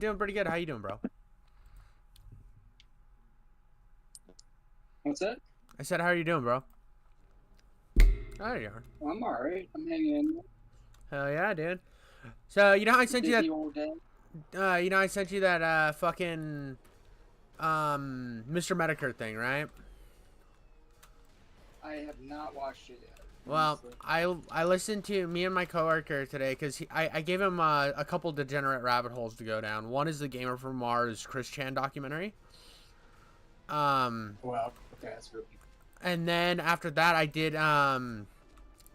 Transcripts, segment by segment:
Doing pretty good. How you doing, bro? What's that? I said, how are you doing, bro? Oh, there you are. Well, I'm alright. I'm hanging in there. Hell yeah, dude. So you know how I sent you Busy all day. that? I sent you that fucking Mr. Medicare thing, right? I have not watched it yet, Well, honestly. I listened to me and my coworker today because I gave him a couple degenerate rabbit holes to go down. One is the Gamer from Mars Chris Chan documentary. Um, Well, okay, that's really. and then after that, I did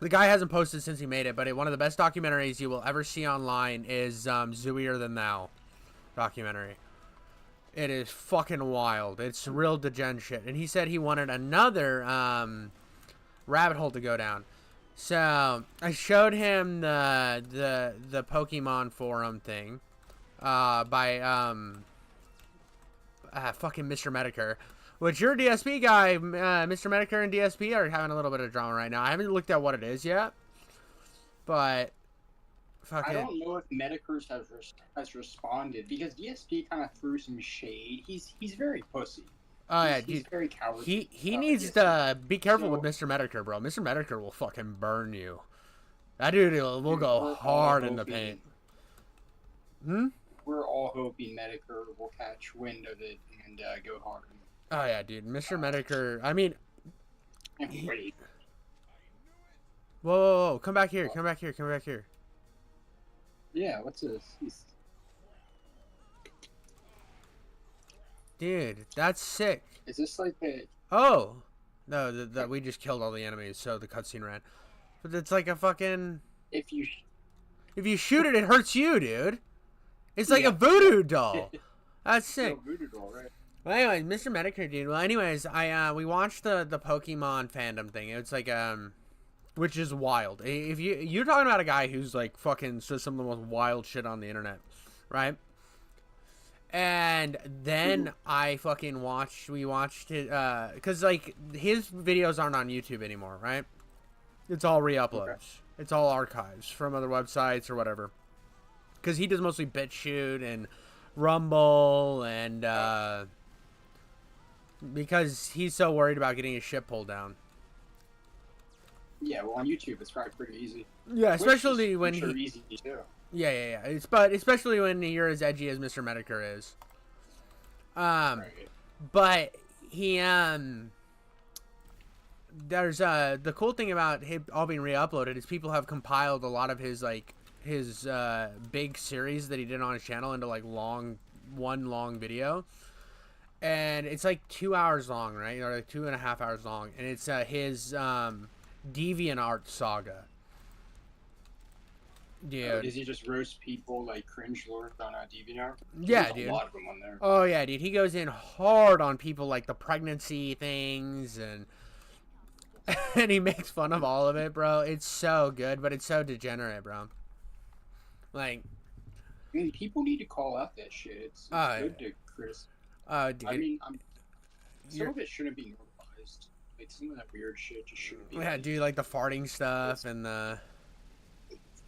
the guy hasn't posted since he made it, but one of the best documentaries you will ever see online is Zooier Than Thou documentary. It is fucking wild. It's real degen shit. And he said he wanted another rabbit hole to go down. So I showed him the Pokemon forum thing by fucking Mr. Medicare. Which your DSP guy, Mr. Medicare and DSP are having a little bit of drama right now. I haven't looked at what it is yet, but I fucking don't know if Medicurs has responded because DSP kind of threw some shade. He's very pussy. oh yeah, He's dude. very cowardly. He needs to be careful with So, Mr. Medicare, bro. Mr. Medicare will fucking burn you. That dude will dude, go we're all hard in the hoping paint. Hmm? we're all hoping Medicur will catch wind of it and go hard. Oh yeah, dude. Mr. Medicare. I mean, And wait, whoa, whoa, whoa, come back here, come back here, come back here. yeah, what's this? Dude, that's sick. Is this like a? Oh, no, that we just killed all the enemies, so the cutscene ran. But it's like a fucking. If you If you shoot it, it hurts you, dude. It's like Yeah. a voodoo doll. That's sick. no voodoo doll, right? Well, anyways, Mr. Medicare, dude. Well, anyways, we watched the Pokemon fandom thing. It's like which is wild. If you're talking about a guy who's like fucking says some of the most wild shit on the internet, right? And then we watched it, cause like his videos aren't on YouTube anymore, right? It's all re-uploads. Okay. It's all archives from other websites or whatever. Cause he does mostly BitChute and Rumble and because he's so worried about getting his shit pulled down. Yeah, well, on YouTube it's probably pretty easy. Yeah, Which especially is, when I'm sure, he. easy too. Yeah. But especially when you're as edgy as Mr. Medicare is. Right. But he there's the cool thing about him all being re-uploaded is people have compiled a lot of his big series that he did on his channel into like one long video, and it's like 2 hours long, right, or like 2.5 hours long, and it's his DeviantArt saga, dude. Does he just roast people like cringe lord on DeviantArt? Yeah, There's dude. a lot of them on there. Oh yeah, dude. He goes in hard on people like the pregnancy things and and he makes fun of all of it, bro. It's so good, but it's so degenerate, bro. Like, I mean, people need to call out that shit. It's Oh, good to criticize. dude. I mean, some You're- of it shouldn't be normalized. Like some of that weird shit just shouldn't be. yeah, dude, like the farting stuff and the.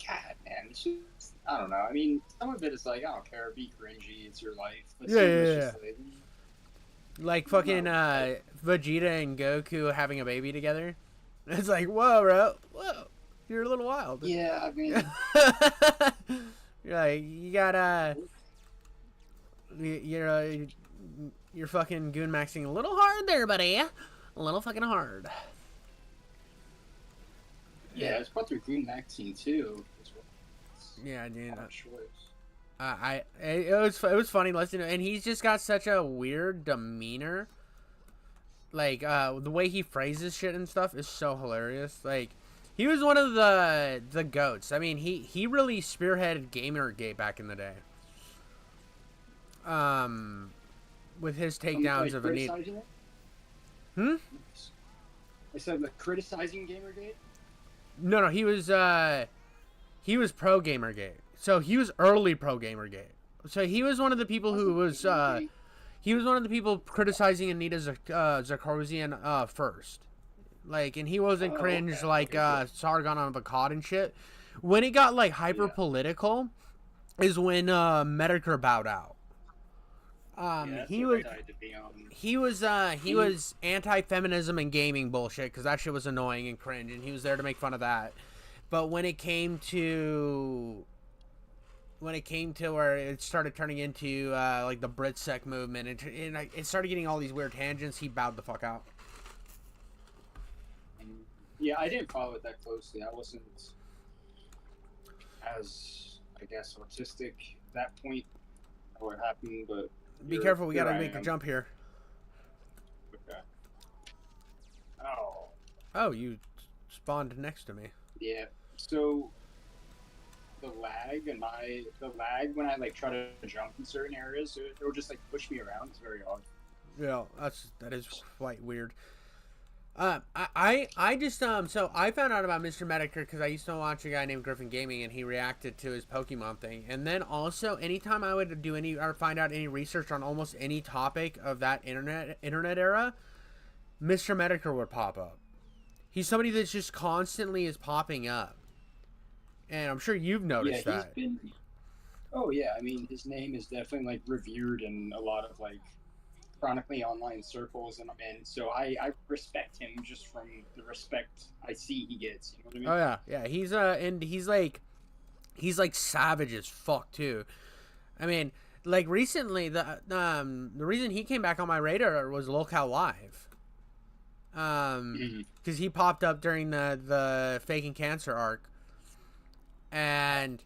God, man, it's just, I don't know. I mean, some of it is like, I don't care, be cringy, it's your life. But Yeah, some of yeah, it's yeah. just like, Like fucking Vegeta and Goku having a baby together. It's like, whoa, bro. Whoa. You're a little wild. yeah, I mean, You're like, you gotta. You're fucking goon maxing a little hard there, buddy. A little fucking hard. yeah, it's what they're doing Maxine too. Yeah, dude. Not choice. It was funny listening, and he's just got such a weird demeanor. Like the way he phrases shit and stuff is so hilarious. Like he was one of the goats. I mean, he really spearheaded Gamergate back in the day. With his takedowns of Anita. criticizing it? Hmm? I said like criticizing Gamergate. No, he was pro Gamergate. So he was early pro Gamergate. So he was one of the people who was he was one of the people criticizing Anita Zakharosian first. Like, and he wasn't cringe okay. like Okay, Sargon on Bakad and shit. When it got like hyper political, is when Medicare bowed out. Yeah, that's He what was decided to be he was anti-feminism and gaming bullshit because that shit was annoying and cringe, and he was there to make fun of that. But when it came to where it started turning into like the Britsec movement, it started getting all these weird tangents, he bowed the fuck out. Yeah, I didn't follow it that closely. I wasn't as, I guess, artistic at that point or what happened, but Be careful, we gotta make the jump here. Okay. Oh. Oh, you spawned next to me. Yeah. So the lag when I like try to jump in certain areas, it will just like push me around. It's very odd. Yeah, that is quite weird. I just so I found out about Mr. Medicare because I used to watch a guy named Griffin Gaming, and he reacted to his Pokemon thing. And then also, anytime I would do any or find out any research on almost any topic of that internet era, Mr. Medicare would pop up. He's somebody that's just constantly is popping up, and I'm sure you've noticed that. Oh yeah, I mean his name is definitely like revered in a lot of like chronically online circles, and so I respect him just from the respect I see he gets. You know what I mean? Oh yeah. He's like savage as fuck too. I mean, like recently the reason he came back on my radar was Locale Live. Because he popped up during the faking cancer arc, and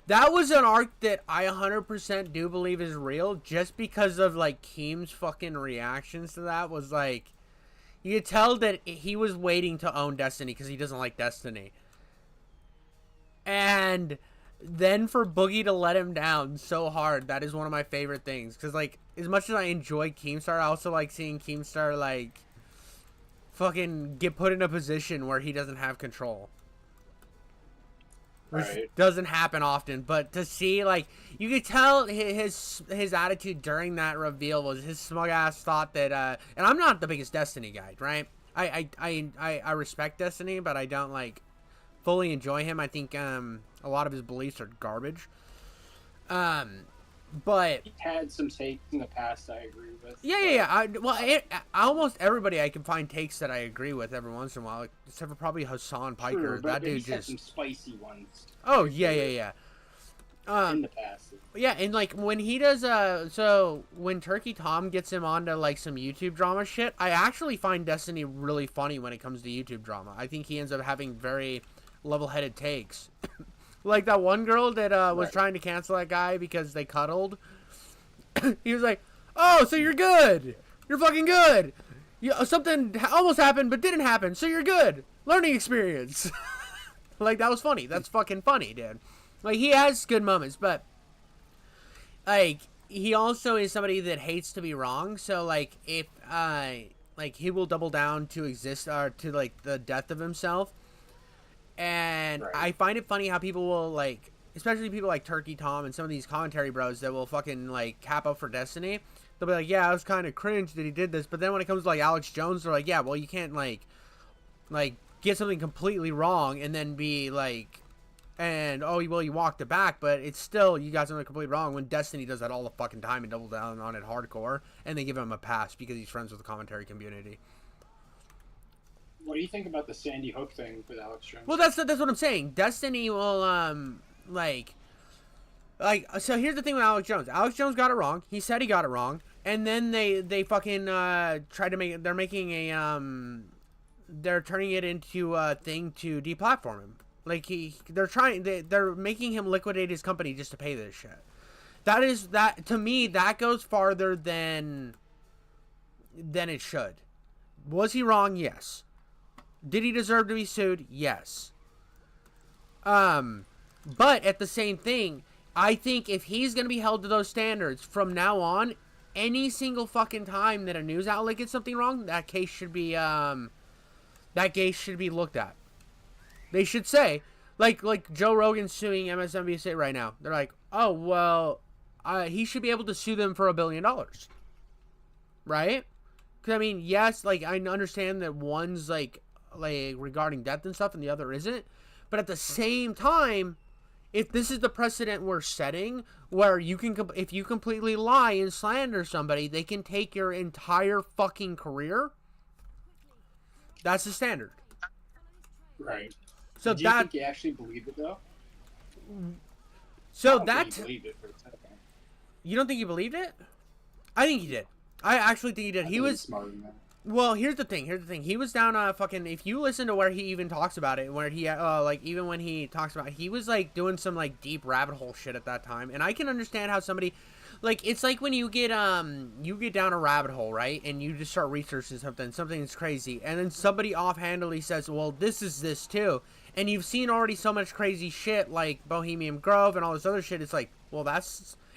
that was an arc that I 100% do believe is real, just because of like Keem's fucking reactions to that. Was like, you could tell that he was waiting to own Destiny because he doesn't like Destiny, and then for Boogie to let him down so hard, that is one of my favorite things. Because like, as much as I enjoy Keemstar, I also like seeing Keemstar like fucking get put in a position where he doesn't have control, which doesn't happen often. But to see, like, you could tell his attitude during that reveal was his smug ass thought that and I'm not the biggest Destiny guy, right? I respect Destiny, but I don't like fully enjoy him. I think a lot of his beliefs are garbage. But he had some takes in the past I agree with. Yeah. Almost everybody I can find takes that I agree with every once in a while, except for probably Hassan Piker. True, that dude just just some spicy ones. Oh yeah. In the past. Yeah, and like when he does so when Turkey Tom gets him onto like some YouTube drama shit, I actually find Destiny really funny when it comes to YouTube drama. I think he ends up having very level-headed takes. Like that one girl that was trying to cancel that guy because they cuddled. He was like, "Oh, so you're good. You're fucking good. Something almost happened but didn't happen, so you're good. Learning experience." Like, that was funny. That's fucking funny, dude. Like, he has good moments, but like, he also is somebody that hates to be wrong. So like, if like, he will double down to exist or to like the death of himself. And I find it funny how people will like, especially people like Turkey Tom and some of these commentary bros that will fucking like cap up for Destiny. They'll be like, yeah, it was kind of cringe that he did this. But then when it comes to like Alex Jones, they're like, yeah, well, you can't like get something completely wrong and then be like, and oh, well, you walked it back, but it's still, you got something completely wrong. When Destiny does that all the fucking time and double down on it hardcore, and they give him a pass because he's friends with the commentary community. What do you think about the Sandy Hook thing with Alex Jones? Well, that's what I'm saying. Destiny will like so here's the thing with Alex Jones. Alex Jones got it wrong. He said he got it wrong, and then they fucking tried to make, they're making a they're turning it into a thing to deplatform him. Like they're making him liquidate his company just to pay this shit. That to me, that goes farther than it should. Was he wrong? Yes. Did he deserve to be sued? Yes. But at the same thing, I think if he's going to be held to those standards from now on, any single fucking time that a news outlet gets something wrong, that case should be looked at. They should say, like Joe Rogan suing MSNBC right now. They're like, oh, well, he should be able to sue them for $1 billion. Right? Because, I mean, yes, like, I understand that one's, like regarding death and stuff and the other isn't. But at the same time, if this is the precedent we're setting, where you can, if you completely lie and slander somebody, they can take your entire fucking career. That's the standard. Right. So Do you that, think he actually believed it though? so I don't think that, he believed it for a second. you don't think he believed it? I think he did. I actually think he did. I He think he's was, smarter than that. well, here's the thing. Here's the thing. He was down fucking. If you listen to where he even talks about it, where he like even when he talks about it, he was like doing some like deep rabbit hole shit at that time, and I can understand how somebody, like it's like when you get down a rabbit hole, right, and you just start researching something's crazy, and then somebody offhandedly says, well, this is this too, and you've seen already so much crazy shit like Bohemian Grove and all this other shit. It's like, well,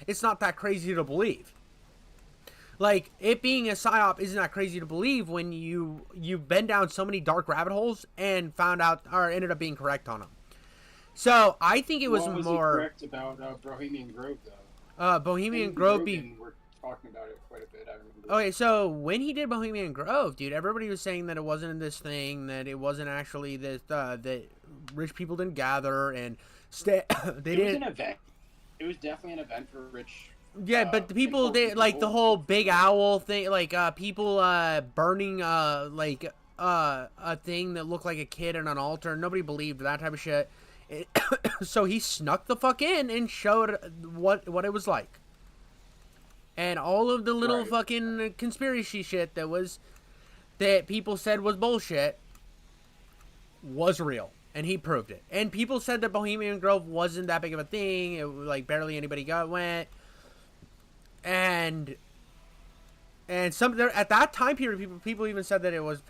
it's not that crazy to believe. Like, it being a psyop isn't that crazy to believe when you've been down so many dark rabbit holes and found out, or ended up being correct on them. So, I think it was What was more... he correct about Bohemian Grove, though? Bohemian Grove we're talking about it quite a bit, I remember. Okay, so when he did Bohemian Grove, dude, everybody was saying that it wasn't this thing, that it wasn't actually this, that rich people didn't gather, and they didn't... It was an event. It was definitely an event for rich... Yeah, but the people, they like the whole big owl thing, like people burning like a thing that looked like a kid on an altar. Nobody believed that type of shit. So he snuck the fuck in and showed what it was like. And all of the little fucking conspiracy shit that people said was bullshit was real. And he proved it. And people said that Bohemian Grove wasn't that big of a thing. It was like barely anybody went. And some there at that time period, people even said that it was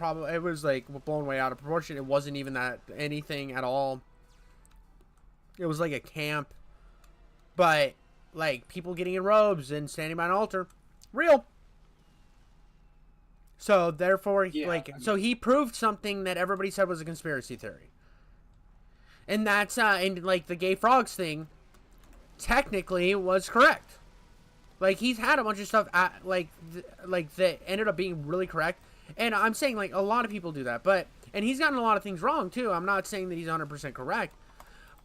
like blown way out of proportion. It wasn't even that anything at all. It was like a camp, but like people getting in robes and standing by an altar, real. So therefore, so he proved something that everybody said was a conspiracy theory, and that's and like the gay frogs thing, technically was correct. Like, he's had a bunch of stuff that ended up being really correct. And I'm saying, like, a lot of people do that. And he's gotten a lot of things wrong, too. I'm not saying that he's 100% correct.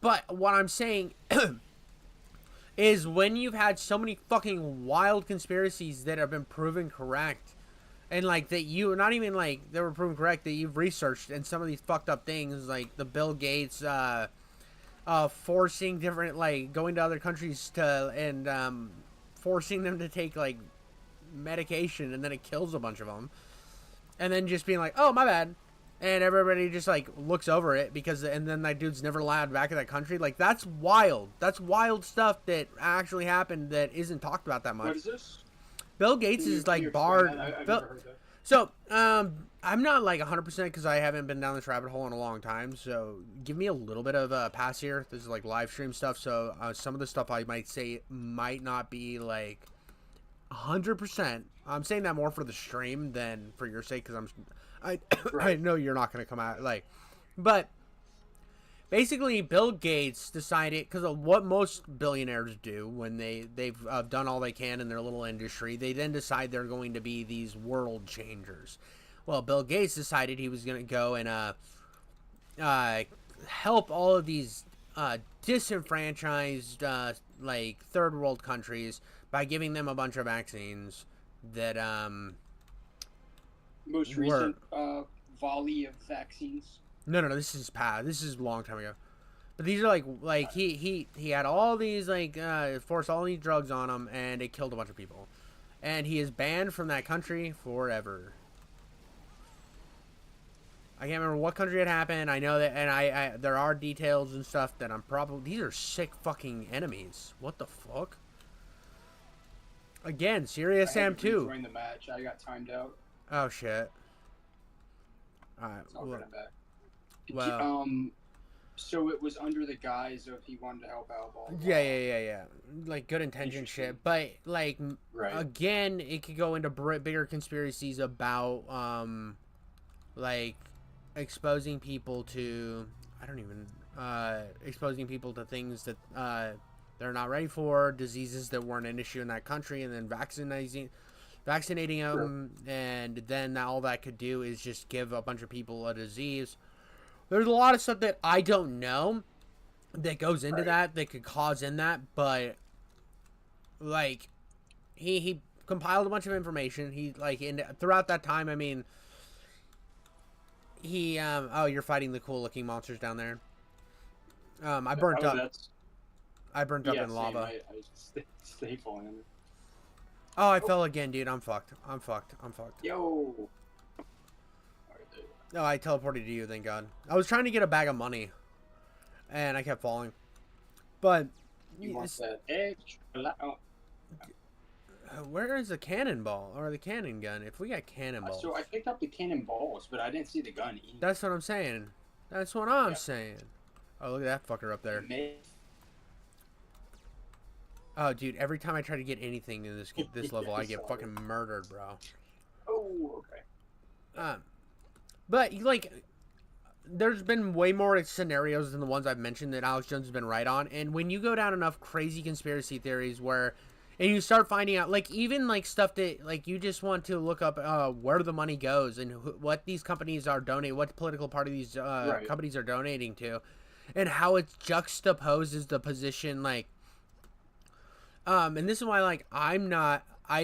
But what I'm saying is when you've had so many fucking wild conspiracies that have been proven correct, and, like, that you, not even, like, they were proven correct, that you've researched, and some of these fucked up things, like the Bill Gates, forcing different, like, going to other countries and forcing them to take like medication, and then it kills a bunch of them, and then just being like, oh, my bad, and everybody just like looks over it and then that dude's never allowed back in that country. Like, that's wild stuff that actually happened that isn't talked about that much. What is this? Bill Gates is like barred. I've never heard that. So I'm not like 100% because I haven't been down this rabbit hole in a long time, so give me a little bit of a pass here. This is like live stream stuff, so some of the stuff I might say might not be like 100%. I'm saying that more for the stream than for your sake, because I know you're not going to come out like, but basically Bill Gates decided, because of what most billionaires do when they've done all they can in their little industry, they then decide they're going to be these world changers. Well, Bill Gates decided he was going to go and help all of these disenfranchised like third world countries by giving them a bunch of vaccines that most recent volley of vaccines. No, this is past. This is a long time ago. But these are like he had all these like forced all these drugs on him, and it killed a bunch of people, and he is banned from that country forever. I can't remember what country it happened. I know that, and I there are details and stuff that I'm probably... These are sick fucking enemies. What the fuck? Again, Serious Sam 2. Join the match. I got timed out. Oh shit. Alright. Well, so it was under the guise of he wanted to help out. Blah, blah, blah. Yeah. Like good intention shit, but like again, it could go into bigger conspiracies about like exposing people to exposing people to things that they're not ready for, diseases that weren't an issue in that country, and then vaccinating them, and then all that could do is just give a bunch of people a disease. There's a lot of stuff that I don't know, that goes into that could cause in that, but like he compiled a bunch of information. He like throughout that time, I mean, he oh, you're fighting the cool looking monsters down there. I burnt up. I burnt up in lava. I stay falling in it. Oh, I fell again, dude. I'm fucked. I'm fucked. Yo. No, I teleported to you, thank God. I was trying to get a bag of money, and I kept falling. But you want that edge? Oh. Where is the cannonball or the cannon gun? If we got cannonballs. So I picked up the cannonballs, but I didn't see the gun either. That's what I'm saying. That's what I'm saying. Oh, look at that fucker up there. Oh, dude, every time I try to get anything in this level, I get fucking murdered, bro. Oh, okay. But, like, there's been way more scenarios than the ones I've mentioned that Alex Jones has been right on. And when you go down enough crazy conspiracy theories where... And you start finding out, like, even, like, stuff that, like, you just want to look up where the money goes and what these companies are donating, what political party these companies are donating to, and how it juxtaposes the position, like... and this is why, like, I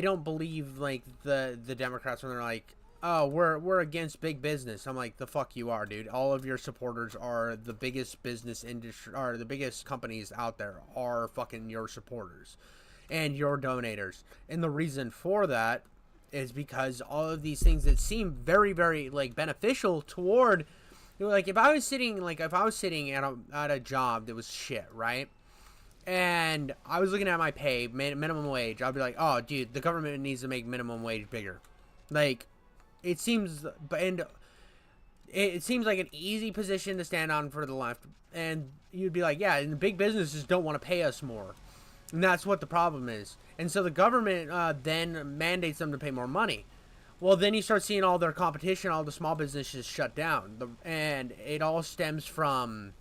don't believe, like, the Democrats when they're like, oh, we're against big business. I'm like, the fuck you are, dude. All of your supporters are the biggest business industry, or the biggest companies out there are fucking your supporters and your donators. And the reason for that is because all of these things that seem very, very, like, beneficial toward, like, if I was sitting at a job that was shit, right? And I was looking at my pay, minimum wage. I'd be like, oh, dude, the government needs to make minimum wage bigger. Like, it seems like an easy position to stand on for the left. And you'd be like, yeah, and the big businesses don't want to pay us more. And that's what the problem is. And so the government then mandates them to pay more money. Well, then you start seeing all their competition, all the small businesses shut down. And it all stems from...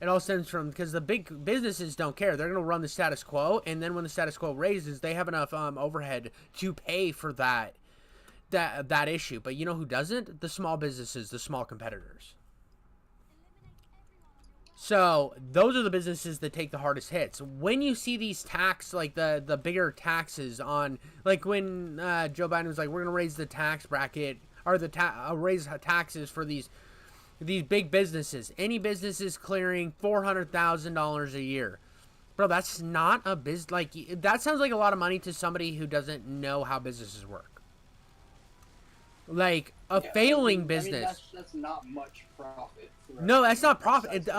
because the big businesses don't care. They're going to run the status quo, and then when the status quo raises, they have enough overhead to pay for that issue. But you know who doesn't? The small businesses, the small competitors. So those are the businesses that take the hardest hits. When you see these like the bigger taxes on, like when Joe Biden was like, we're going to raise the tax bracket, or raise taxes for these big businesses. Any businesses clearing $400,000 a year. Bro, that's not a business. Like, that sounds like a lot of money to somebody who doesn't know how businesses work. Like, failing business. That's not much profit. No, that's not profit. It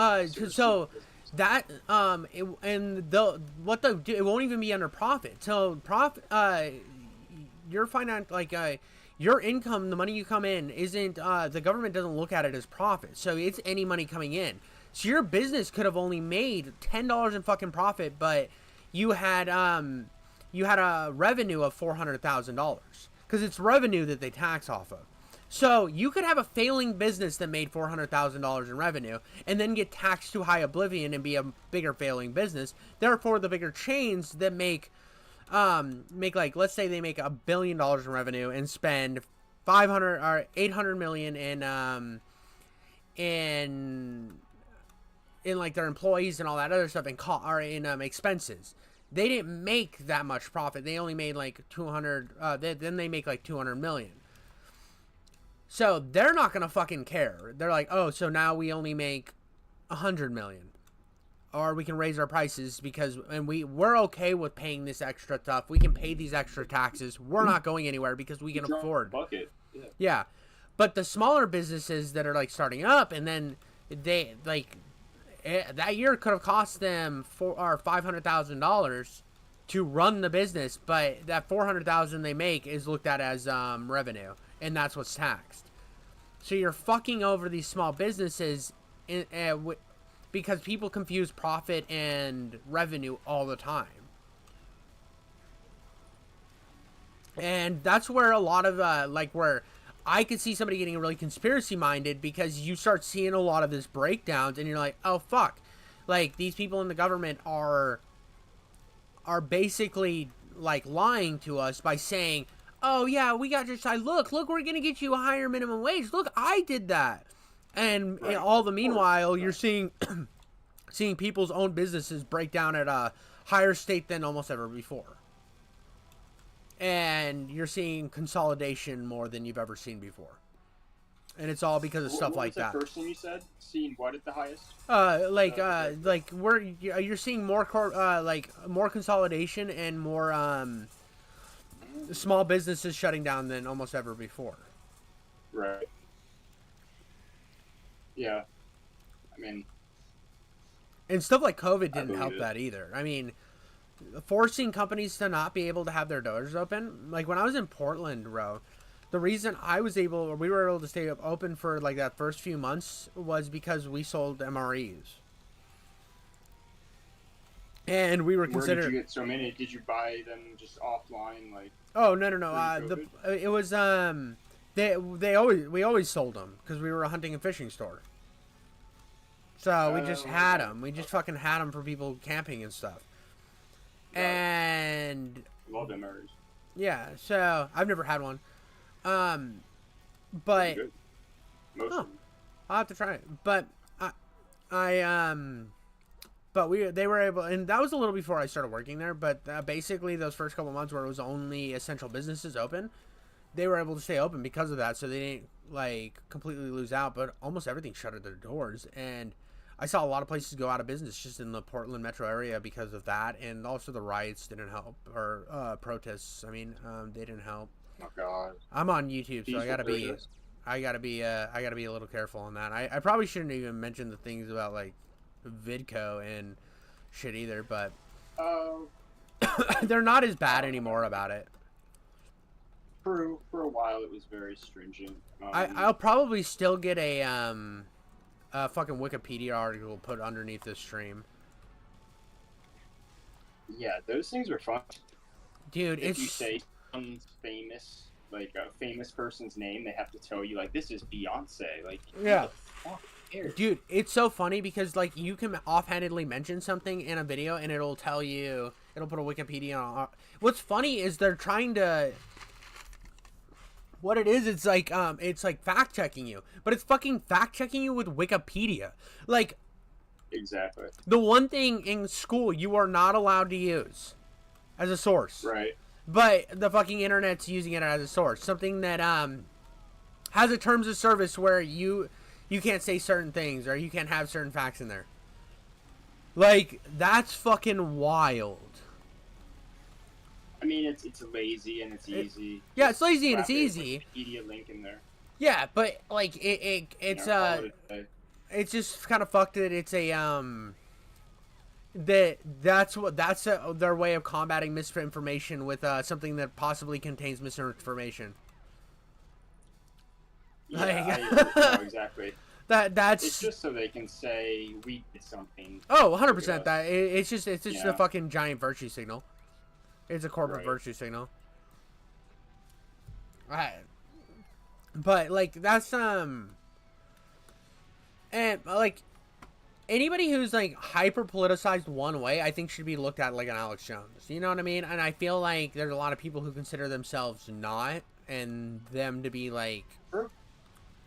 won't even be under profit. So, your finance, like, your income, the money you come in, isn't, the government doesn't look at it as profit. So it's any money coming in. So your business could have only made $10 in fucking profit, but you had a revenue of $400,000. Because it's revenue that they tax off of. So you could have a failing business that made $400,000 in revenue and then get taxed to high oblivion and be a bigger failing business. Therefore, the bigger chains that make like, let's say they make $1 billion in revenue and spend 500 or 800 million in like their employees and all that other stuff in expenses. They didn't make that much profit. They only made like 200. Then they make like 200 million. So they're not gonna fucking care. They're like, oh, so now we only make 100 million. Or we can raise our prices we're okay with paying this extra stuff. We can pay these extra taxes. We're not going anywhere because we can afford. Bucket. Yeah. But the smaller businesses that are like starting up, and then they like that year could have cost them $500,000 to run the business, but that $400,000 they make is looked at as revenue, and that's what's taxed. So you're fucking over these small businesses because people confuse profit and revenue all the time. And that's where a lot of, where I could see somebody getting really conspiracy minded, because you start seeing a lot of this breakdowns and you're like, oh, fuck. Like, these people in the government are basically, like, lying to us by saying, oh, yeah, we got your side. Look, we're going to get you a higher minimum wage. Look, I did that. And all the meanwhile, you're seeing seeing people's own businesses break down at a higher state than almost ever before. And you're seeing consolidation more than you've ever seen before. And it's all because of stuff like that. What was the first thing you said? Seeing what at the highest? You're seeing more more consolidation and more small businesses shutting down than almost ever before. Right. Yeah. I mean, and stuff like COVID didn't help that either. I mean, forcing companies to not be able to have their doors open. Like when I was in Portland, bro, the reason we were able to stay open for like that first few months was because we sold MREs. And we were considered. Where did you get so many? Did you buy them just offline, like? Oh no. It was we always sold them because we were a hunting and fishing store. So we just had them. We just fucking had them for people camping and stuff. And love MREs. Yeah, so I've never had one. But most of them. I'll have to try it. But they were able, and that was a little before I started working there, but basically those first couple months where it was only essential businesses open, they were able to stay open because of that, so they didn't like completely lose out, but almost everything shuttered their doors. And I saw a lot of places go out of business just in the Portland metro area because of that, and also the riots didn't help, or protests. I mean, they didn't help. Oh God! I'm on YouTube, so I gotta be a little careful on that. I probably shouldn't even mention the things about like Vidco and shit either, but they're not as bad anymore about it. For a while, it was very stringent. I'll probably still get a fucking Wikipedia article put underneath this stream. Yeah, those things are fun. Dude, if you say someone's famous, like a famous person's name, they have to tell you, like, this is Beyonce. Like, yeah. Dude, it's so funny because, like, you can offhandedly mention something in a video and it'll tell you, it'll put a Wikipedia on. What's funny is they're trying to... What it is, it's like fact-checking you. But it's fucking fact-checking you with Wikipedia. Like... Exactly. The one thing in school you are not allowed to use as a source. Right. But the fucking internet's using it as a source. Something that has a terms of service where you can't say certain things or you can't have certain facts in there. Like, that's fucking wild. I mean, it's lazy and it's easy. Yeah, it's lazy and it's easy. Wikipedia link in there. Yeah, but like it's just kind of fucked that it's a that's their way of combating misinformation with something that possibly contains misinformation. Yeah, no, exactly. That's it's just so they can say we did something. Oh, 100%. That it's just a fucking giant virtue signal. It's a corporate virtue signal. Right. But like that's and like anybody who's like hyper politicized one way, I think should be looked at like an Alex Jones. You know what I mean? And I feel like there's a lot of people who consider themselves not, and them to be like,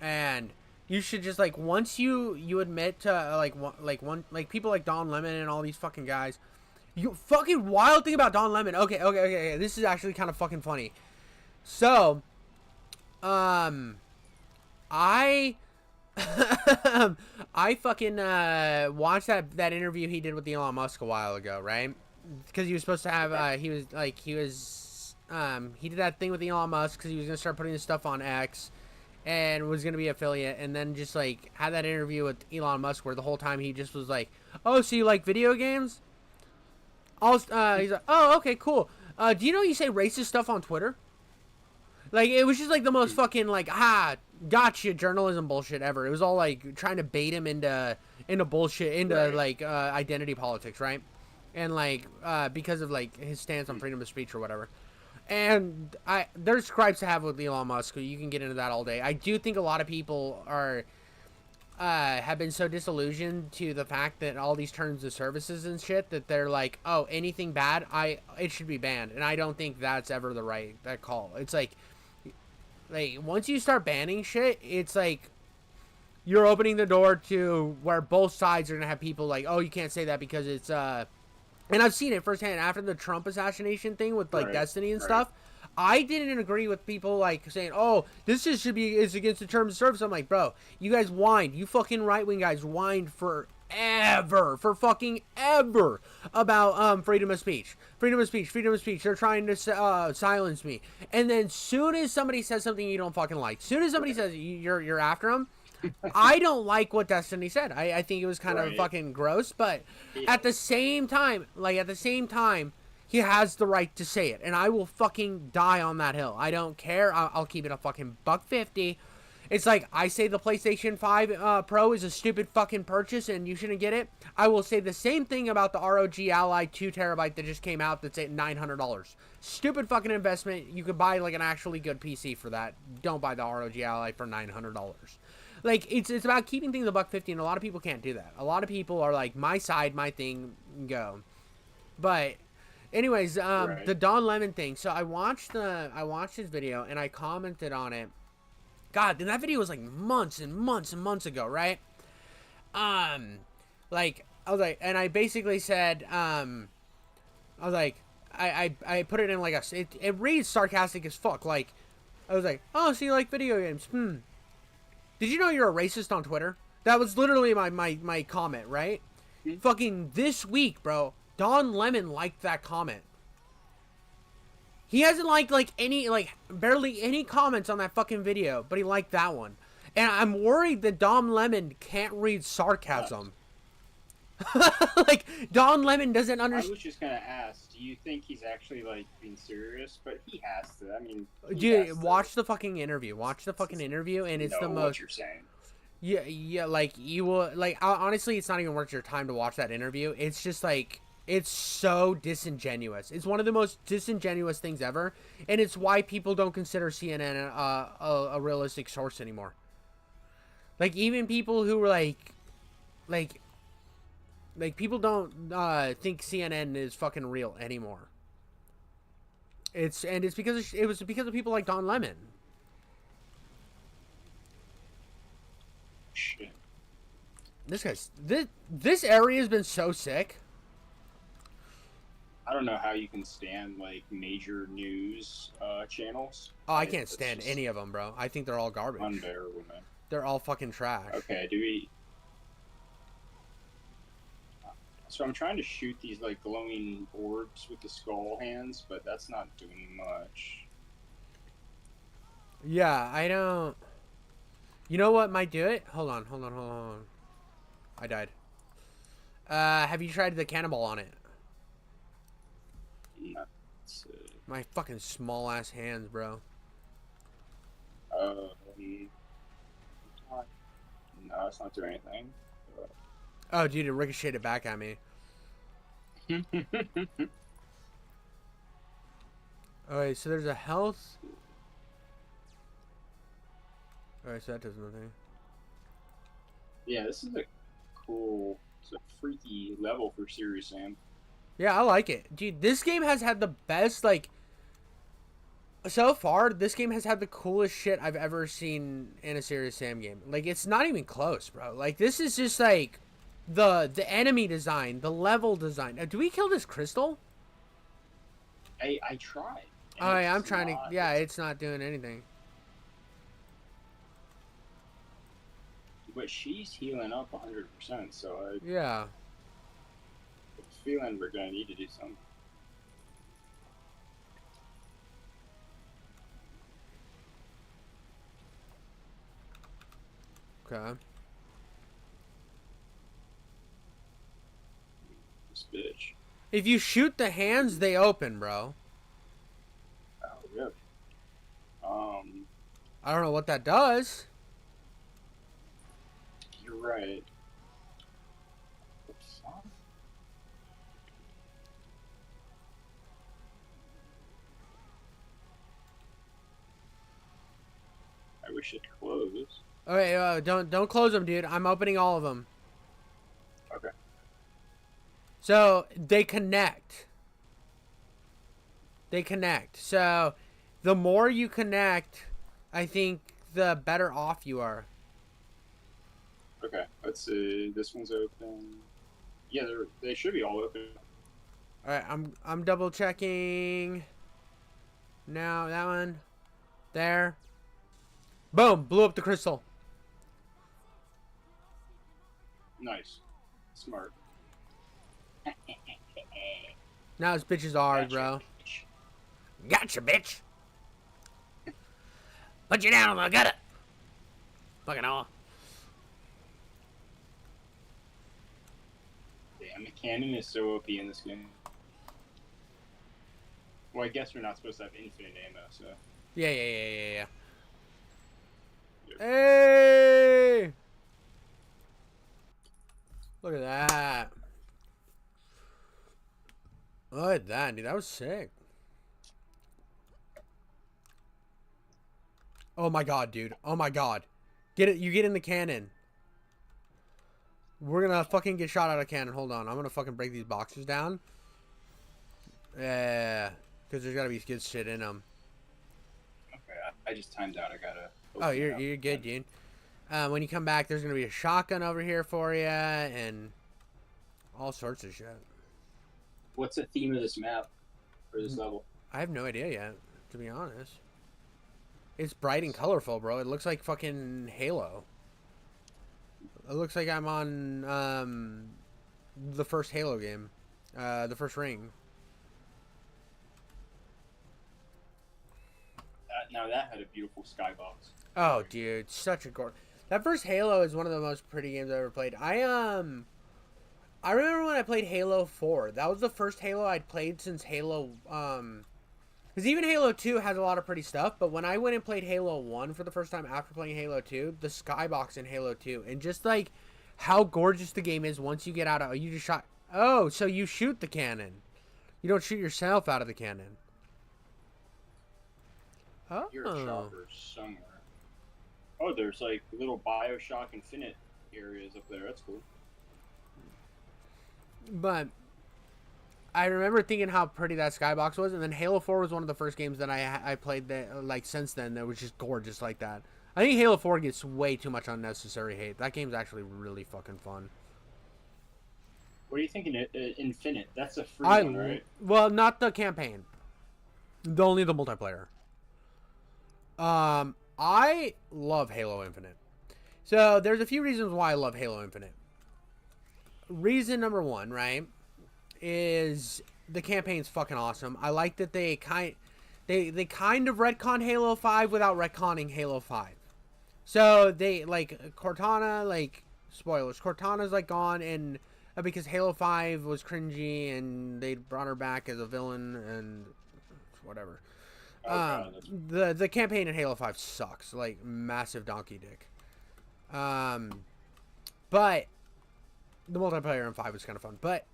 and you should just like once you admit to like people like Don Lemon and all these fucking guys. You fucking wild thing about Don Lemon. Okay. This is actually kind of fucking funny. So, I fucking watched that interview he did with Elon Musk a while ago, right? Because he was supposed to have he did that thing with Elon Musk because he was gonna start putting his stuff on X and was gonna be affiliate, and then just like had that interview with Elon Musk where the whole time he just was like, "Oh, so you like video games?" He's like, "Oh, okay, cool. Do you know you say racist stuff on Twitter?" Like, it was just like the most fucking like gotcha journalism bullshit ever. It was all like trying to bait him into bullshit, into like identity politics, right? And like because of like his stance on freedom of speech or whatever. And there's gripes to have with Elon Musk. You can get into that all day. I do think a lot of people have been so disillusioned to the fact that all these terms of services and shit that they're like, oh, anything bad, it should be banned. And I don't think that's ever that call. It's like once you start banning shit, it's like you're opening the door to where both sides are gonna have people like, oh, you can't say that because it's and I've seen it firsthand after the Trump assassination thing with like Destiny and stuff. I didn't agree with people like saying, "Oh, should be is against the terms of service." I'm like, bro, you guys whined, you fucking right wing guys whined for fucking ever about freedom of speech, freedom of speech, freedom of speech. They're trying to silence me, and then soon as somebody says something you don't fucking like, soon as somebody says you're after them. I don't like what Destiny said. I think it was kind of fucking gross, but at the same time, he has the right to say it, and I will fucking die on that hill. I don't care. I'll keep it a fucking $1.50. It's like I say the PlayStation 5 Pro is a stupid fucking purchase and you shouldn't get it. I will say the same thing about the ROG Ally 2 terabyte that just came out that's at $900. Stupid fucking investment. You could buy like an actually good PC for that. Don't buy the ROG Ally for $900. Like, it's about keeping things $1.50, and a lot of people can't do that. A lot of people are like, my side, my thing, go. But, anyways, the Don Lemon thing. So I watched his video, and I commented on it. God, and that video was like months and months and months ago, right? Like, I was like, and I basically said, I was like, I put it in like it reads sarcastic as fuck. Like, I was like, oh, so you like video games? Did you know you're a racist on Twitter? That was literally my comment, right? Fucking this week, bro. Don Lemon liked that comment. He hasn't liked barely any comments on that fucking video, but he liked that one. And I'm worried that Don Lemon can't read sarcasm. Like, Don Lemon doesn't understand. I was just gonna ask, do you think he's actually like being serious? But he has to. I mean, dude, watch the fucking interview. Watch the fucking interview, and it's the most. What you're saying. Yeah. Like you will. Like honestly, it's not even worth your time to watch that interview. It's just like it's so disingenuous. It's one of the most disingenuous things ever, and it's why people don't consider CNN a realistic source anymore. Like even people who were like people don't think CNN is fucking real anymore. It's because it was because of people like Don Lemon. Shit. This area has been so sick. I don't know how you can stand like major news channels. Oh, I can't stand any of them, bro. I think they're all garbage. Unbearable, man. They're all fucking trash. Okay, do we? So I'm trying to shoot these like glowing orbs with the skull hands, but that's not doing much. Yeah, I don't. You know what might do it? Hold on. I died. Have you tried the cannonball on it? My fucking small ass hands, bro. No, it's not doing anything. Oh, dude, it ricocheted back at me. Alright, so there's a health. Alright, so that does nothing. Yeah, this is a cool, it's a freaky level for Serious Sam. Yeah, I like it. Dude, this game has had the best, like... So far, this game has had the coolest shit I've ever seen in a Serious Sam game. Like, it's not even close, bro. Like, this is just, like... The enemy design, the level design. Do we kill this crystal? I tried. Oh, yeah, I'm trying to... Yeah, it's not doing anything. But she's healing up 100%, so I... Yeah. I'm feeling we're gonna need to do something. Okay. This bitch. If you shoot the hands, they open, bro. Oh, really? I don't know what that does. You're right. I wish it closed. Okay, don't close them, dude. I'm opening all of them. Okay. So they connect. So the more you connect, I think the better off you are. Okay, let's see. This one's open. Yeah, they should be all open. All right, I'm double checking. Now that one, there. Boom! Blew up the crystal. Nice, smart. Now this bitch is ours, Gotcha, bro. bitch. Gotcha, bitch. Put you down on the gutter. Fucking all. Damn, the cannon is so OP in this game. Well, I guess we're not supposed to have infinite ammo, so. Yeah. Hey! Look at that. Look at that, dude. That was sick. Oh my god, dude. Oh my god. Get it. You get in the cannon. We're gonna fucking get shot out of cannon. Hold on. I'm gonna fucking break these boxes down. Yeah. Because there's gotta be good shit in them. Okay, I just timed out. I gotta. Oh, you're good, dude. When you come back, there's gonna be a shotgun over here for you and all sorts of shit. What's the theme of this map or this level? I have no idea yet, to be honest. It's bright and colorful, bro. It looks like fucking Halo. It looks like I'm on the first Halo game, the first Ring. Now that had a beautiful skybox. Oh, dude, such a gorgeous. That first Halo is one of the most pretty games I've ever played. I remember when I played Halo 4. That was the first Halo I'd played since Halo because even Halo 2 has a lot of pretty stuff, but when I went and played Halo 1 for the first time after playing Halo 2, the skybox in Halo 2 and just like how gorgeous the game is once you get out of you just shot. Oh, so you shoot the cannon. You don't shoot yourself out of the cannon. Oh. You're a shopper somewhere. Oh, there's like little Bioshock Infinite areas up there. That's cool. But I remember thinking how pretty that skybox was, and then Halo 4 was one of the first games that I played that like since then that was just gorgeous like that. I think Halo 4 gets way too much unnecessary hate. That game's actually really fucking fun. What do you think in Infinite? That's a free one, right? Well, not the campaign. Only the multiplayer. I love Halo Infinite. So there's a few reasons why I love Halo Infinite. Reason number one, right, is the campaign's fucking awesome. I like that they kind of retcon Halo 5 without retconning Halo 5. So they like Cortana, like spoilers. Cortana's like gone, and because Halo 5 was cringy and they brought her back as a villain and whatever. The campaign in Halo 5 sucks, like massive donkey dick. But the multiplayer in 5 was kind of fun. But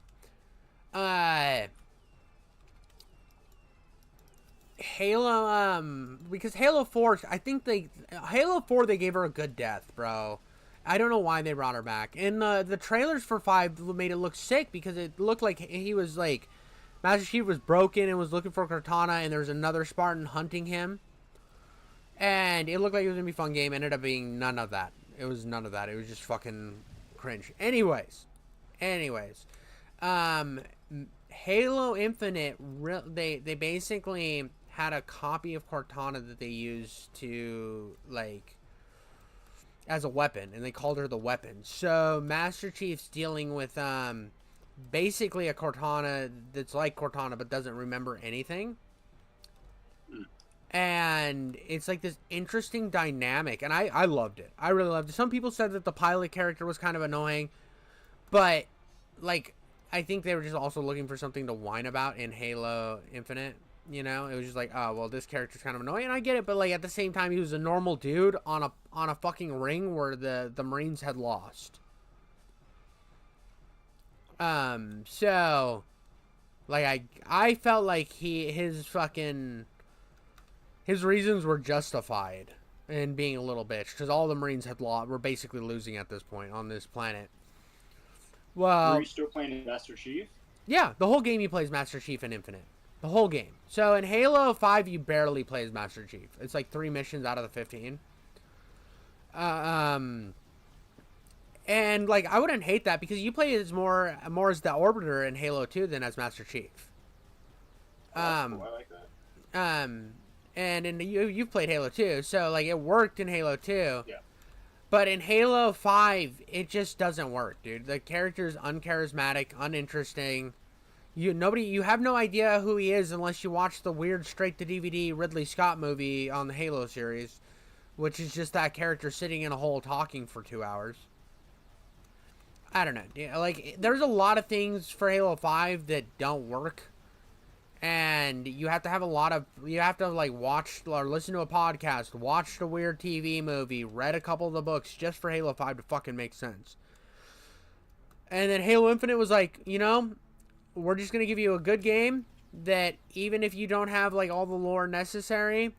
Halo, because Halo 4, I think Halo 4 they gave her a good death, bro. I don't know why they brought her back. And the trailers for 5 made it look sick because it looked like he was like Master Chief was broken and was looking for Cortana, and there was another Spartan hunting him. And it looked like it was going to be a fun game. Ended up being none of that. It was none of that. It was just fucking cringe. Anyways. Halo Infinite, they basically had a copy of Cortana that they used to, like, as a weapon. And they called her the weapon. So Master Chief's dealing with, basically a Cortana that's like Cortana but doesn't remember anything. And it's like this interesting dynamic, and I loved it. I really loved it. Some people said that the pilot character was kind of annoying, but like I think they were just also looking for something to whine about in Halo Infinite. You know, it was just like, oh well, this character's kind of annoying, and I get it, but like at the same time, he was a normal dude on a fucking ring where the Marines had lost. So, like, I felt like his reasons were justified in being a little bitch, because all the Marines were basically losing at this point on this planet. Well, are you still playing Master Chief? Yeah, the whole game you play as Master Chief in Infinite. The whole game. So in Halo 5, you barely play as Master Chief. It's like 3 missions out of the 15. And like I wouldn't hate that because you play as more as the Orbiter in Halo 2 than as Master Chief. Oh, that's cool. I like that. And you've played Halo 2, so like it worked in Halo 2. Yeah. But in Halo 5, it just doesn't work, dude. The character's uncharismatic, uninteresting. You have no idea who he is unless you watch the weird straight to DVD Ridley Scott movie on the Halo series, which is just that character sitting in a hole talking for 2 hours. I don't know. Like, there's a lot of things for Halo 5 that don't work. And you have to have like watch or listen to a podcast, watch the weird TV movie, read a couple of the books just for Halo 5 to fucking make sense. And then Halo Infinite was like, we're just going to give you a good game that even if you don't have like all the lore necessary,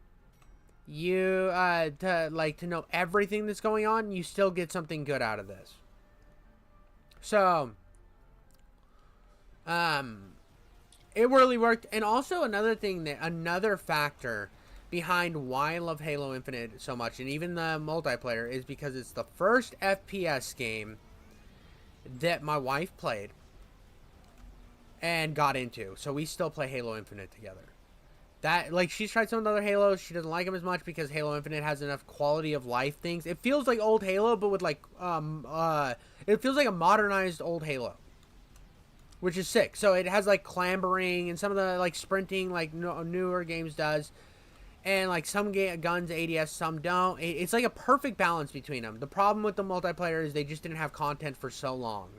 you to know everything that's going on, you still get something good out of this. So, it really worked. And also another factor behind why I love Halo Infinite so much, and even the multiplayer, is because it's the first FPS game that my wife played and got into. So we still play Halo Infinite together. That, like, she's tried some of the other Halos. She doesn't like them as much because Halo Infinite has enough quality of life things. It feels like old Halo, but with like it feels like a modernized old Halo, which is sick. So it has like clambering and some of the like sprinting like newer games does, and like some guns ADS, some don't. It's like a perfect balance between them. The problem with the multiplayer is they just didn't have content for so long.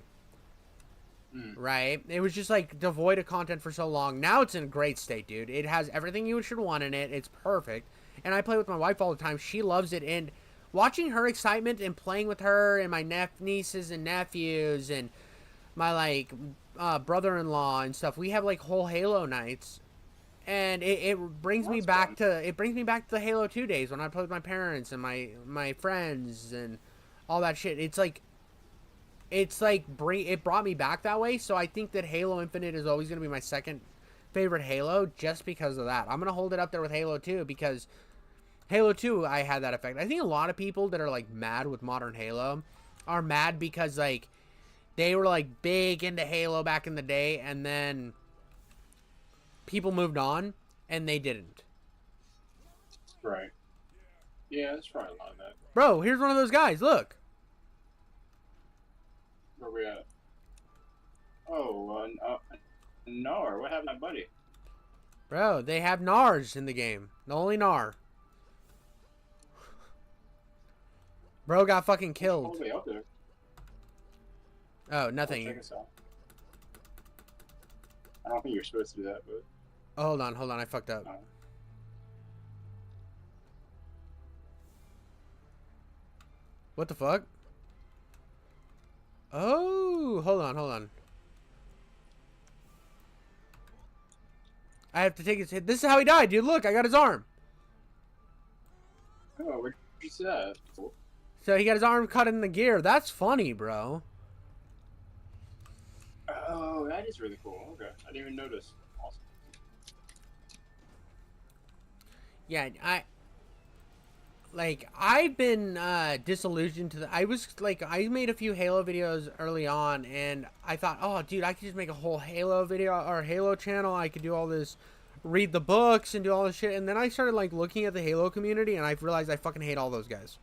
Right? It was just like devoid of content for so long. Now it's in a great state, dude. It has everything you should want in it. It's perfect. And I play with my wife all the time. She loves it. And watching her excitement and playing with her and my nieces and nephews and my like brother-in-law and stuff, we have like whole Halo nights. And it brings me back to the Halo 2 days when I played with my parents and my friends and all that shit. It brought me back that way. So I think that Halo Infinite is always going to be my second favorite Halo just because of that. I'm going to hold it up there with Halo 2 because Halo 2, I had that effect. I think a lot of people that are like mad with modern Halo are mad because like they were like big into Halo back in the day and then people moved on and they didn't. Right. Yeah, that's probably a lot of that. Bro, here's one of those guys. Look. Where we at? Oh, Nar. What happened to my buddy? Bro, they have Nars in the game. The only Nar. Bro got fucking killed. All the way up there. Oh, nothing. Check us out. I don't think you're supposed to do that, but... Oh, hold on. I fucked up. No. What the fuck? Oh, hold on. I have to take his hit. This is how he died, dude. Look, I got his arm. Oh, where'd you see that? Cool. So he got his arm cut in the gear. That's funny, bro. Oh, that is really cool. Okay, I didn't even notice. Awesome. Yeah, I've been disillusioned to I made a few Halo videos early on and I thought, oh dude, I could just make a whole Halo video or Halo channel. I could do all this, read the books and do all this shit. And then I started like looking at the Halo community and I realized I fucking hate all those guys.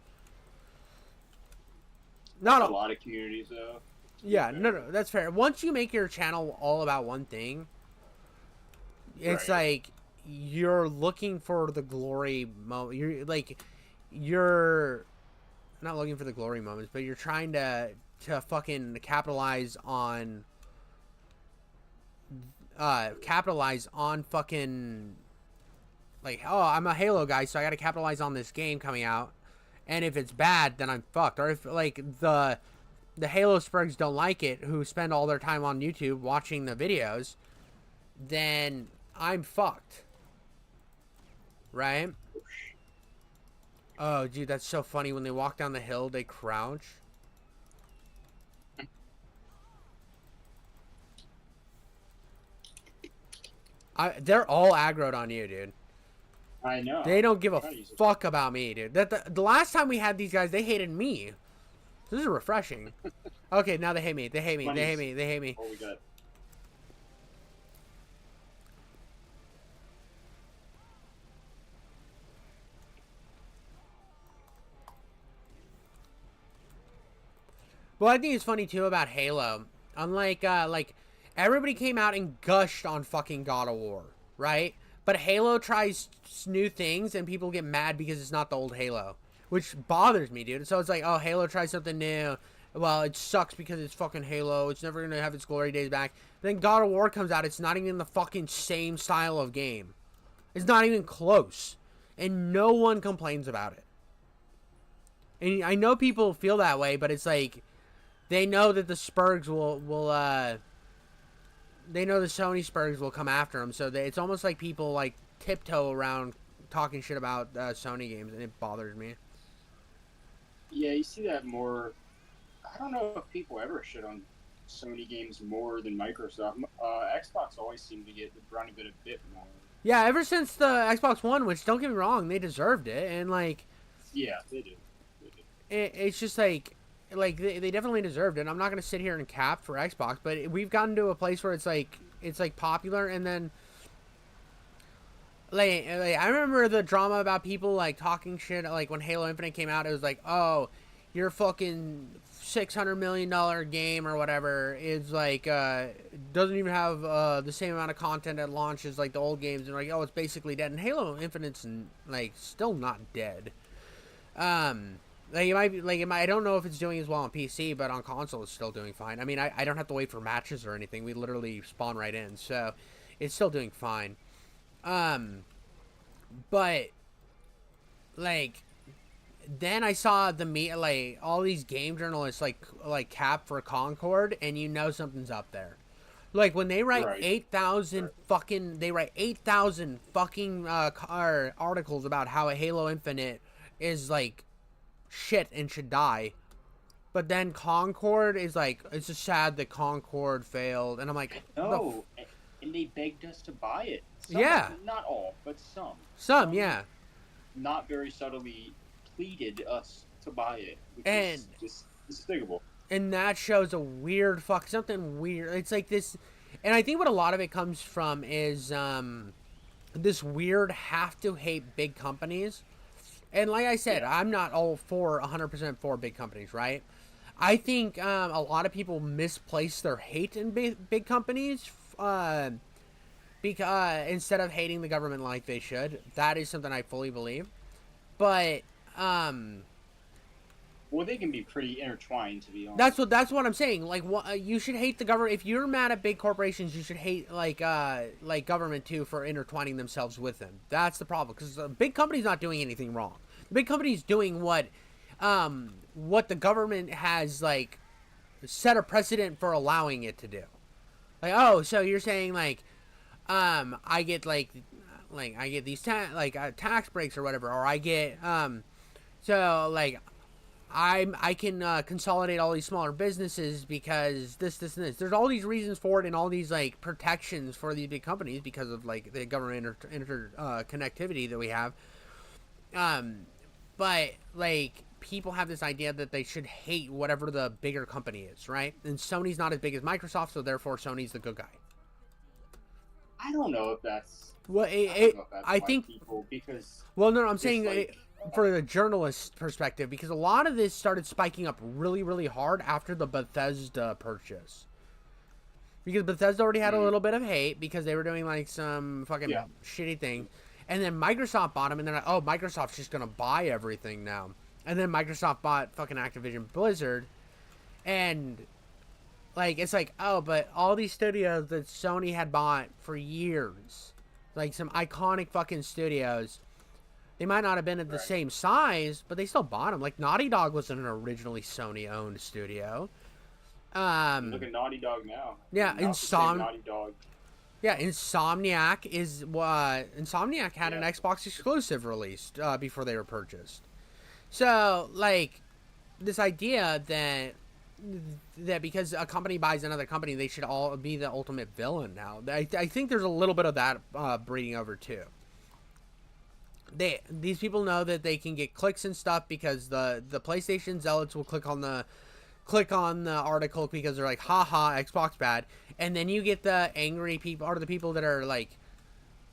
Not a lot of communities though. Yeah, no, that's fair. Once you make your channel all about one thing, it's like you're looking for the glory moment. You're not looking for the glory moments, but you're trying to fucking capitalize on fucking like, oh, I'm a Halo guy, so I got to capitalize on this game coming out, and if it's bad, then I'm fucked. Or if like the Halo Spurgs don't like it, who spend all their time on YouTube watching the videos, then I'm fucked. Right? Oh, dude, that's so funny. When they walk down the hill, they crouch. They're all aggroed on you, dude. I know. They don't give a fuck about me, dude. The last time we had these guys, they hated me. This is refreshing. Okay, now they hate me. They hate me. They hate me. They hate me. What we got? Well, I think it's funny too about Halo. Unlike like everybody came out and gushed on fucking God of War, right? But Halo tries new things and people get mad because it's not the old Halo, which bothers me, dude. So it's like, oh, Halo tries something new. Well, it sucks because it's fucking Halo. It's never gonna have its glory days back. Then God of War comes out. It's not even the fucking same style of game. It's not even close, and no one complains about it. And I know people feel that way, but it's like they know that the Spurgs will they know the Sony Spurgs will come after them. So it's almost like people like tiptoe around talking shit about Sony games, and it bothers me. Yeah, you see that more. I don't know if people ever shit on Sony games more than Microsoft. Xbox always seemed to get the brunt of it a bit more. Yeah, ever since the Xbox One, which don't get me wrong, they deserved it, and like, yeah, they do. It's just like they definitely deserved it. I'm not gonna sit here and cap for Xbox, but we've gotten to a place where it's like popular, and then like I remember the drama about people like talking shit like when Halo Infinite came out. It was like, oh, your fucking $600 million game or whatever is like doesn't even have the same amount of content at launch as like the old games, and like, oh, it's basically dead. And Halo Infinite's like still not dead. Like it might be like I don't know if it's doing as well on PC, but on console it's still doing fine. I mean, I don't have to wait for matches or anything. We literally spawn right in, so it's still doing fine. But like then I saw like all these game journalists like cap for Concord, and you know something's up there. Like when they write 8,000 fucking, they write 8,000 fucking articles about how a Halo Infinite is like shit and should die. But then Concord is like, it's just sad that Concord failed, and I'm like, no, and they begged us to buy it. Yeah, not all, but some. Some, yeah. Not very subtly pleaded us to buy it, which and is just despicable. And that shows a weird something weird. It's like this, and I think what a lot of it comes from is this weird have to hate big companies. And like I said, I'm not all for 100% for big companies, right? I think a lot of people misplace their hate in big companies because instead of hating the government like they should. That is something I fully believe. But well, they can be pretty intertwined, to be honest. That's what I'm saying. Like, you should hate the government. If you're mad at big corporations, you should hate like government too for intertwining themselves with them. That's the problem, because the big company's not doing anything wrong. The big company's doing what the government has like set a precedent for allowing it to do. Like, oh, so you're saying like I get like I get these tax breaks or whatever, or I get so like I can consolidate all these smaller businesses because this and this. There's all these reasons for it and all these like protections for these big companies because of like the government connectivity that we have. But like people have this idea that they should hate whatever the bigger company is, right? And Sony's not as big as Microsoft, so therefore Sony's the good guy. I don't know if that's. Well, I think people, because. Well, no, I'm saying like, for the journalist perspective, because a lot of this started spiking up really, really hard after the Bethesda purchase. Because Bethesda already had a little bit of hate because they were doing like some fucking shitty thing. And then Microsoft bought them, and then, oh, Microsoft's just going to buy everything now. And then Microsoft bought fucking Activision Blizzard. And, like, it's like, oh, but all these studios that Sony had bought for years, like some iconic fucking studios, they might not have been at the same size, but they still bought them. Like, Naughty Dog wasn't an originally Sony-owned studio. Look at Naughty Dog now. Yeah, Naughty Dog. Yeah, Insomniac had an Xbox exclusive released before they were purchased. So, like, this idea that because a company buys another company, they should all be the ultimate villain now. I think there's a little bit of that breeding over too. these people know that they can get clicks and stuff because the PlayStation zealots will click on the article because they're like, haha, Xbox bad. And then you get the angry people, or the people that are like,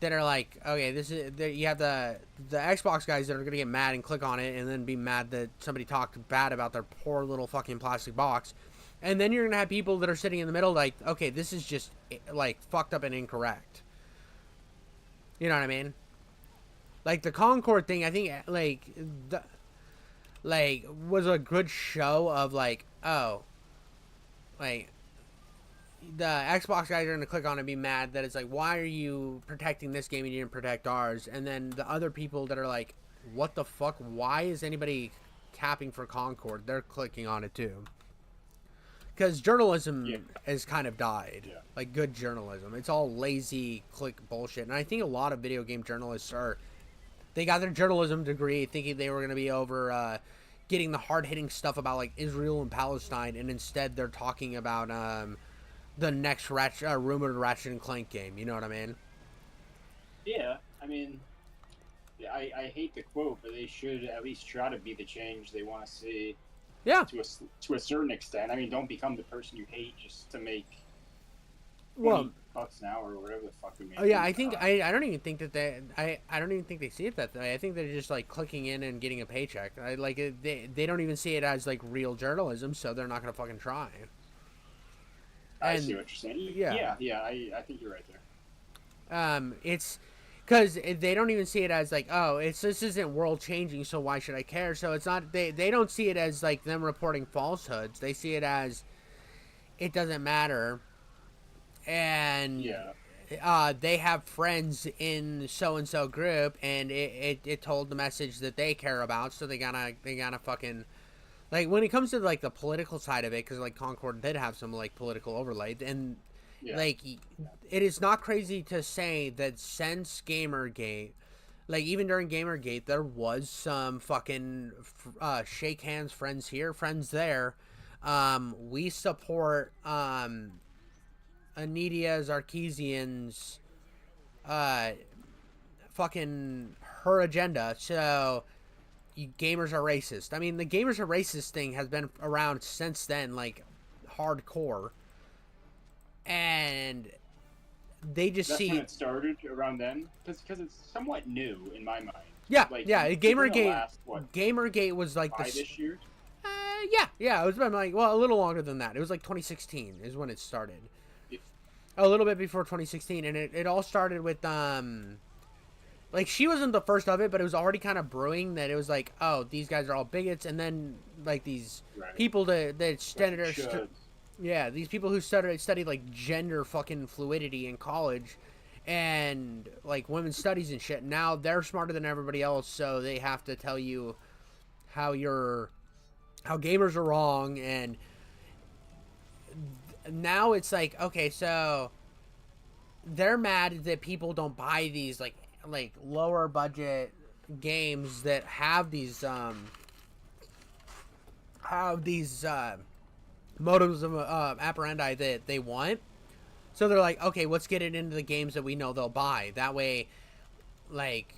okay, this is, you have the Xbox guys that are gonna get mad and click on it and then be mad that somebody talked bad about their poor little fucking plastic box. And then you're gonna have people that are sitting in the middle like, okay, this is just like fucked up and incorrect. You know what I mean? Like the Concord thing, I think was a good show of like, oh, like the Xbox guys are gonna click on it and be mad that it's like, why are you protecting this game and you didn't protect ours? And then the other people that are like, what the fuck? Why is anybody capping for Concord? They're clicking on it too. Because journalism has kind of died. Yeah. Like good journalism, it's all lazy click bullshit. And I think a lot of video game journalists they got their journalism degree thinking they were gonna be over getting the hard hitting stuff about like Israel and Palestine, and instead they're talking about the next rumored Ratchet and Clank game. You know what I mean? Yeah, I mean, I hate the quote, but they should at least try to be the change they want to see. Yeah. To a certain extent. I mean, don't become the person you hate just to make $20 an hour or whatever the fuck we make. Oh yeah, I think I don't even think that I don't even think they see it that way. I think they're just like clicking in and getting a paycheck. They don't even see it as like real journalism, so they're not gonna fucking try. I see what you're saying. Yeah. I think you're right there. It's because they don't even see it as like, oh, this isn't world changing, so why should I care? So it's not, they don't see it as like them reporting falsehoods. They see it as it doesn't matter, and they have friends in so and so group, and it told the message that they care about, so they gotta fucking. Like, when it comes to, like, the political side of it, because, like, Concord did have some, like, political overlay, and, like, it is not crazy to say that since Gamergate, like, even during Gamergate, there was some fucking shake hands, friends here, friends there. We support Anidia Zarkeesian's fucking her agenda, so gamers are racist. I mean, the gamers are racist thing has been around since then, like, hardcore. And they just That's when it started, around then? Because it's somewhat new, in my mind. Yeah, like, Gamergate was, like, this year? Yeah, it was been, like, well, a little longer than that. It was, like, 2016 is when it started. A little bit before 2016, and it all started with, like, she wasn't the first of it, but it was already kind of brewing that it was like, oh, these guys are all bigots, and then, like, these people that studied, these people who studied, like, gender fucking fluidity in college, and, like, women's studies and shit, now they're smarter than everybody else, so they have to tell you how gamers are wrong, and now it's like, okay, so they're mad that people don't buy these, like lower budget games that have these motives of apprendi that they want. So they're like, okay, let's get it into the games that we know they'll buy. That way, like,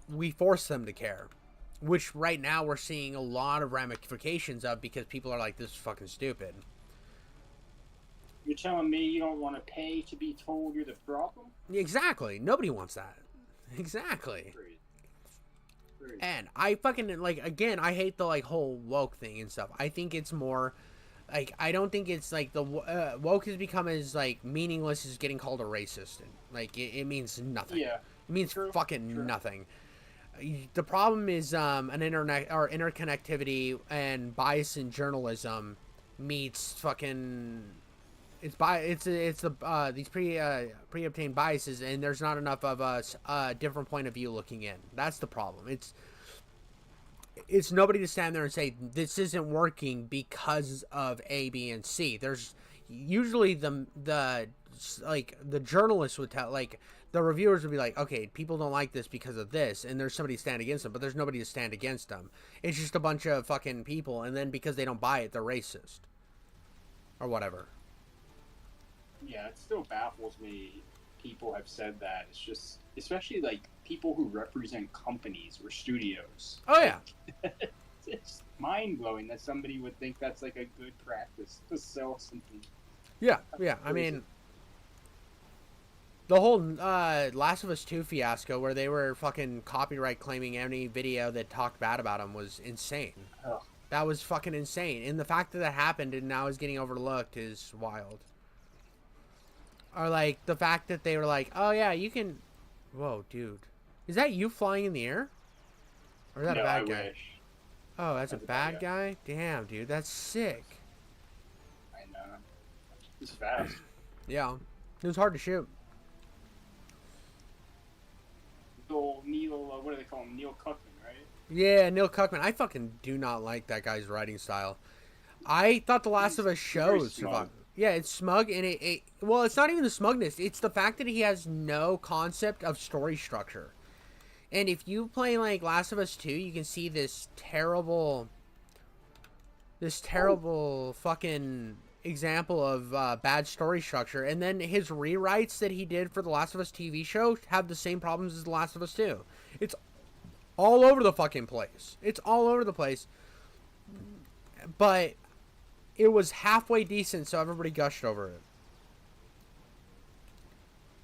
we force them to care. Which right now we're seeing a lot of ramifications of, because people are like, this is fucking stupid. You're telling me you don't want to pay to be told you're the problem? Exactly. Nobody wants that. Exactly. Great. And I fucking, like, again, I hate the, like, whole woke thing and stuff. I think it's more, like, I don't think it's, like, the woke has become as, like, meaningless as getting called a racist. And, like, it means nothing. Yeah. It means fucking nothing. The problem is an internet, or interconnectivity and bias in journalism meets fucking... It's these preobtained biases, and there's not enough of a different point of view looking in. That's the problem. It's nobody to stand there and say this isn't working because of A, B, and C. There's usually the journalists would tell, like, the reviewers would be like, okay, people don't like this because of this, and there's somebody to stand against them, but there's nobody to stand against them. It's just a bunch of fucking people, and then because they don't buy it, they're racist or whatever. Yeah, it still baffles me people have said that. It's just, especially, like, people who represent companies or studios. Oh yeah. It's mind blowing that somebody would think that's like a good practice to sell something. Yeah, yeah. I mean, the whole Last of Us 2 fiasco where they were fucking copyright claiming any video that talked bad about him was insane. Ugh. That was fucking insane. And the fact that that happened and now is getting overlooked is wild. Or like the fact that they were like, oh yeah, you can... Whoa, dude. Is that you flying in the air? Or is that a bad guy? Wish. Oh, that's a bad guy? Damn, dude. That's sick. I know. It's fast. Yeah. It was hard to shoot. Neil, what do they call him? Neil Cuckman, right? Yeah, Neil Cuckman. I fucking do not like that guy's writing style. I thought The Last of Us shows survived. Yeah, it's smug, and well, it's not even the smugness. It's the fact that he has no concept of story structure. And if you play, like, Last of Us 2, you can see this terrible fucking example of bad story structure. And then his rewrites that he did for the Last of Us TV show have the same problems as The Last of Us 2. It's all over the fucking place. It's all over the place. But it was halfway decent, so everybody gushed over it.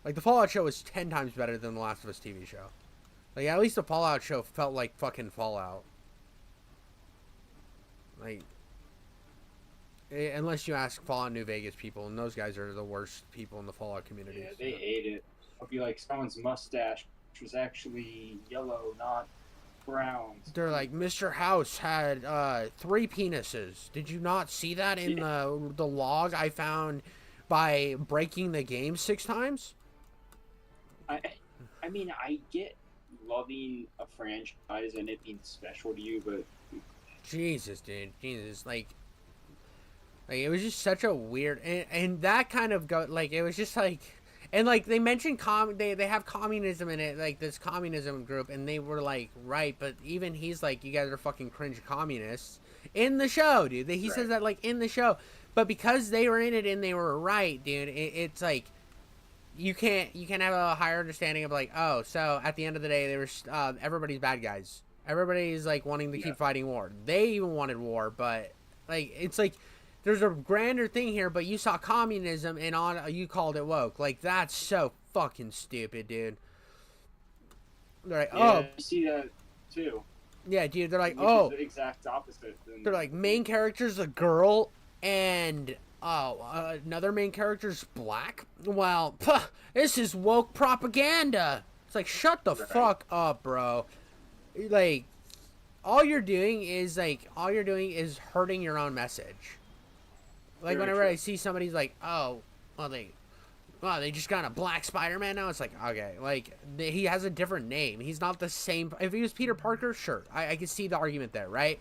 Like, the Fallout show was 10 times better than the Last of Us TV show. Like, at least the Fallout show felt like fucking Fallout. Like, unless you ask Fallout New Vegas people, and those guys are the worst people in the Fallout community. Yeah, they hate it. It'll be like someone's mustache was actually yellow, not brown. They're like, Mr. House had 3 penises. Did you not see that in the log I found by breaking the game 6 times? I mean, I get loving a franchise and it being special to you, but Jesus, dude, Jesus, like it was just such a weird, and that kind of like it was just like, and like they mentioned they have communism in it, like this communism group, and they were like, right, but even he's like, you guys are fucking cringe communists in the show, dude. He right. says that like in the show, but because they were in it and they were right, dude, it's like. You can't have a higher understanding of like, oh, so at the end of the day, they were everybody's bad guys. Everybody's like wanting to keep fighting war. They even wanted war, but like it's like there's a grander thing here. But you saw communism and you called it woke. Like that's so fucking stupid, dude. They're like, I see that too. Yeah, dude. They're like, Which is the exact opposite. They're like main character's a girl and. Another main character's black? Well, this is woke propaganda. It's like, shut the fuck up, bro. Like, all you're doing is hurting your own message. Like, whenever I see somebody's like, oh, well, they just got a black Spider-Man now. It's like, okay, like, he has a different name. He's not the same. If he was Peter Parker, sure. I can see the argument there, right?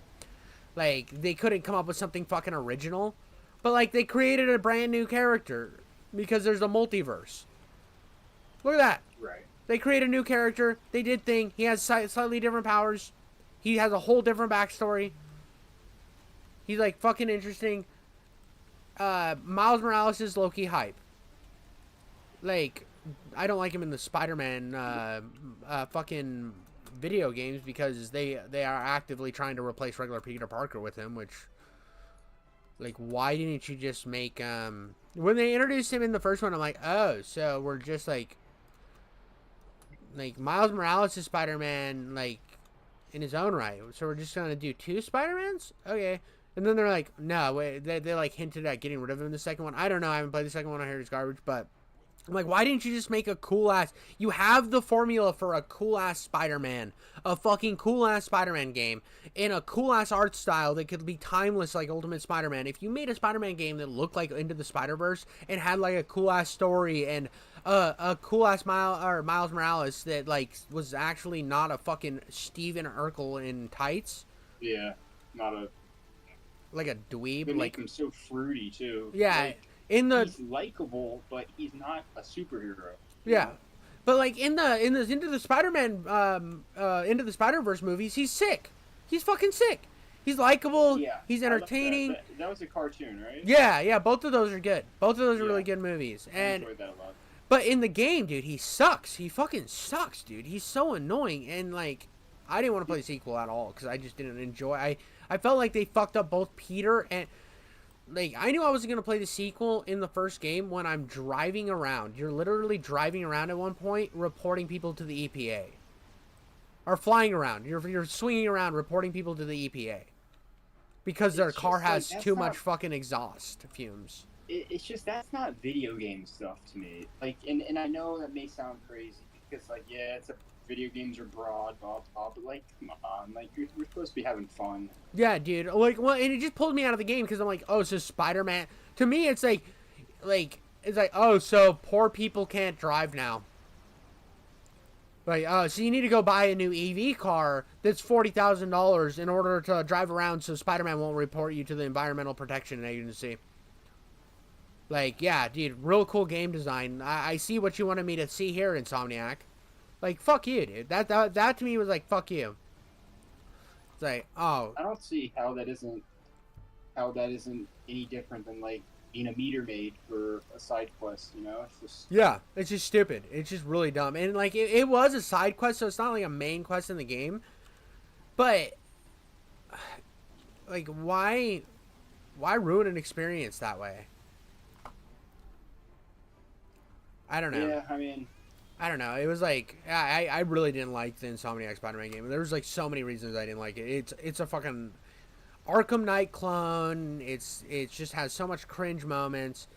Like, they couldn't come up with something fucking original. But, like, they created a brand new character because there's a multiverse. Look at that. Right. They created a new character. They did thing. He has slightly different powers. He has a whole different backstory. He's, like, fucking interesting. Miles Morales is low-key hype. Like, I don't like him in the Spider-Man fucking video games because they are actively trying to replace regular Peter Parker with him, which... Like, why didn't you just make, when they introduced him in the first one, I'm like, oh, so we're just, like, Miles Morales is Spider-Man, like, in his own right. So we're just gonna do 2 Spider-Mans? Okay. And then they're like, no, wait, they like, hinted at getting rid of him in the second one. I don't know, I haven't played the second one, I heard it's garbage, but... I'm like, why didn't you just make a cool-ass... You have the formula for a cool-ass Spider-Man. A fucking cool-ass Spider-Man game. In a cool-ass art style that could be timeless like Ultimate Spider-Man. If you made a Spider-Man game that looked like Into the Spider-Verse and had, like, a cool-ass story and a cool-ass Miles Morales that, like, was actually not a fucking Steven Urkel in tights. Yeah, not a... Like a dweeb. They like make him so fruity, too. Yeah, like, he's likable, but he's not a superhero. Yeah, know? But like in the Into the Spider-Man Into the Spider-Verse movies, he's sick. He's fucking sick. He's likable. Yeah, he's entertaining. That was a cartoon, right? Yeah. Both of those are good. Both of those are really good movies. I enjoyed that a lot. But in the game, dude, he sucks. He fucking sucks, dude. He's so annoying. And, like, I didn't want to play the sequel at all because I just didn't enjoy. I felt like they fucked up both Peter and, like, I knew I wasn't gonna play the sequel in the first game when I'm driving around. You're literally driving around at one point, reporting people to the EPA, or flying around. You're swinging around, reporting people to the EPA because their car has too much fucking exhaust fumes. It's just that's not video game stuff to me. Like, and I know that may sound crazy because, like, yeah, it's a video games are broad, blah blah, but like, come on, like we're supposed to be having fun. Yeah, dude. Like, well, and it just pulled me out of the game because I'm like, oh, so Spider-Man. To me, it's like, oh, so poor people can't drive now. Like, oh, so you need to go buy a new EV car that's $40,000 in order to drive around, so Spider-Man won't report you to the Environmental Protection Agency. Like, yeah, dude, real cool game design. I see what you wanted me to see here, Insomniac. Like, fuck you, dude. That to me was like, fuck you. It's like, oh. I don't see how that isn't any different than, like, being a meter maid for a side quest, you know? It's just... Yeah, it's just stupid. It's just really dumb. And, like, it was a side quest, so it's not like a main quest in the game. But, like, why ruin an experience that way? I don't know. Yeah, I mean... I don't know. It was like, I really didn't like the Insomniac Spider-Man game. There was, like, so many reasons I didn't like it. It's a fucking Arkham Knight clone. It just has so much cringe moments.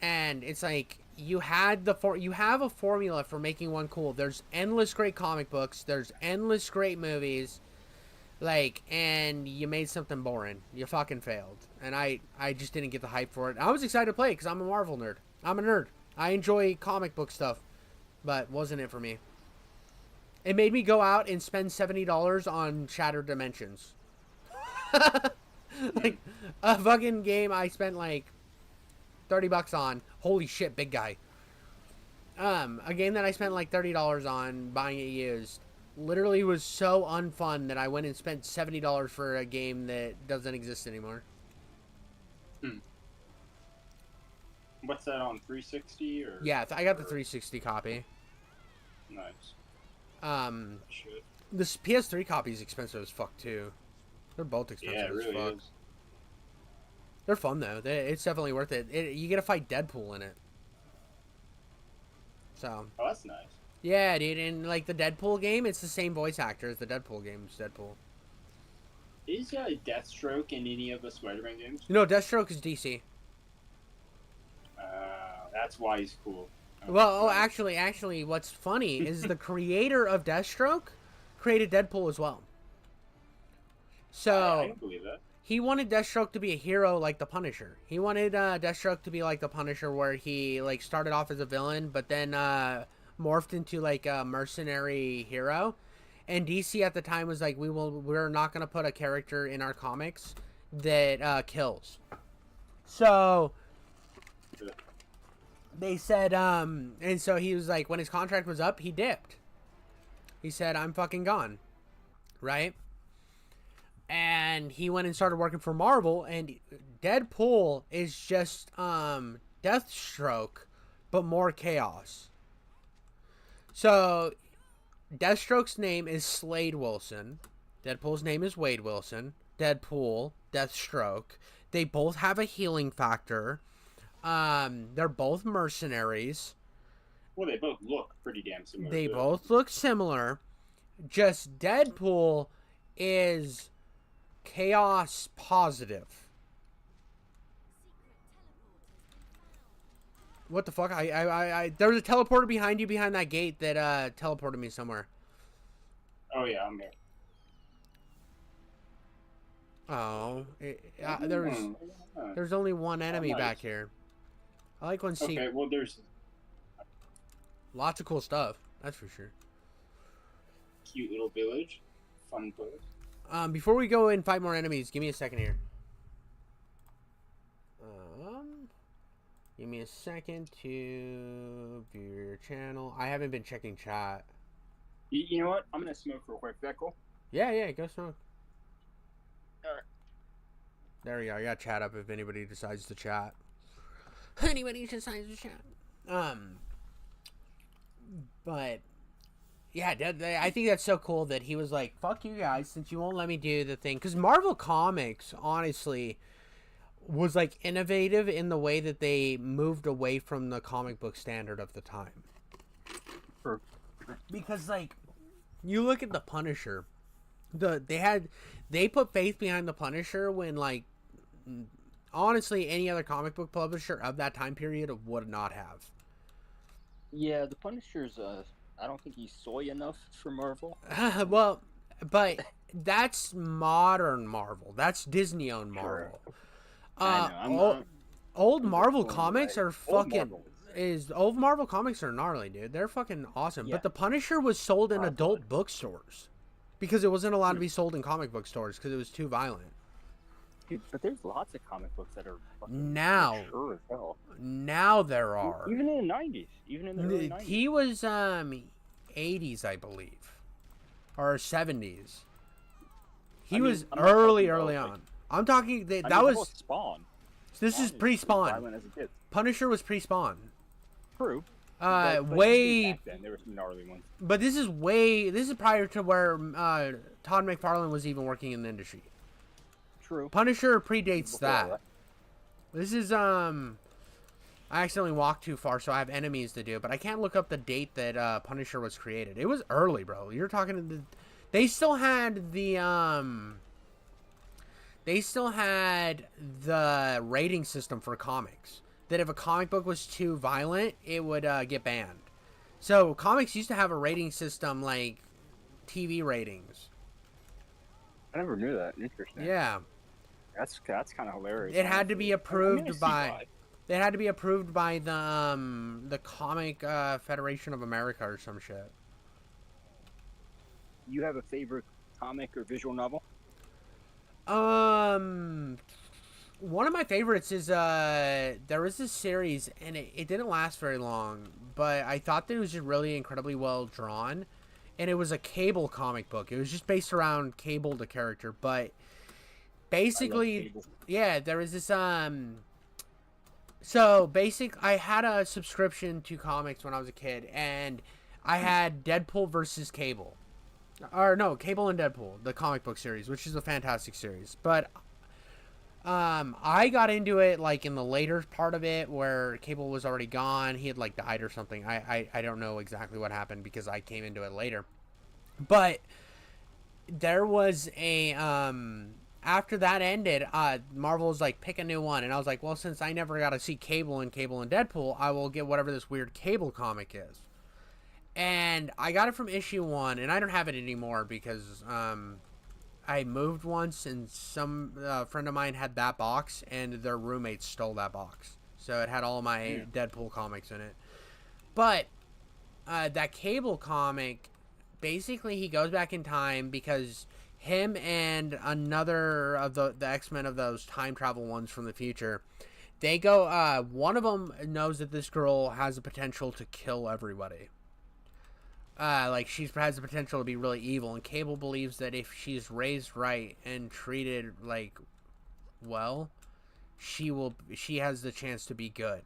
And it's like, you have a formula for making one cool. There's endless great comic books. There's endless great movies. Like, and you made something boring. You fucking failed. And I just didn't get the hype for it. I was excited to play it because I'm a Marvel nerd. I'm a nerd. I enjoy comic book stuff. But wasn't it for me. It made me go out and spend $70 on Shattered Dimensions. Like, a fucking game I spent like $30 on. Holy shit, big guy. A game that I spent like $30 on buying it used. Literally was so unfun that I went and spent $70 for a game that doesn't exist anymore. What's that on, 360 or? Yeah, I got the 360 copy. Nice. This PS3 copy is expensive as fuck too. They're both expensive Yeah, it really as fuck. is. They're fun though. It's definitely worth it. You get to fight Deadpool in it. So. Oh, that's nice. Yeah, dude, and like the Deadpool game, it's the same voice actor as the Deadpool game. It's Deadpool. Is Deathstroke in any of the Spider-Man games? No, Deathstroke is DC. That's why he's cool. Well, actually, what's funny is the creator of Deathstroke created Deadpool as well. So I can believe that. He wanted Deathstroke to be a hero like the Punisher. He wanted Deathstroke to be like the Punisher, where he like started off as a villain, but then morphed into like a mercenary hero. And DC at the time was like, we're not gonna put a character in our comics that kills. So they said, and so he was like, when his contract was up, he dipped. He said, I'm fucking gone. Right? And he went and started working for Marvel, and Deadpool is just Deathstroke, but more chaos. So Deathstroke's name is Slade Wilson. Deadpool's name is Wade Wilson. Deadpool, Deathstroke. They both have a healing factor. They're both mercenaries. Well, they both look pretty damn similar. They both look similar. Just Deadpool is chaos positive. What the fuck? There was a teleporter behind you, behind that gate that teleported me somewhere. Oh yeah, I'm here. Oh, there's only one enemy back here. I like when Okay, well there's lots of cool stuff. That's for sure. Cute little village, fun place. Before we go and fight more enemies, give me a second here. Give me a second to view your channel. I haven't been checking chat. You know what? I'm gonna smoke real quick. Is that cool? Yeah, go smoke. Alright. There we go. I got chat up if anybody decides to chat. Anybody decides to chat. But yeah, I think that's so cool that he was like, "Fuck you guys, since you won't let me do the thing." Because Marvel Comics, honestly, was like innovative in the way that they moved away from the comic book standard of the time. Sure. Because like, you look at the Punisher, they put faith behind the Punisher when like, honestly, any other comic book publisher of that time period would not have. Yeah, the Punisher's. I don't think he's soy enough for Marvel. Well, but that's modern Marvel. That's Disney owned Sure. Marvel. I know. Old I'm Marvel just comics going are by- Old fucking. Marvel Old Marvel comics are gnarly, dude. They're fucking awesome. Yeah. But the Punisher was sold in Awesome. adult bookstores because it wasn't allowed to be sold in comic book stores because it was too violent. Dude, but there's lots of comic books that are fucking Now, mature as hell. now there are. Even in the 90s. Even in the early 90s. He was 80s, I believe, or 70s. He I mean, was I'm not early talking about, on. like- I'm talking I mean, that how was. about Spawn. This is Spawn pre-Spawn. violent as a kid. Punisher was pre-Spawn. True. But Way. back then, there were some gnarly ones. But this is way. This is prior to where Todd McFarlane was even working in the industry. True. Punisher predates Before that. This is I accidentally walked too far, so I have enemies to do. But I can't look up the date that Punisher was created. It was early, bro. You're talking. They still had the They still had the rating system for comics. That if a comic book was too violent, it would get banned. So comics used to have a rating system like TV ratings. I never knew that. Interesting. Yeah. That's kind of hilarious. It had to be approved I see by. why. It had to be approved by the Comic Federation of America or some shit. You have a favorite comic or visual novel? One of my favorites is there was this series and it didn't last very long, but I thought that it was just really incredibly well drawn, and it was a Cable comic book. It was just based around Cable the character, but basically, Cable. yeah, there was this so I had a subscription to comics when I was a kid, and I had Deadpool versus Cable. Or no, Cable and Deadpool, the comic book series, which is a fantastic series. But I got into it like in the later part of it where Cable was already gone. He had like died or something. I don't know exactly what happened because I came into it later. But there was a after that ended, Marvel was like, pick a new one, and I was like, well, since I never got to see Cable and Deadpool, I will get whatever this weird Cable comic is. And I got it from issue 1, and I don't have it anymore because I moved once, and some friend of mine had that box, and their roommates stole that box. So it had all my Deadpool comics in it. But that Cable comic, basically he goes back in time because him and another of the X-Men of those time travel ones from the future, they go, one of them knows that this girl has the potential to kill everybody. Like she has the potential to be really evil, and Cable believes that if she's raised right and treated like well, she has the chance to be good.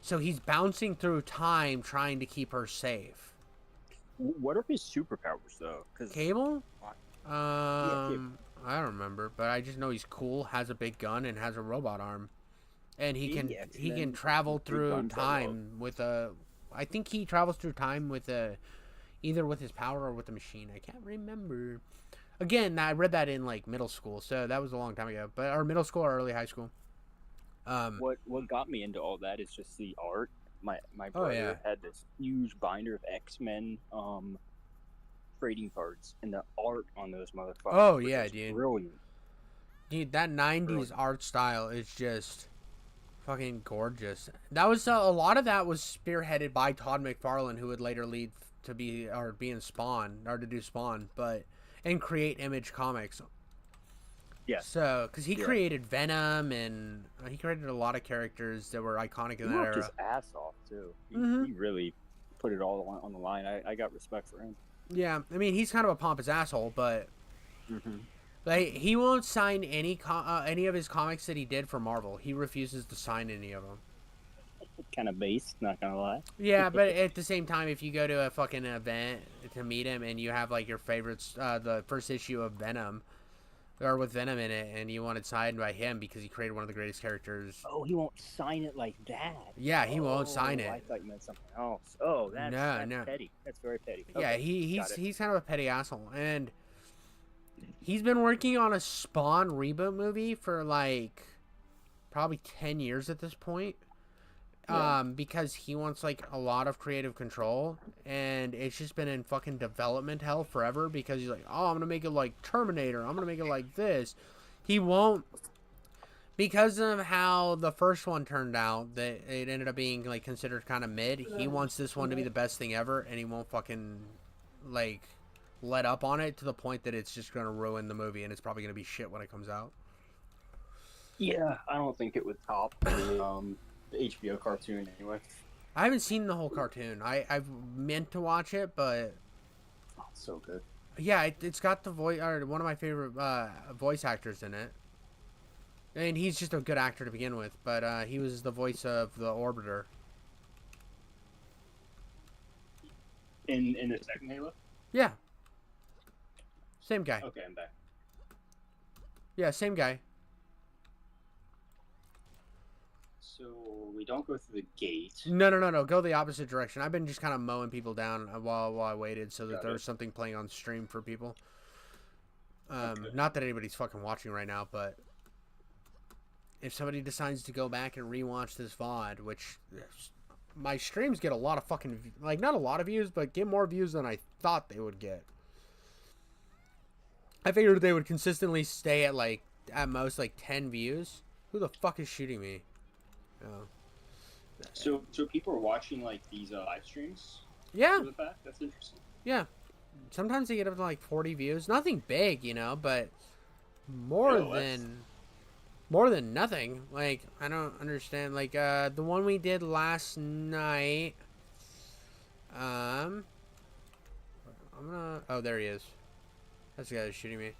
So he's bouncing through time trying to keep her safe. What are his superpowers though? Cause Cable? Cable. I don't remember, but I just know he's cool, has a big gun, and has a robot arm, and he can travel through time with a. I think he travels through time with a. Either with his power or with the machine. I can't remember. Again, I read that in like middle school, so that was a long time ago. But or middle school or early high school. What got me into all that is just the art. My brother had this huge binder of X-Men trading cards, and the art on those motherfuckers. Oh yeah, dude. Brilliant. Dude, that '90s art style is just fucking gorgeous. That was a lot of that was spearheaded by Todd McFarlane, who would later lead to be in Spawn or to do Spawn, and create Image Comics. Yeah. So, because he created Venom and he created a lot of characters that were iconic in that era. He worked his ass off too. He really put it all on the line. I got respect for him. Yeah, I mean he's kind of a pompous asshole, but like he won't sign any of his comics that he did for Marvel. He refuses to sign any of them. kind of based, not gonna lie. Yeah, but at the same time, if you go to a fucking event to meet him and you have like your favorites, the first issue of Venom, or with Venom in it, and you want it signed by him because he created one of the greatest characters. Oh, he won't sign it like that. Yeah, he won't sign it. I thought you meant something else. Oh, that's petty. That's very petty. Yeah, okay, he's kind of a petty asshole, and he's been working on a Spawn reboot movie for like probably 10 years at this point. Yeah. Because he wants like a lot of creative control, and it's just been in fucking development hell forever because he's like, oh, I'm gonna make it like Terminator, I'm gonna make it like this. He won't, because of how the first one turned out, that it ended up being like considered kind of mid. He wants this one to be the best thing ever, and he won't fucking like let up on it to the point that it's just gonna ruin the movie, and it's probably gonna be shit when it comes out. Yeah, I don't think it would top the HBO cartoon anyway. I haven't seen the whole cartoon. I've meant to watch it, but it's so good. Yeah, it's got the voice, or one of my favorite voice actors in it, and he's just a good actor to begin with. But he was the voice of the Orbiter in the second Halo. Yeah, same guy. Okay, I'm back. Yeah, same guy. So we don't go through the gate. No. Go the opposite direction. I've been just kind of mowing people down while I waited so that there was something playing on stream for people. Okay. Not that anybody's fucking watching right now, but if somebody decides to go back and rewatch this VOD, which my streams get a lot of fucking, like, not a lot of views, but get more views than I thought they would get. I figured they would consistently stay at, like, at most, like, 10 views. Who the fuck is shooting me? Oh. So people are watching like these live streams. Yeah, that's interesting. Yeah, sometimes they get up to like 40 views. Nothing big, you know, but more than nothing. Like, I don't understand. Like the one we did last night. I'm gonna. Oh, there he is. That's the guy that's shooting me.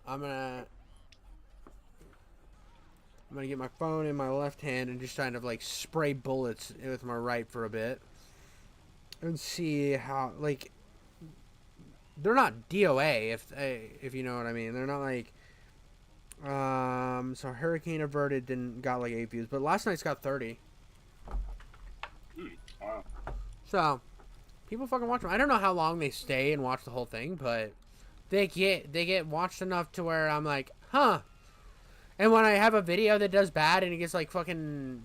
I'm gonna get my phone in my left hand and just kind of like spray bullets with my right for a bit and see how, like, they're not DOA if you know what I mean. They're not like so Hurricane Averted got like 8 views, but last night's got 30. Wow. So people fucking watch them. I don't know how long they stay and watch the whole thing, but they get watched enough to where I'm like, huh. And when I have a video that does bad and it gets like fucking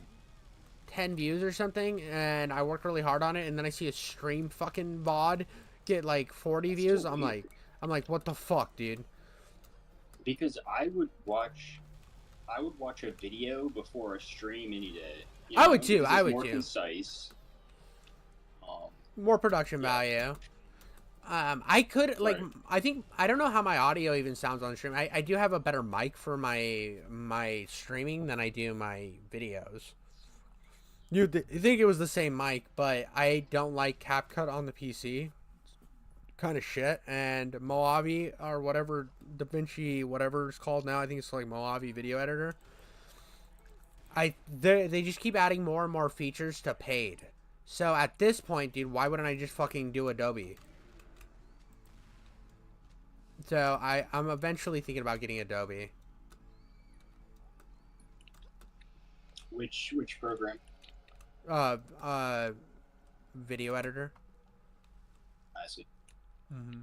10 views or something, and I work really hard on it, and then I see a stream fucking VOD get like 40 views, I'm like, what the fuck, dude? Because I would watch a video before a stream any day. I would too. More concise. More production value. I could, like, right. I don't know how my audio even sounds on stream. I do have a better mic for my streaming than I do my videos. You'd think it was the same mic, but I don't like CapCut on the PC. Kind of shit. And Mojave, or whatever, DaVinci, whatever it's called now, I think it's like Mojave Video Editor. They just keep adding more and more features to paid. So at this point, dude, why wouldn't I just fucking do Adobe? So I'm eventually thinking about getting Adobe. Which program? Video editor. I see. Mm-hmm.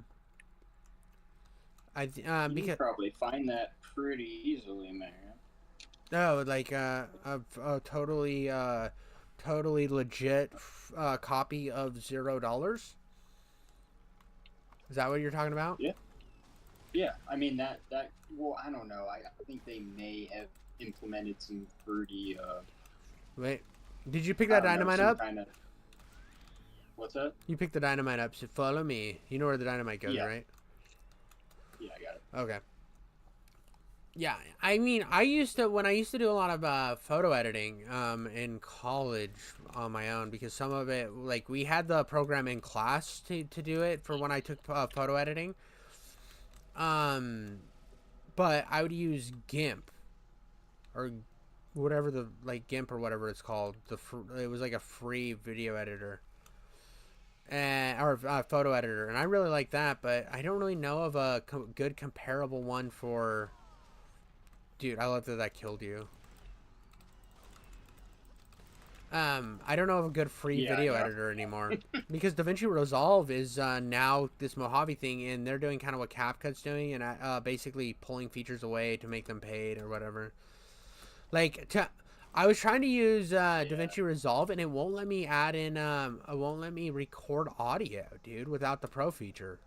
You can probably find that pretty easily, man. Oh, like a totally legit copy of $0. Is that what you're talking about? Yeah. Yeah, I mean that. Well, I don't know. I think they may have implemented some pretty. Wait, did you pick that dynamite up? What's that? You picked the dynamite up. So follow me. You know where the dynamite goes, right? Yeah, I got it. Okay. Yeah, I mean, when I used to do a lot of photo editing in college on my own, because some of it, like, we had the program in class to do it for when I took photo editing. But I would use GIMP, or whatever the like GIMP or whatever it's called. It was like a free video editor and or photo editor, and I really like that. But I don't really know of a good comparable one for. Dude, I love that killed you. I don't know of a good free video editor anymore because DaVinci Resolve is now this Mojave thing, and they're doing kind of what CapCut's doing, and basically pulling features away to make them paid or whatever. Like, I was trying to use DaVinci Resolve, and it won't let me add in. It won't let me record audio, dude, without the Pro feature.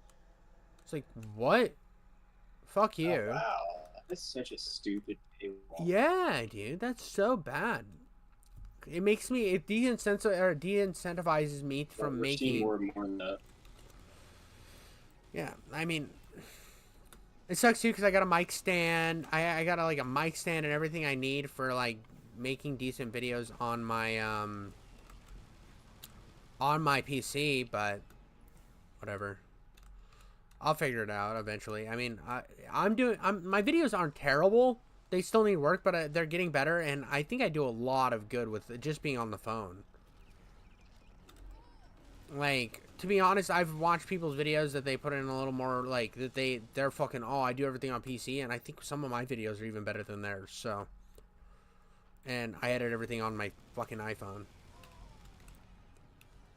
It's like, what? Fuck you. Oh, wow, that's such a stupid paywall. Yeah, dude, that's so bad. It makes me de-incentivizes me from making more and more than that. Yeah, I mean, it sucks too because I got a mic stand. I got like a mic stand and everything I need for like making decent videos on my PC, but whatever. I'll figure it out eventually. I mean, my videos aren't terrible. They still need work, but they're getting better, and I think I do a lot of good with just being on the phone. Like, to be honest, I've watched people's videos that they put in a little more, like, that they're fucking, oh, I do everything on PC, and I think some of my videos are even better than theirs, so. And I edit everything on my fucking iPhone.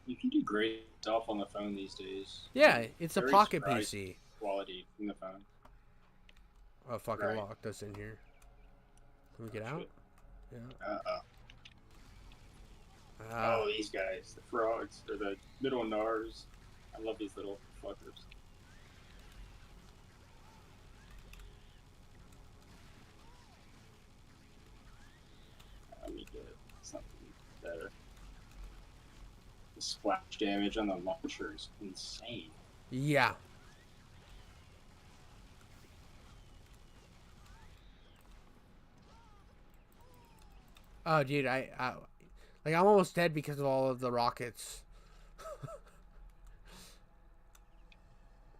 You can do great stuff on the phone these days. Yeah, it's a pocket PC. Quality in the phone. Oh, fuck, I locked us in here. Can we get out? Yeah. Oh, these guys, the frogs, or the little Nars. I love these little fuckers. Let me get something better. The splash damage on the launcher is insane. Yeah. Oh, dude, like I'm almost dead because of all of the rockets.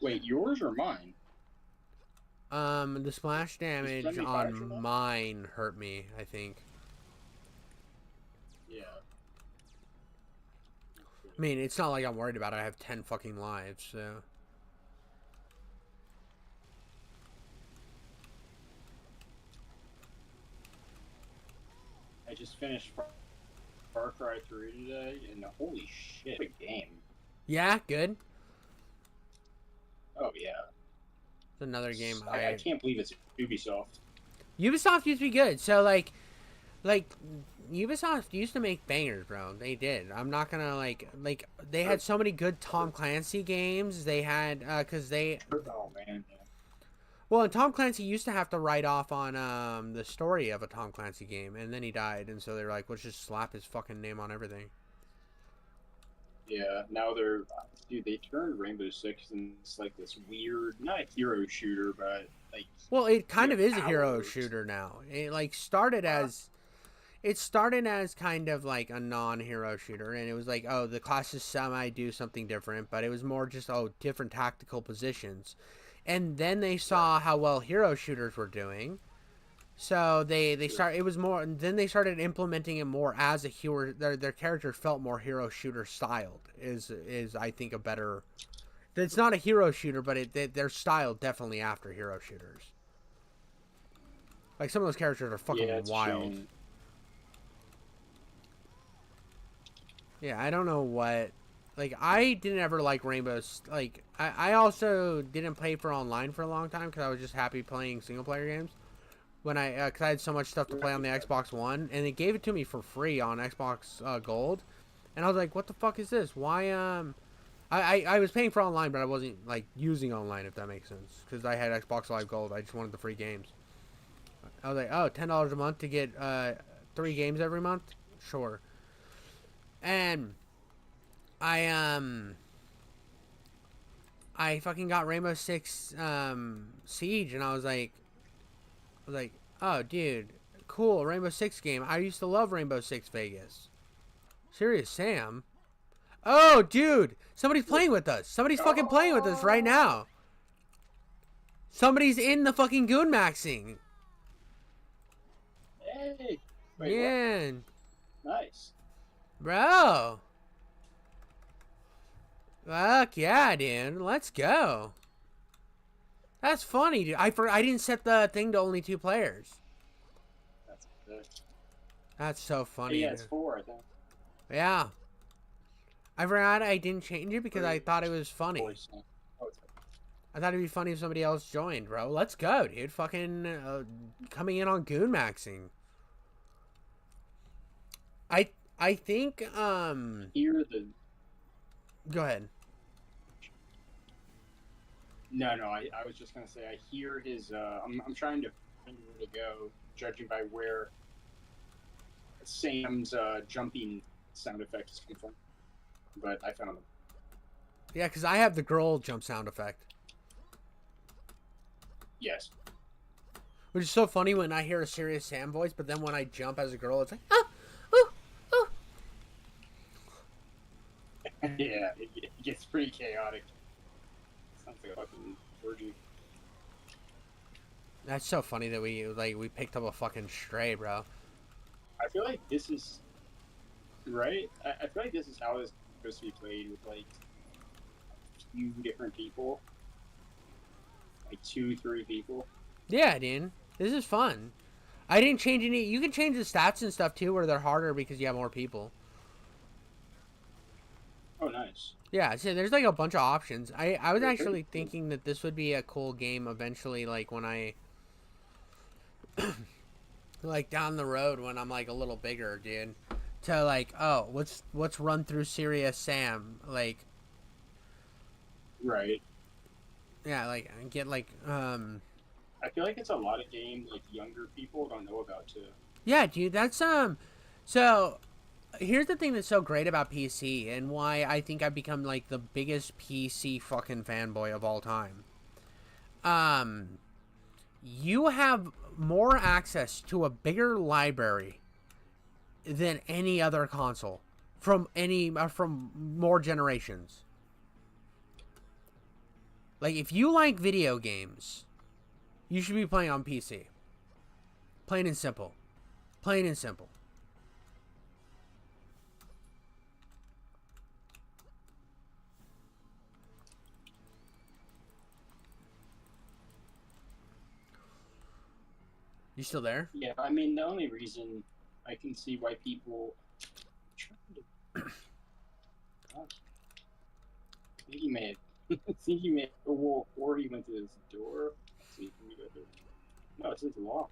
Wait, yours or mine? The splash damage on mine hurt me, I think. Yeah. I mean, it's not like I'm worried about it. I have 10 fucking lives, so. I just finished Far Cry 3 today, and holy shit, what a game. Yeah, good. Oh, yeah. It's another game. I can't believe it's Ubisoft. Ubisoft used to be good. So, like, Ubisoft used to make bangers, bro. They did. I'm not gonna, like, they had so many good Tom Clancy games. They had, because they... Oh, man, yeah. Well, and Tom Clancy used to have to write off on the story of a Tom Clancy game, and then he died, and so they were like, let's just slap his fucking name on everything. Yeah, now they're... Dude, they turned Rainbow Six into like this weird, not a hero shooter, but like... Well, it kind of is a hero shooter now. It, like, started as... It started as kind of like a non-hero shooter, and it was like, oh, the classes semi-do something different, but it was more just, oh, different tactical positions. And then they saw how well hero shooters were doing, so they started. It was more. And then they started implementing it more as a hero. Their characters felt more hero shooter styled. Is I think a better. It's not a hero shooter, but they're styled definitely after hero shooters. Like some of those characters are fucking wild. True. Yeah, I don't know what. Like, I didn't ever like Rainbow's, like, I also didn't play for online for a long time because I was just happy playing single-player games. When because I had so much stuff to play on the Xbox One, and they gave it to me for free on Xbox Gold. And I was like, what the fuck is this? Why, I was paying for online, but I wasn't, like, using online, if that makes sense. Because I had Xbox Live Gold. I just wanted the free games. I was like, oh, $10 a month to get 3 games every month? Sure. And... I fucking got Rainbow Six Siege, and I was like, oh, dude, cool, Rainbow Six game. I used to love Rainbow Six Vegas. Serious Sam. Oh, dude, somebody's playing with us. Somebody's fucking playing with us right now. Somebody's in the fucking goon maxing. Hey. Wait, Man. what? Nice. Bro. Fuck yeah, dude. Let's go. That's funny, dude. I didn't set the thing to only 2 players. That's good. That's so funny, Yeah, dude. it's 4, I think. Yeah. I forgot I didn't change it because I 3. thought it was funny. Oh, it's I thought it'd be funny if somebody else joined, bro. Let's go, dude. Fucking coming in on goon maxing. I think Hear the. Go ahead. No, I was just gonna say I hear his. I'm trying to find where to go, judging by where Sam's jumping sound effect is coming from. But I found him. Yeah, because I have the girl jump sound effect. Yes. Which is so funny when I hear a serious Sam voice, but then when I jump as a girl, it's like, ah, ooh, ooh. Yeah, it gets pretty chaotic. Sounds like a fucking orgy. That's so funny that we picked up a fucking stray, bro. I feel like this is right. I feel like this is how it's supposed to be played with like a few different people, like 2, 3 people. Yeah, dude. This is fun. I didn't change any. You can change the stats and stuff too, where they're harder because you have more people. Oh, nice. Yeah, so there's like a bunch of options. I was actually thinking that this would be a cool game eventually, like when I like down the road when I'm like a little bigger, dude. To like, oh, let's run through Serious Sam, like. Right. Yeah, like get like I feel like it's a lot of games like younger people don't know about too. Yeah, dude, that's so here's the thing that's so great about PC and why I think I've become like the biggest PC fucking fanboy of all time. You have more access to a bigger library than any other console from more generations. Like if you like video games, you should be playing on PC. Plain and simple. Plain and simple. You still there? Yeah, I mean the only reason I can see why people. I think he may. I think he may. Or he went to his door. Let's see, can we go through? No, it's his wall.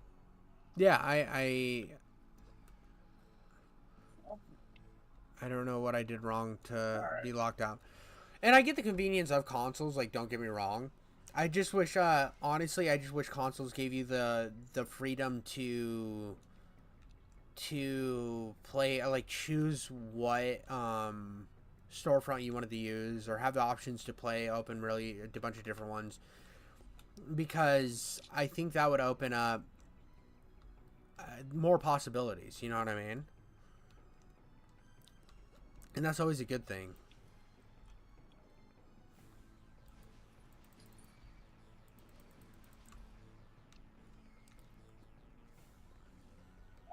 Yeah, I don't know what I did wrong to be locked out. And I get the convenience of consoles, like don't get me wrong. I just wish honestly I just wish consoles gave you the freedom to play like choose what storefront you wanted to use or have the options to play open really a bunch of different ones, because I think that would open up more possibilities, you know what I mean? And that's always a good thing.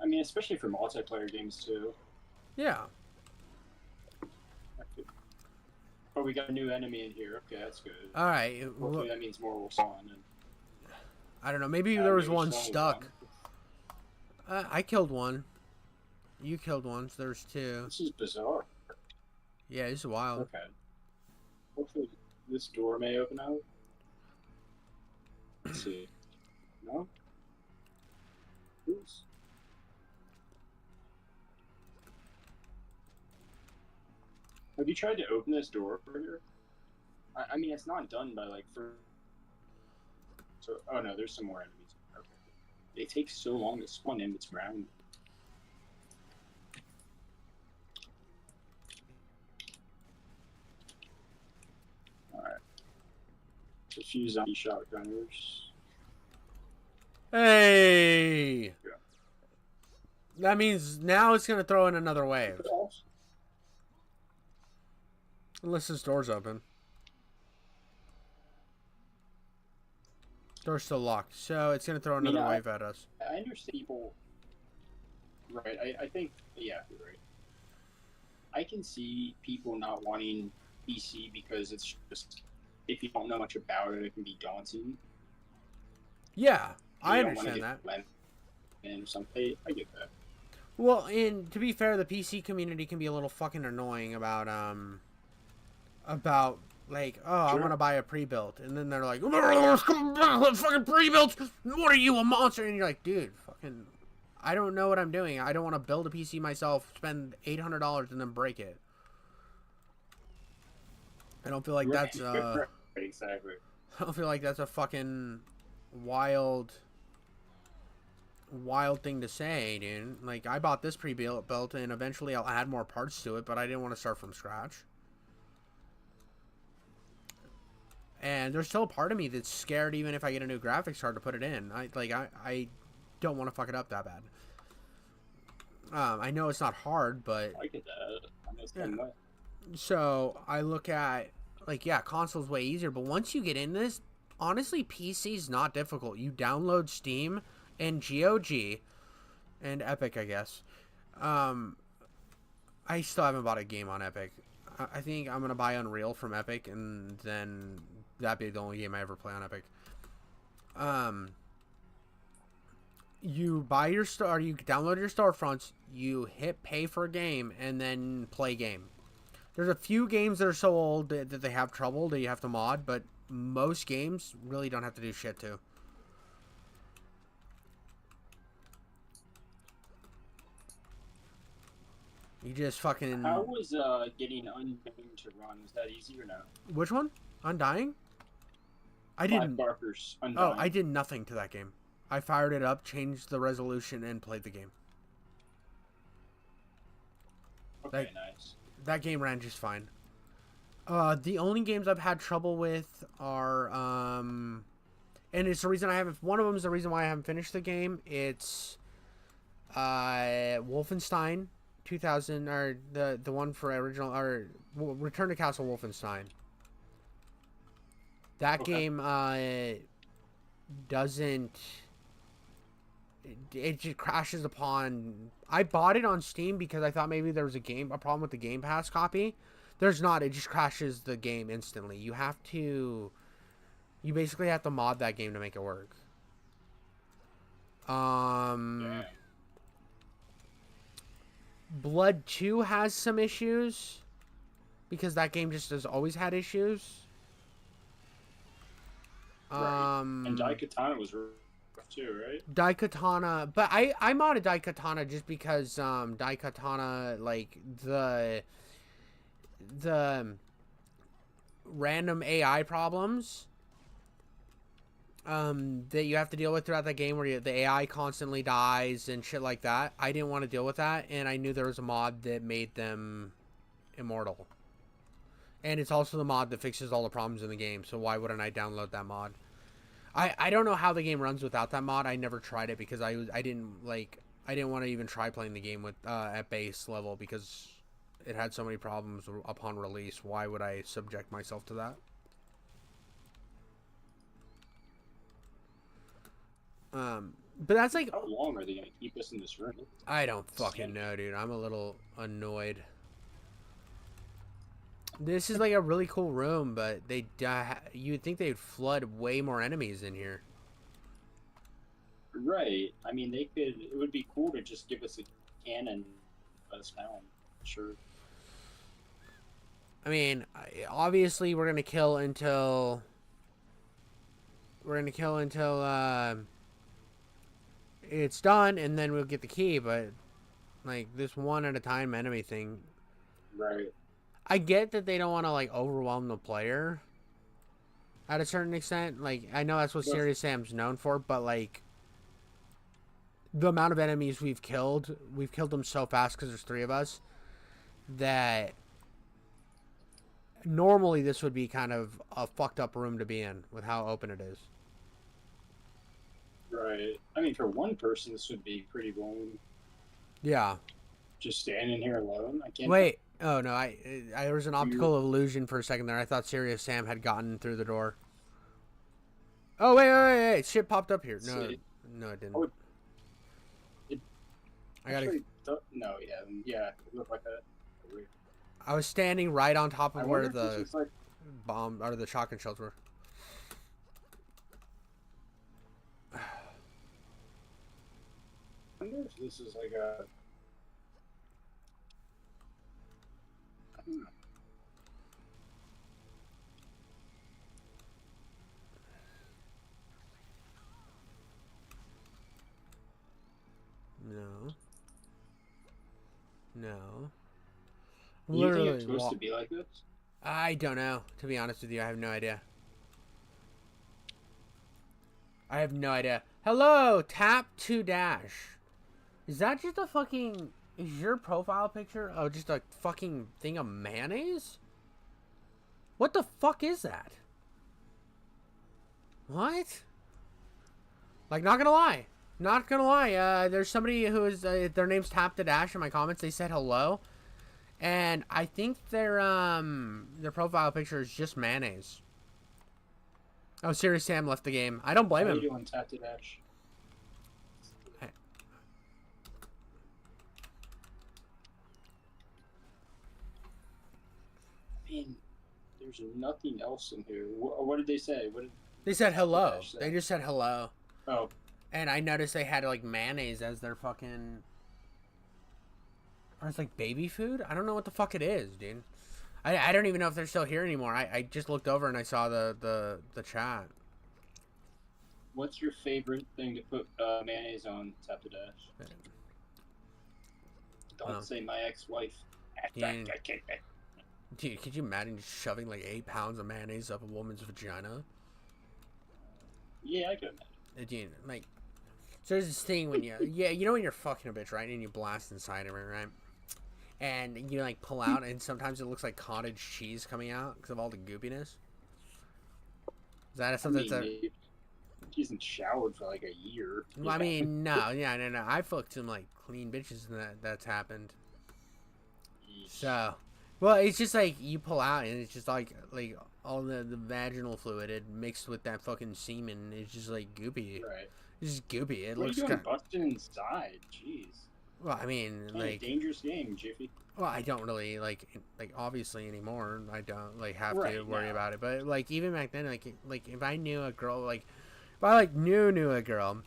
I mean, especially for multiplayer games too. Yeah. Oh, we got a new enemy in here. Okay, that's good. All right. Hopefully that means more will spawn. And I don't know. Maybe there was one stuck. I killed one. You killed one, so there's 2. This is bizarre. Yeah, this is wild. Okay. Hopefully this door may open out. Let's see. No? Oops. Have you tried to open this door over here? I mean, it's not done by like for. So, oh no, there's some more enemies. Okay. They take so long to spawn in. It's round. All right. A few zombie shotgunners. Hey. Yeah. That means now it's gonna throw in another wave. Unless this door's open. Door's still locked, so it's gonna throw another wave at us. I understand people. Right. I think, yeah, you're right. I can see people not wanting PC because it's just, if you don't know much about it, it can be daunting. Yeah, And I you don't want to understand get that. lent in or something. I get that. Well, and to be fair, the PC community can be a little fucking annoying about like, oh, I want Sure. to buy a pre-built, and then they're like, fucking pre-built. What are you, a monster? And you're like, dude, fucking, I don't know what I'm doing. I don't want to build a PC myself, spend $800 and then break it. I don't feel like Right. that's Right. Exactly. I don't feel like that's a fucking wild thing to say, dude. Like, I bought this pre-built and eventually I'll add more parts to it, but I didn't want to start from scratch. And there's still a part of me that's scared, even if I get a new graphics card, to put it in. I don't want to fuck it up that bad. I know it's not hard, but I get that. I'm the same way. so I look at, like, yeah, console's way easier, but once you get in this, honestly, PC's not difficult. You download Steam and GOG and Epic, I guess. I still haven't bought a game on Epic. I think I'm gonna buy Unreal from Epic, and then that'd be the only game I ever play on Epic. You buy your store, you download your storefronts, you hit pay for a game, and then play game. There's a few games that are so old that they have trouble that you have to mod, but most games really don't have to do shit to. You just fucking... How was getting Undying to run? Was that easy or no? Which one? Undying? I didn't... Barker's Undying. Oh, I did nothing to that game. I fired it up, changed the resolution, and played the game. Okay, nice. That game ran just fine. The only games I've had trouble with are... and it's the reason I haven't... One of them is the reason why I haven't finished the game. It's... Wolfenstein 2000, or the one for original, or Return to Castle Wolfenstein. That game doesn't, it just crashes upon... I bought it on Steam because I thought maybe there was a problem with the Game Pass copy. There's not. It just crashes the game instantly. You basically have to mod that game to make it work. Yeah. Blood 2 has some issues because that game just has always had issues. Right. And Daikatana was rough too, right? Daikatana, but I modded Daikatana just because Daikatana, like, the random AI problems that you have to deal with throughout that game, where the AI constantly dies and shit like that. I didn't want to deal with that, and I knew there was a mod that made them immortal. And it's also the mod that fixes all the problems in the game, so why wouldn't I download that mod? I don't know how the game runs without that mod. I never tried it because I didn't want to even try playing the game with at base level because it had so many problems upon release. Why would I subject myself to that? But that's like... How long are they gonna keep us in this room? I don't fucking know, dude. I'm a little annoyed. This is like a really cool room, but you'd think they'd flood way more enemies in here. Right. I mean, they could. It would be cool to just give us a cannon, let us down. Sure. I mean, obviously we're gonna kill until it's done, and then we'll get the key. But like this one at a time enemy thing, Right. I get that they don't want to like overwhelm the player at a certain extent. Like, I know that's what Serious Sam's known for, but like the amount of enemies we've killed them so fast because there's 3 of us that normally this would be kind of a fucked up room to be in with how open it is. Right. I mean, for one person, this would be pretty boring. Yeah. Just standing here alone. I can't. Wait. Oh no! There was an optical illusion for a second there. I thought Serious Sam had gotten through the door. Oh wait! Shit popped up here. No, it didn't. Oh, I gotta. Actually, no, yeah, it looked like that. I was standing right on top of where if this the is like, bomb or the shotgun shells were. I wonder if this is like a. I don't know. No. No. Do you think it's supposed to be like this? I don't know. To be honest with you, I have no idea. I have no idea. Hello, tap to dash. Is that just a fucking... Is your profile picture just a fucking thing of mayonnaise? What the fuck is that? What? Like, not gonna lie. Not gonna lie. There's somebody who is... their name's Tap to Dash in my comments. They said hello. And I think their profile picture is just mayonnaise. Oh, Serious Sam left the game. I don't blame him. How are you doing, Tap to Dash? I mean, there's nothing else in here. What did they say? They said hello. They just said hello. Oh. And I noticed they had like mayonnaise as their fucking... Or it's like baby food? I don't know what the fuck it is, dude. I don't even know if they're still here anymore. I just looked over and I saw the chat. What's your favorite thing to put mayonnaise on, Tap to Dash? Don't say my ex-wife. Dude, could you imagine just shoving like 8 pounds of mayonnaise up a woman's vagina? Yeah, I could imagine. Dude, like, so there's this thing when you, you know when you're fucking a bitch, right? And you blast inside of her, right? And you like pull out, and sometimes it looks like cottage cheese coming out because of all the goopiness. Is that something that's she hasn't showered for like a year. Well, I mean, no. I fucked some like clean bitches, and that's happened. So, well, it's just like you pull out, and it's just like all the vaginal fluid it mixed with that fucking semen. It's just like goopy. Right. It's just goopy. It what looks are you doing busting inside? Jeez. Well, I mean, like dangerous game, Jiffy. Well, I don't really like obviously anymore. I don't like have to worry about it. But like even back then, like if I knew a girl, like if I like knew a girl,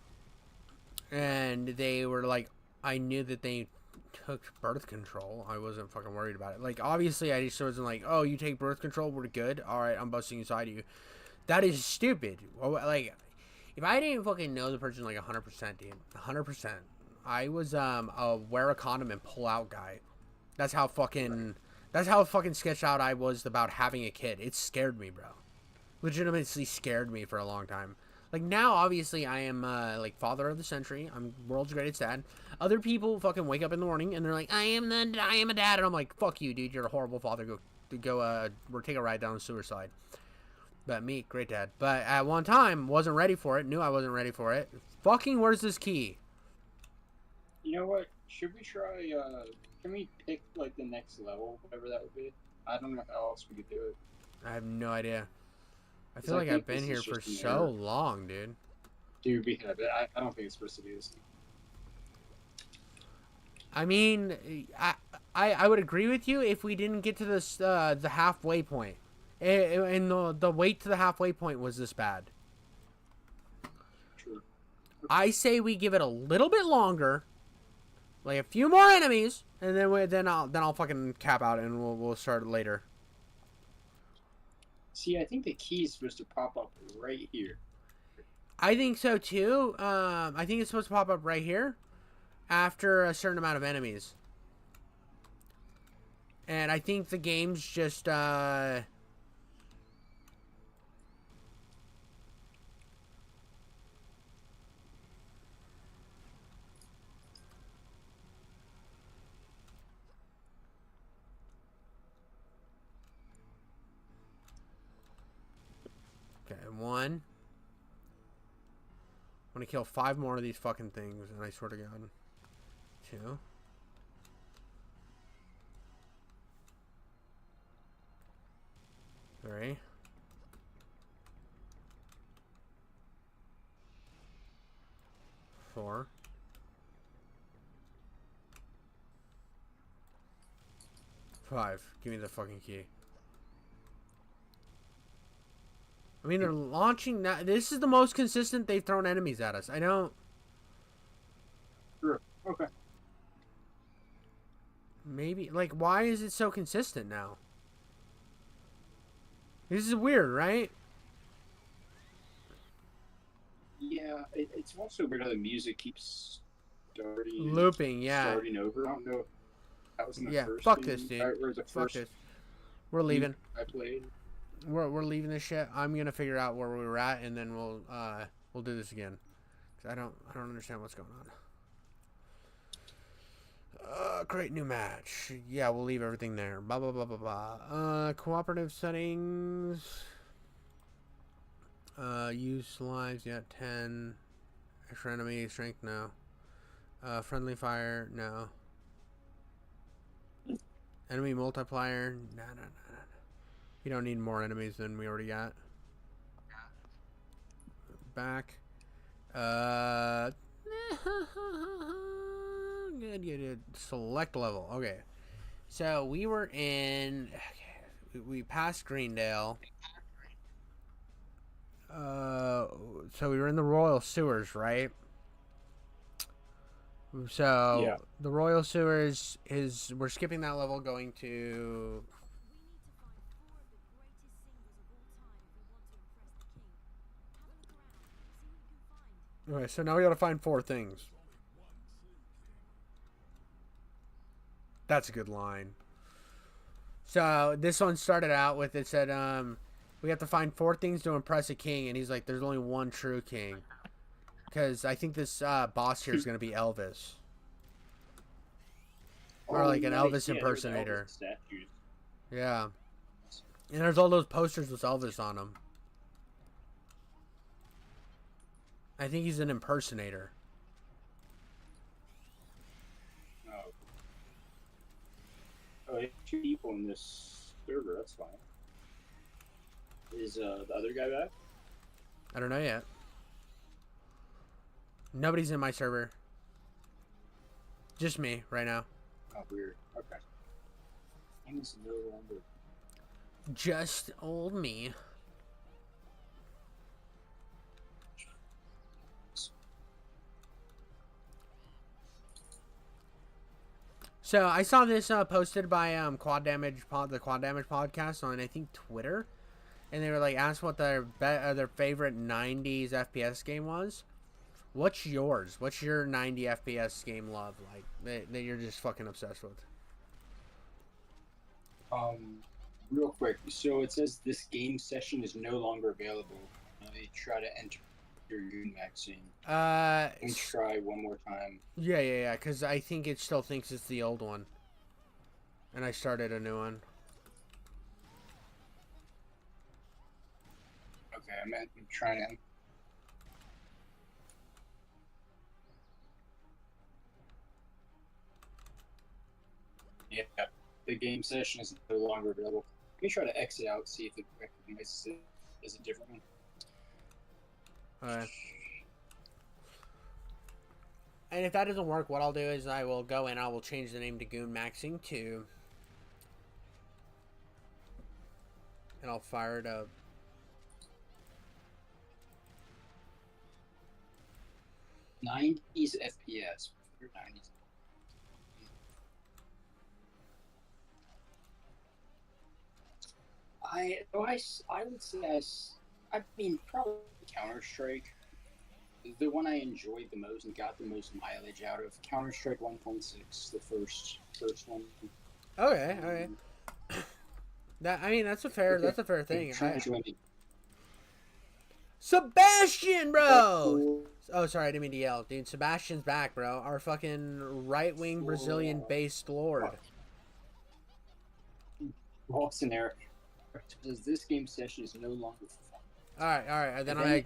and they were like, I knew that they took birth control, I wasn't fucking worried about it. Like obviously, I just wasn't like, oh, you take birth control, we're good. All right, I'm busting inside of you. That is stupid. Well, like if I didn't fucking know the person like 100%, dude, 100%. I was a wear a condom and pull out guy. That's how fucking sketched out I was about having a kid. It scared me, bro. Legitimately scared me for a long time. Like now, obviously, I am like father of the century. I'm world's greatest dad. Other people fucking wake up in the morning and they're like, I am a dad, and I'm like, fuck you, dude. You're a horrible father. Go take a ride down the sewer slide. But me, great dad. But at one time, wasn't ready for it. Knew I wasn't ready for it. Fucking, where's this key? You know what? Should we try, can we pick, like, the next level, whatever that would be? I don't know how else we could do it. I have no idea. I feel like I've been here for so long, dude. Dude, we have it. I don't think it's supposed to do this. I mean, I would agree with you if we didn't get to this, the halfway point. And the wait to the halfway point was this bad. True. I say we give it a little bit longer. Like a few more enemies, and then I'll fucking cap out, and we'll start later. See, I think the key is supposed to pop up right here. I think so too. I think it's supposed to pop up right here, after a certain amount of enemies. And I think the game's just Okay, 1. I'm gonna kill 5 more of these fucking things, and I swear to God. 2. 3. 4. 5. Give me the fucking key. I mean, they're launching that. This is the most consistent they've thrown enemies at us. I don't... Sure. Okay. Maybe, like, why is it so consistent now? This is weird, right? Yeah, it's also weird how the music keeps looping, yeah. Starting over. I don't know if that was in the first fuck game, this, dude. or the Fuck first this. We're leaving. I played. We're leaving this shit. I'm gonna figure out where we were at, and then we'll do this again. 'Cause I don't understand what's going on. Create new match. Yeah, we'll leave everything there. Blah blah blah blah blah. Cooperative settings. Use lives. Yeah, 10. Extra enemy strength. No. Friendly fire. No. Enemy multiplier. No. We don't need more enemies than we already got. Back. Good. Select level. Okay. So we were in... Okay. We passed Greendale. So we were in the Royal Sewers, right? So yeah. The Royal Sewers is... We're skipping that level, going to... Okay, so now we gotta find 4 things. That's a good line. So this one started out with, it said, we have to find 4 things to impress a king, and he's like, there's only one true king. Because I think this boss here is gonna be Elvis. Or like an Elvis impersonator. Elvis yeah. And there's all those posters with Elvis on them. I think he's an impersonator. Oh, 2 people in this server. That's fine. Is the other guy back? I don't know yet. Nobody's in my server. Just me right now. Oh, weird. Okay. He's no longer. Just old me. So I saw this posted by the Quad Damage podcast on, I think, Twitter, and they were like asked what their favorite 90s FPS game was. What's yours? What's your 90 FPS game love like that you're just fucking obsessed with? Real quick. So it says this game session is no longer available. They try to enter your Unmaxing. And try one more time. Yeah. Because I think it still thinks it's the old one, and I started a new one. Okay, I'm trying to. Yeah, the game session is no longer available. Let me try to exit out, see if it recognizes it as a different one. Alright. And if that doesn't work, what I'll do is I will go and I will change the name to Goon Maxing 2. And I'll fire it up. '90s FPS. 90s. I would say I mean probably Counter-Strike. The one I enjoyed the most and got the most mileage out of, Counter-Strike 1.6, the first one. Okay. That's a fair thing. Sebastian, bro. Oh, sorry, I didn't mean to yell, dude. Sebastian's back, bro. Our fucking right-wing Brazilian-based lord. Boston Eric. This game session is no longer fun. All right. Then it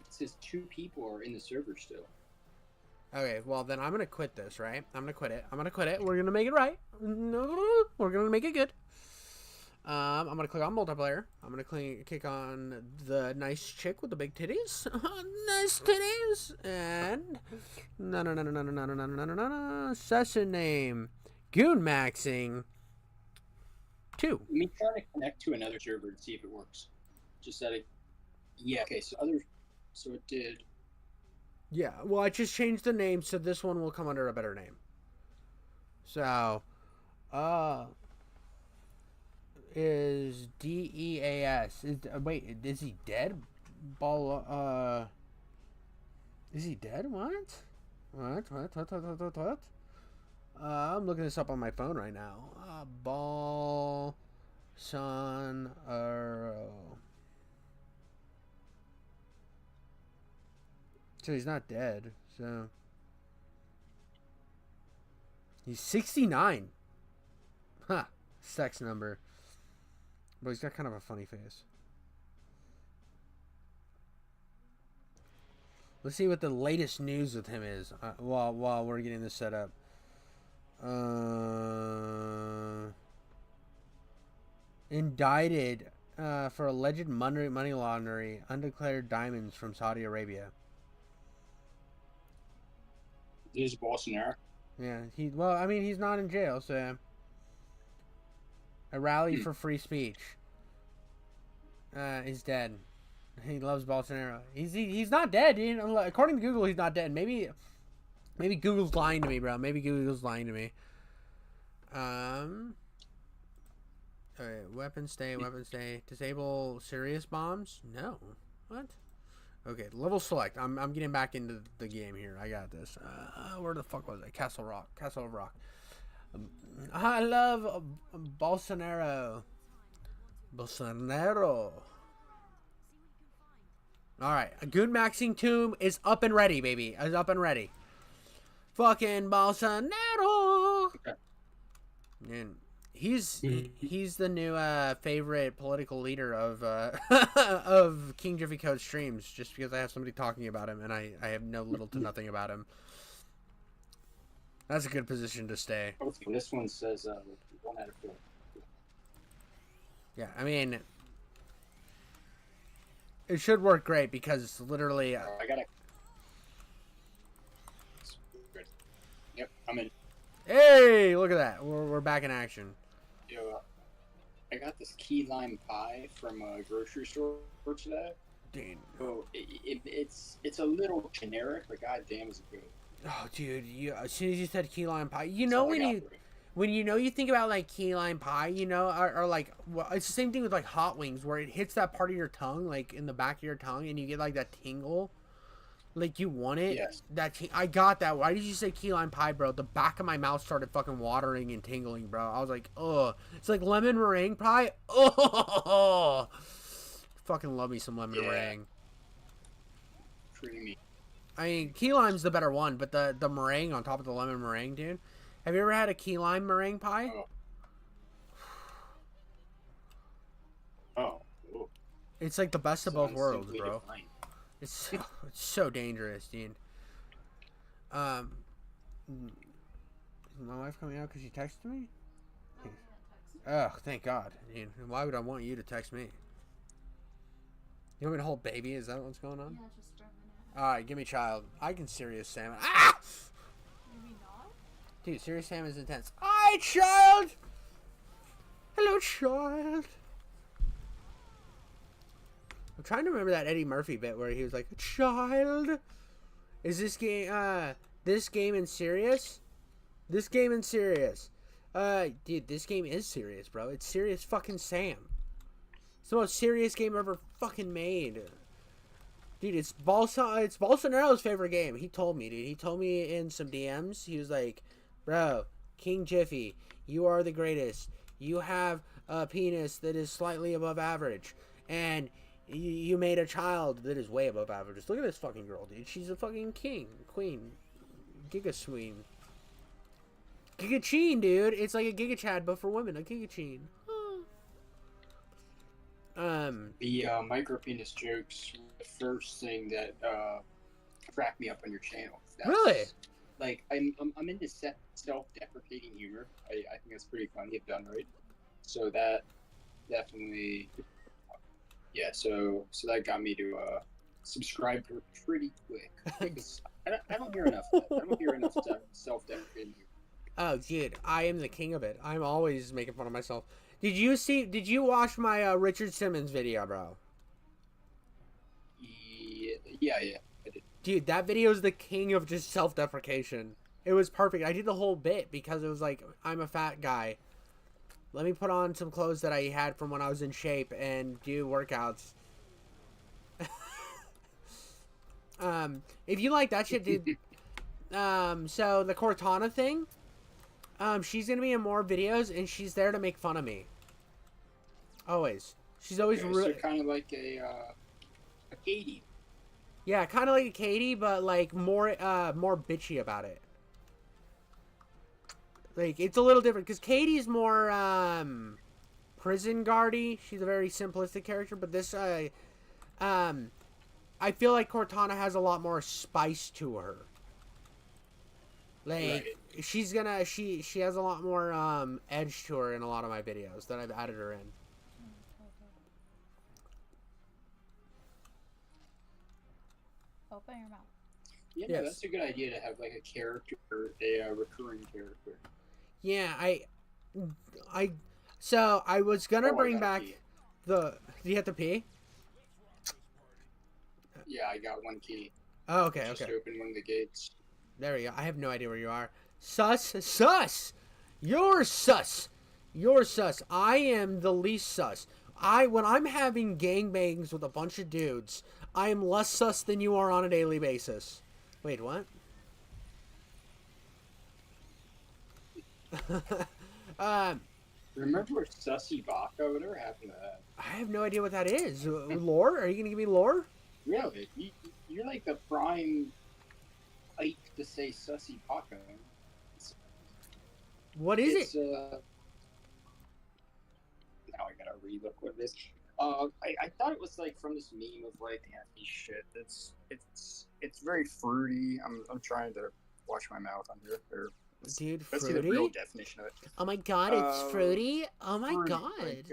says 2 people are in the server still. Okay, well then I'm gonna quit this, right? I'm gonna quit it. We're gonna make it right. We're gonna make it good. I'm gonna click on multiplayer. I'm gonna click on the nice chick with the big titties. Nice titties. And no. Session name. Goon maxing 2. Let me try to connect to another server to see if it works. Just out of yeah. Okay, so it did. Yeah, well, I just changed the name, so this one will come under a better name. So, is DEAS? Wait, is he dead? Is he dead? What? What? I'm looking this up on my phone right now. Bolsonaro. So he's not dead. So he's 69. Huh. Sex number. But he's got kind of a funny face. Let's see what the latest news with him is while we're getting this set up. Indicted for alleged money laundering undeclared diamonds from Saudi Arabia. This is Bolsonaro. Yeah, he's not in jail, so a rally for free speech. He's dead. He loves Bolsonaro. He's not dead, dude. According to Google, he's not dead. Maybe Google's lying to me, bro. Maybe Google's lying to me. Alright, weapons stay. Disable serious bombs? No. What? Okay, level select. I'm getting back into the game here. I got this. Where the fuck was I? Castle of Rock. I love Bolsonaro. Alright, a Goon Maxing Tomb is up and ready, baby. Is up and ready. Fucking Bolsonaro. Okay. And he's the new favorite political leader of of King Jiffy Code streams, just because I have somebody talking about him and I have no little to nothing about him. That's a good position to stay. This one says 1 out of 4. Yeah, I mean, it should work great because it's literally. I got it. Good. Yep, I'm in. Hey, look at that. We're back in action. Yo, I got this key lime pie from a grocery store today. Dude. So it's a little generic, but goddamn is it good. Oh, dude, as soon as you said key lime pie, you know when you think about like key lime pie, you know, or like, well, it's the same thing with like hot wings, where it hits that part of your tongue, like in the back of your tongue, and you get like that tingle, like you want it. Yes. I got that. Why did you say key lime pie, bro? The back of my mouth started fucking watering and tingling, bro. I was like, oh, it's like lemon meringue pie. Oh, fucking love me some lemon meringue. Creamy. I mean, key lime's the better one, but the meringue on top of the lemon meringue, dude. Have you ever had a key lime meringue pie? Oh. It's like the best of both worlds, bro. It's so dangerous, dude. Is my wife coming out because she texted me? Oh, thank God, dude. Why would I want you to text me? You want me to hold baby? Is that what's going on? Yeah, just for a minute. Alright, give me child. I can serious salmon. Ah! Maybe not? Dude, serious salmon is intense. Hi, child! Hello, child. I'm trying to remember that Eddie Murphy bit where he was like, child? Is this game in serious? This game in serious. Dude, this game is serious, bro. It's Serious fucking Sam. It's the most serious game ever fucking made. Dude, it's Bolsonaro's favorite game. He told me, dude. He told me in some DMs. He was like, bro, King Jiffy, you are the greatest. You have a penis that is slightly above average. And you made a child that is way above average. Just look at this fucking girl, dude. She's a fucking queen. Gigasween. Gigacheen, dude. It's like a Gigachad, but for women. A Gigacheen. The micro penis jokes were the first thing that cracked me up on your channel. Really? Like I'm into self-deprecating humor. I think that's pretty funny if done right. So that definitely, yeah. So that got me to subscribe to it pretty quick. Because I don't hear enough of that. I don't hear enough self-deprecating humor. Oh, dude, I am the king of it. I'm always making fun of myself. Did you watch my Richard Simmons video, bro? Yeah, I did. Dude, that video is the king of just self-deprecation. It was perfect. I did the whole bit because it was like, I'm a fat guy. Let me put on some clothes that I had from when I was in shape and do workouts. If you like that shit, dude. So the Cortana thing, she's gonna be in more videos, and she's there to make fun of me. Always. She's always so kind of like a Katie. Yeah, kind of like a Katie, but like more bitchy about it. Like it's a little different because Katie's more prison guardy. She's a very simplistic character, but this I feel like Cortana has a lot more spice to her. Like she has a lot more edge to her in a lot of my videos that I've added her in. Open your mouth. Yeah, Yes. no, that's a good idea to have like a character, a recurring character. Yeah, so I was gonna bring back pee. the. Do you have to pee? Yeah, I got one key. Oh, okay, Just okay. open one of the gates. There we go. I have no idea where you are. Sus! You're sus! You're sus. I am the least sus. When I'm having gangbangs with a bunch of dudes, I am less sus than you are on a daily basis. Wait, what? Remember Sussy Baka? Whatever happened to that? I have no idea what that is. Lore? Are you gonna give me lore? Really? You're like the prime type to say Sussy Baka. What is It's, it? Now I gotta relook what it is. I thought it was like from this meme of like happy shit. It's very fruity. I'm trying to wash my mouth on here. Dude, Let's see the real fruity? definition of it. Oh my god, it's fruity? Oh my Fruity, god. like,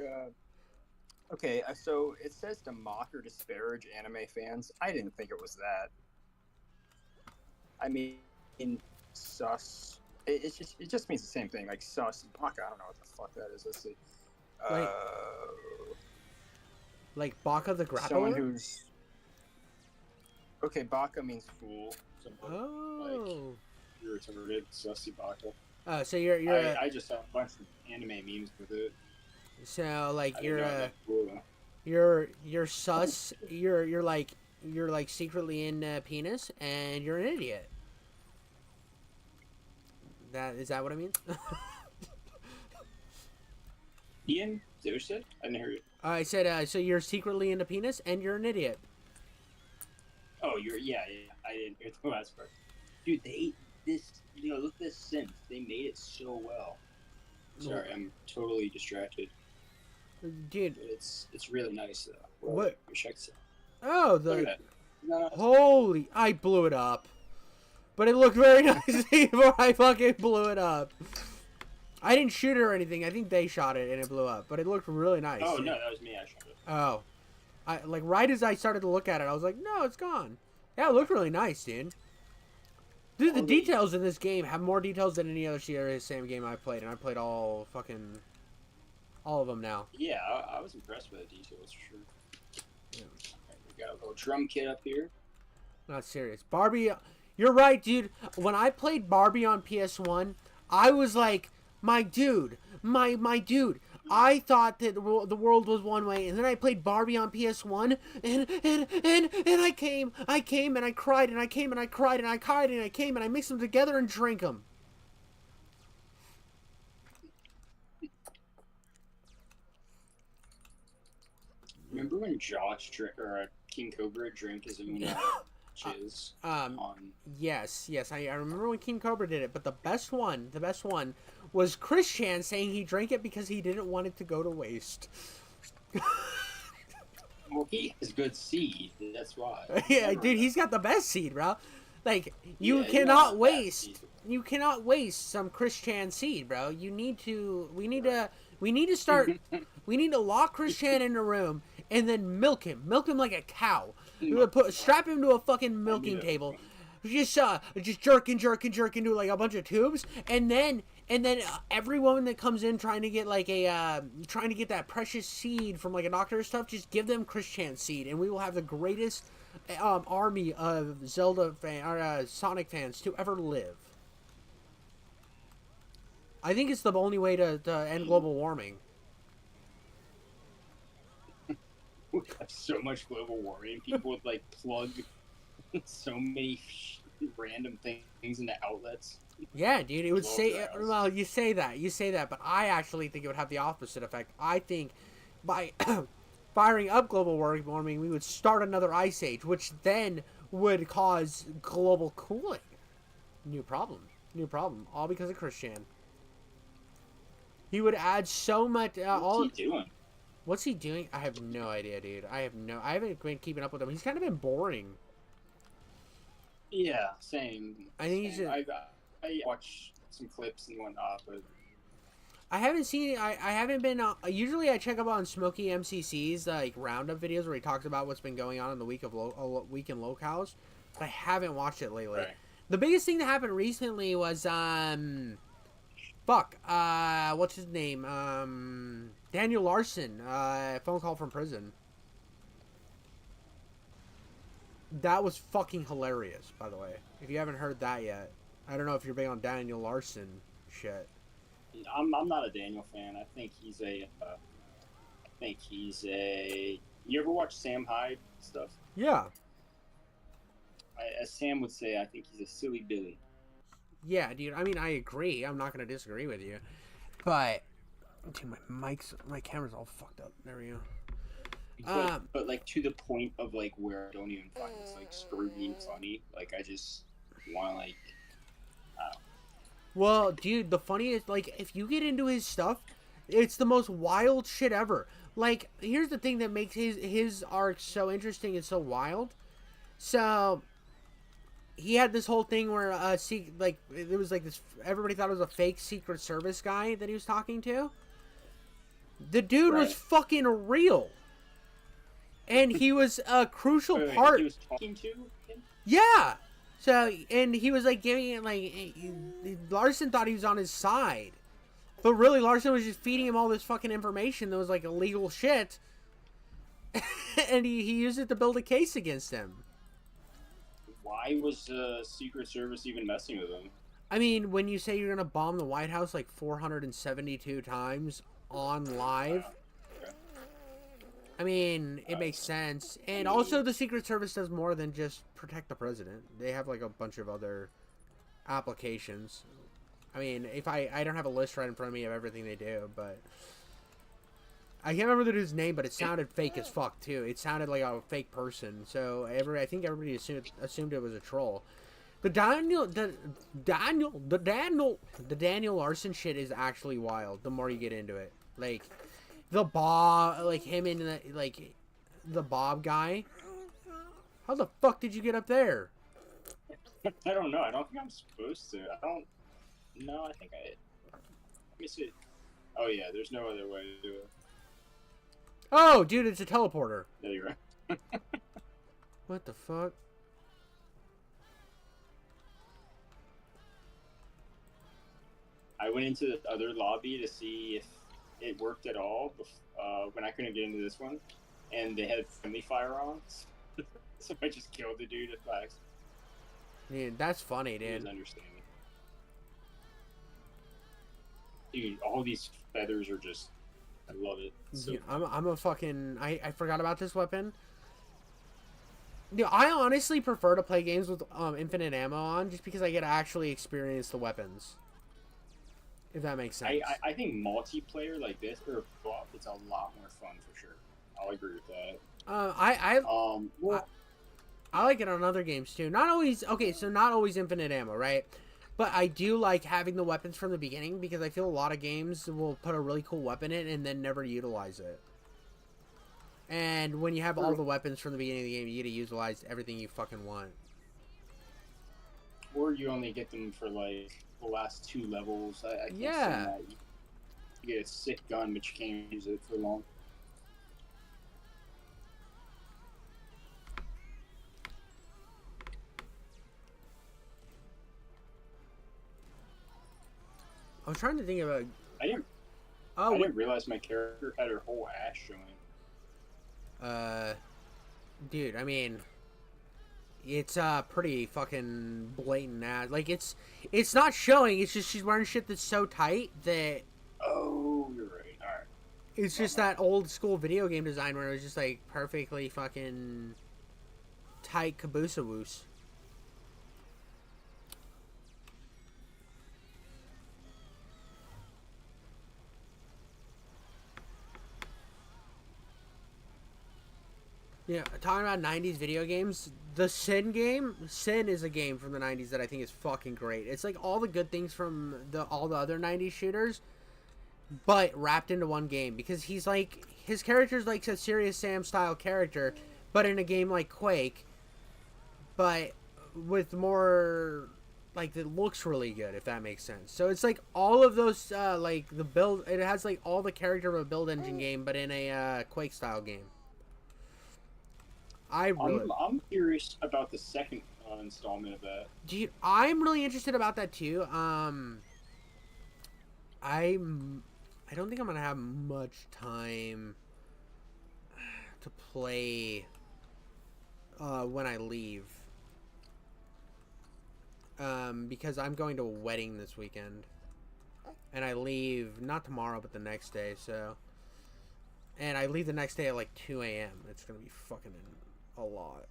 okay, so it says to mock or disparage anime fans. I didn't think it was that. I mean, sus. It just means the same thing. Like sus, baka. I don't know what the fuck that is. Let's see. Like Baka the Grappler? Someone who's okay. Baka means fool. Oh. You're retarded, sussy baka. Oh, so you're I just have a bunch of anime memes with it. so like I didn't know that was cool, you're sus. You're like secretly in penis, and you're an idiot. Is that what I mean? Ian, is that what you said? I didn't hear you. I said so you're secretly into penis, and you're an idiot. Oh, yeah. I didn't hear the last part. Dude, look at this synth. They made it so well. Sorry, I'm totally distracted. Dude, But it's really nice though. Well, what? I wish I could say. Oh, Look at that. No, holy! I blew it up, but it looked very nice before I fucking blew it up. I didn't shoot it or anything. I think they shot it and it blew up, but it looked really nice. Oh no, that was me. I shot it. Oh, right as I started to look at it, I was like, no, it's gone. Yeah, it looked really nice, dude. Dude, the details in this game have more details than any other serious Sam game I've played, and I played all of them now. Yeah, I was impressed by the details for sure. Yeah. Right, we got a little drum kit up here. Not serious. Barbie, you're right, dude. When I played Barbie on PS1, I was like, my dude, my dude. I thought that the world was one way, and then I played Barbie on PS1, and I came, and I cried, and I came, and I cried, and I cried, and I came, and I mixed them together and drank them. Remember when King Cobra drank his own jizz on? Yes, I remember when King Cobra did it, but the best one was Chris Chan saying he drank it because he didn't want it to go to waste. Well, he has good seed. That's why. Yeah, dude, he's got the best seed, bro. Like you Yeah, cannot not waste. seed. You cannot waste some Chris Chan seed, bro. We need to start. We need to lock Chris Chan in a room and then milk him like a cow. Strap him to a fucking milking table. just jerking to like a bunch of tubes, and then every woman that comes in trying to get like trying to get that precious seed from like a doctor or stuff, just give them Christian seed, and we will have the greatest army of Zelda Sonic fans to ever live. I think it's the only way to end global warming. We have so much global warming. People would like plug so many random things into outlets. Yeah, dude, it would say. Well, you say that, but I actually think it would have the opposite effect. I think by firing up global warming, we would start another ice age, which then would cause global cooling. New problem. All because of Christian. He would add so much. What's he doing? What's he doing? I have no idea, dude. I haven't been keeping up with him. He's kind of been boring. Yeah, same. I think he's. I watch some clips and whatnot, but I haven't seen. I haven't been. Usually, I check up on Smokey MCC's like roundup videos where he talks about what's been going on in the week in locales. But I haven't watched it lately. right. The biggest thing that happened recently was what's his name? Daniel Larson. Phone call from prison. That was fucking hilarious, by the way. If you haven't heard that yet, I don't know if you're big on Daniel Larson shit. I'm not a Daniel fan. I think he's a. You ever watch Sam Hyde stuff? Yeah. As Sam would say, I think he's a silly Billy. Yeah, dude. I mean, I agree. I'm not gonna disagree with you, but dude, my camera's all fucked up. There we go. But like to the point of like where I don't even find this like screaming funny. Like I just want to like. Well, dude, the funniest, like, if you get into his stuff, it's the most wild shit ever. Like, here's the thing that makes his arc so interesting and so wild. So, he had this whole thing where, it was like this, everybody thought it was a fake Secret Service guy that he was talking to. The dude was fucking real. And he was a crucial part. He was talking to him? Yeah. So, and he was like giving it like, Larson thought he was on his side. But really, Larson was just feeding him all this fucking information that was like illegal shit. And he used it to build a case against him. Why was the Secret Service even messing with him? I mean, when you say you're going to bomb the White House like 472 times on live, I mean, it makes sense. And also, the Secret Service does more than just protect the president. They have, like, a bunch of other applications. I mean, if I don't have a list right in front of me of everything they do, but I can't remember the dude's name, but it sounded fake as fuck, too. It sounded like a fake person. So, I think everybody assumed it was a troll. The Daniel Larson shit is actually wild, the more you get into it. Like... The Bob, like him and the Bob guy. How the fuck did you get up there? I don't know. I don't think I'm supposed to. No, I think I. Let me see. Oh yeah, there's no other way to do it. Oh, dude, it's a teleporter. Yeah, you're right. What the fuck? I went into the other lobby to see if it worked at all when I couldn't get into this one, and they had friendly fire on, so I just killed the dude at flags. Dude, that's funny, dude. Understanding. Dude, all these feathers are just, I love it. So dude, I'm a fucking, I forgot about this weapon. Dude, I honestly prefer to play games with infinite ammo on, just because I get to actually experience the weapons. If that makes sense. I think multiplayer like this, it's a lot more fun for sure. I'll agree with that. I like it on other games too. Not always infinite ammo, right? But I do like having the weapons from the beginning, because I feel a lot of games will put a really cool weapon in and then never utilize it. And when you have all the weapons from the beginning of the game, you get to utilize everything you fucking want. Or you only get them for like the last 2 levels. I can't yeah. that. You get a sick gun, but you can't use it for long. I was trying to think of a. I didn't. Oh, I didn't realize my character had her whole ass showing. Dude, I mean, it's pretty fucking blatant ass. Like it's not showing. It's just she's wearing shit that's so tight that. Oh, you're right. All right. It's just that old school video game design where it was just like perfectly fucking tight caboose woos. Yeah, talking about 90s video games, the Sin game, Sin is a game from the 90s that I think is fucking great. It's like all the good things from all the other 90s shooters, but wrapped into one game, because he's like, his character's like a Serious Sam style character, but in a game like Quake, but with more, like, it looks really good, if that makes sense. So it's like all of those, like the build, it has like all the character of a build engine game, but in a Quake style game. I'm curious about the second installment of that. Dude, I'm really interested about that too. I don't think I'm gonna have much time to play when I leave. Because I'm going to a wedding this weekend, and I leave not tomorrow but the next day. So, and I leave the next day at like 2 a.m. It's gonna be fucking a lot.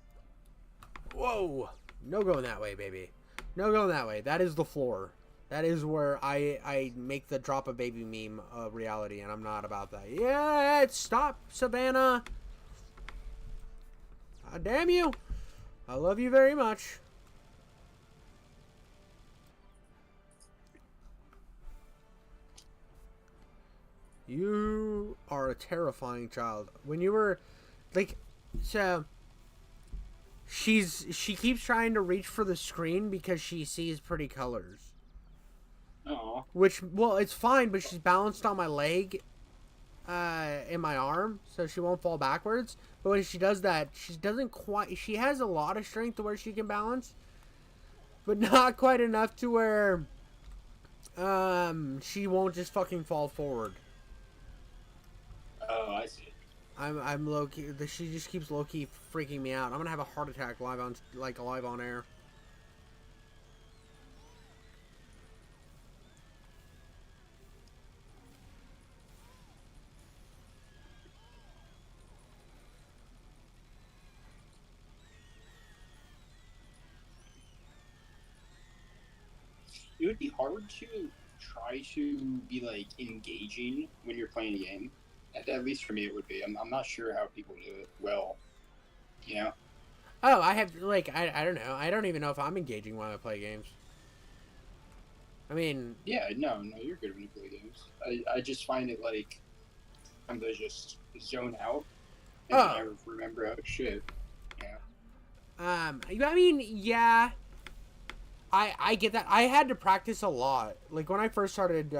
Whoa! No going that way, baby. No going that way. That is the floor. That is where I make the drop a baby meme a reality, and I'm not about that. Yeah, stop, Savannah. God damn you. I love you very much. You are a terrifying child. When you were, like, so she keeps trying to reach for the screen because she sees pretty colors. Oh. Which, well, it's fine, but she's balanced on my leg, in my arm, so she won't fall backwards. But when she does that, she doesn't quite. She has a lot of strength to where she can balance, but not quite enough to where, she won't just fucking fall forward. Oh, I see. I'm low key. She just keeps low key freaking me out. I'm gonna have a heart attack live on air. It would be hard to try to be like engaging when you're playing a game. At least for me, it would be. I'm not sure how people do it well. You know? Oh, I have, like, I don't know. I don't even know if I'm engaging while I play games. I mean... Yeah, no, you're good when you play games. I just find it, like, I'm to just zone out and never remember how to shit. Yeah. I mean, yeah. I get that. I had to practice a lot. Like, when I first started,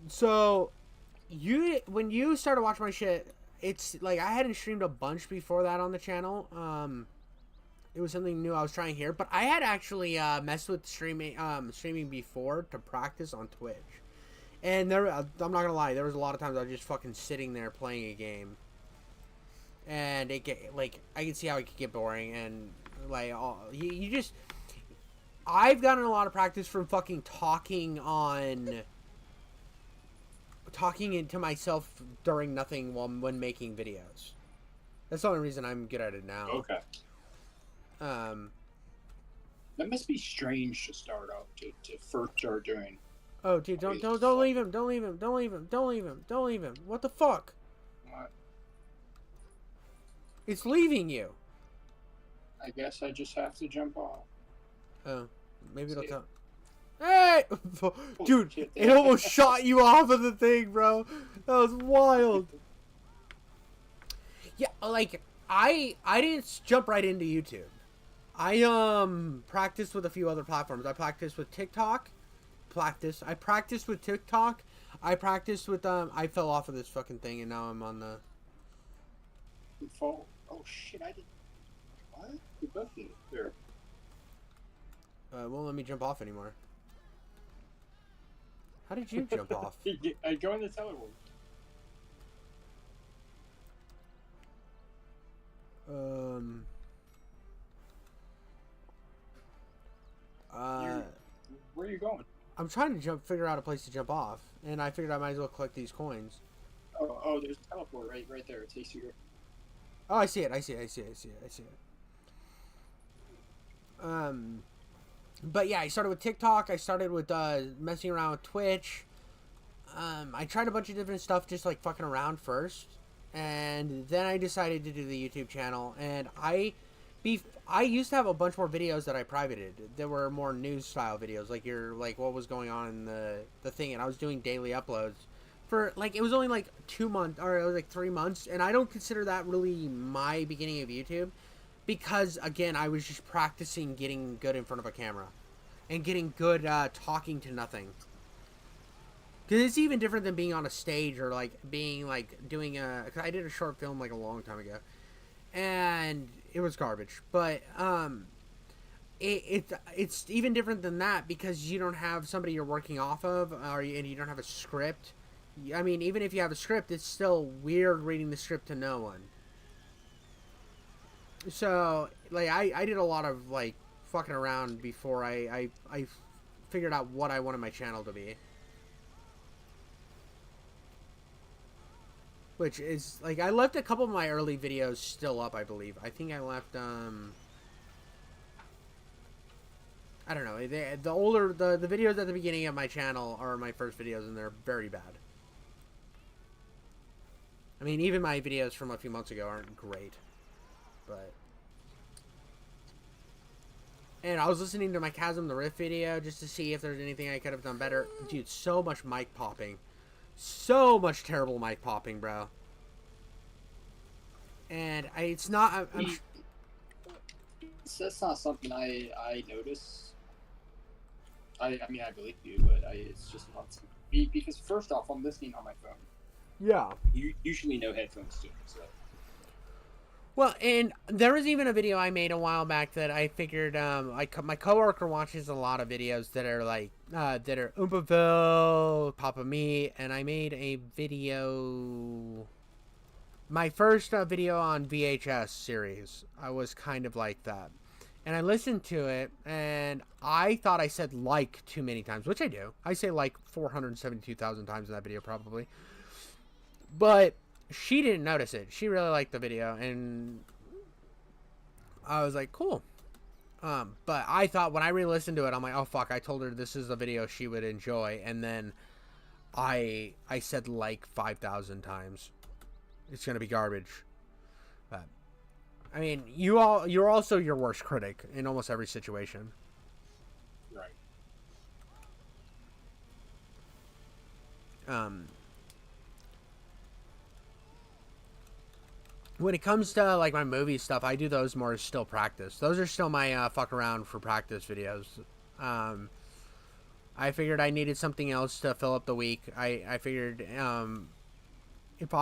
so... when you started watching my shit, it's like I hadn't streamed a bunch before that on the channel. It was something new I was trying here, but I had actually messed with streaming before to practice on Twitch. And I'm not gonna lie, there was a lot of times I was just fucking sitting there playing a game, and I could see how it could get boring, and like you just. I've gotten a lot of practice from fucking talking into myself during nothing when making videos. That's the only reason I'm good at it now. Okay. That must be strange to start out to first start doing. Oh, dude, don't leave him! Don't leave him! Don't leave him! Don't leave him! Don't leave him! What the fuck? What? It's leaving you. I guess I just have to jump off. Oh, maybe it'll tell. Hey! Dude, it almost shot you off of the thing, bro. That was wild. Yeah, like, I didn't jump right into YouTube. I practiced with a few other platforms. I practiced with TikTok. I practiced with TikTok. I practiced with I fell off of this fucking thing and now I'm on the fall. Oh shit, I did. What? You both did. There. Won't let me jump off anymore. How did you jump off? I go in the teleport. Where are you going? I'm trying to figure out a place to jump off, and I figured I might as well collect these coins. Oh, there's a teleport right there. It takes you here. Oh, I see it. But yeah, I started with TikTok. I started with messing around with Twitch. I tried a bunch of different stuff, just like fucking around first, and then I decided to do the YouTube channel. And I used to have a bunch more videos that I privated. There were more news style videos, like what was going on in the thing, and I was doing daily uploads for like, it was only like 2 months, or it was like 3 months, and I don't consider that really my beginning of YouTube, because again, I was just practicing getting good in front of a camera and getting good talking to nothing. Because it's even different than being on a stage, or like being like doing cause I did a short film like a long time ago, and it was garbage. But it's even different than that, because you don't have somebody you're working off of, and you don't have a script. I mean, even if you have a script, it's still weird reading the script to no one. So like I did a lot of like fucking around before I figured out what I wanted my channel to be. Which is, like, I left a couple of my early videos still up, I believe. I think I left, I don't know. The older, the videos at the beginning of my channel are my first videos, and they're very bad. I mean, even my videos from a few months ago aren't great. But... And I was listening to my Chasm the Rift video just to see if there's anything I could have done better. Dude, so much mic popping. So much terrible mic popping, bro. And it's not... That's not something I notice. I mean, I believe you, but it's just not something. Because first off, I'm listening on my phone. Yeah. Usually no headphones too, so... Well, and there was even a video I made a while back that I figured, my coworker watches a lot of videos that are like, that are Oompaville, Papa Me, and I made a video, my first video on VHS series, I was kind of like that. And I listened to it, and I thought I said like too many times, which I do. I say like 472,000 times in that video, probably. But... she didn't notice it. She really liked the video, and I was like, cool. But I thought when I re-listened to it, I'm like, oh fuck, I told her this is the video she would enjoy, and then I said like 5,000 times. It's gonna be garbage. But I mean, you're also your worst critic in almost every situation. Right. When it comes to, like, my movie stuff, I do those more as still practice. Those are still my fuck around for practice videos. I figured I needed something else to fill up the week. I figured if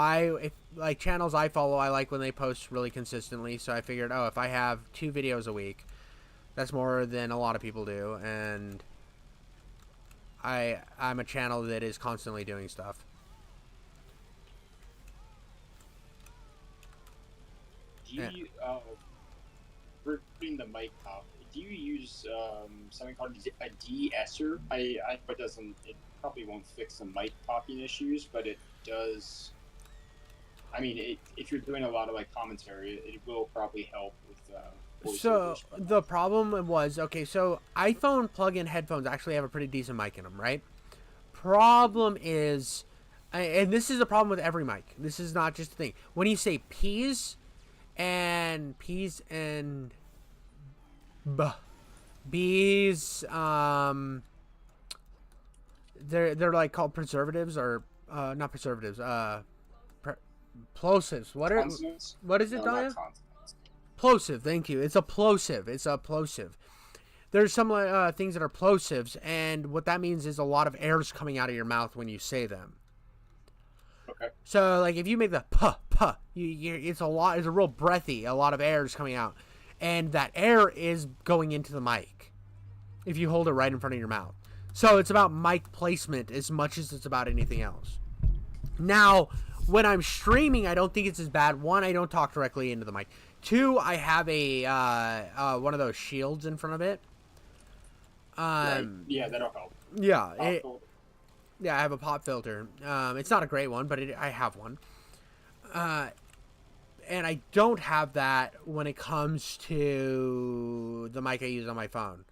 like, channels I follow, I like when they post really consistently. So I figured, oh, if I have 2 videos a week, that's more than a lot of people do. And I'm a channel that is constantly doing stuff. Do you, regarding the mic pop, do you use something called a de-esser? I know it probably won't fix the mic popping issues, but it does. I mean, if you're doing a lot of like commentary, it will probably help with. So the problem was, okay, so iPhone plug-in headphones actually have a pretty decent mic in them, right? Problem is, and this is a problem with every mic. This is not just a thing. When you say P's and B's, they're like called preservatives, or not preservatives, plosives. What is it, Daya? Plosive, thank you. It's a plosive. There's some things that are plosives, and what that means is a lot of air's coming out of your mouth when you say them. Okay. So, like, if you make the puh, it's a real breathy, a lot of air is coming out. And that air is going into the mic if you hold it right in front of your mouth. So it's about mic placement as much as it's about anything else. Now, when I'm streaming, I don't think it's as bad. One, I don't talk directly into the mic. Two, I have a one of those shields in front of it. Right. Yeah, that'll help. Yeah, I have a pop filter. It's not a great one, but I have one. And I don't have that when it comes to the mic I use on my phone.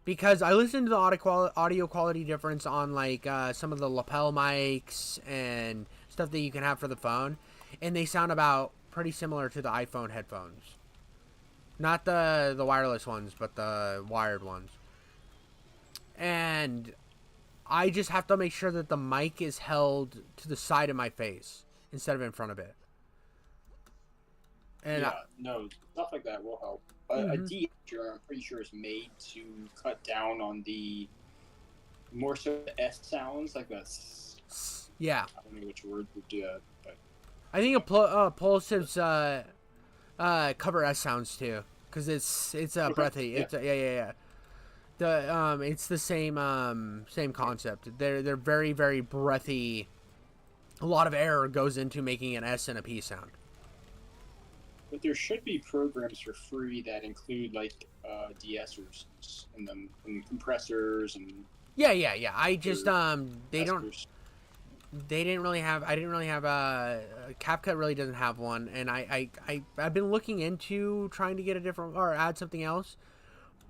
Because I listen to the audio quality difference on like some of the lapel mics and stuff that you can have for the phone, and they sound about pretty similar to the iPhone headphones. Not the wireless ones, but the wired ones. And I just have to make sure that the mic is held to the side of my face instead of in front of it. And no, stuff like that will help. A de-esser, I'm pretty sure, is made to cut down on the more so the S sounds, like the. Yeah. I don't know which word would do that, but I think Pulsive's cover S sounds too, because it's breathy. Yeah. It's yeah. It's the same concept. They're very, very breathy. A lot of air goes into making an S and a P sound. But there should be programs for free that include like de-essers in them, and compressors and. Yeah. I just they didn't really have. I didn't really have CapCut really doesn't have one, and I've been looking into trying to get a different or add something else,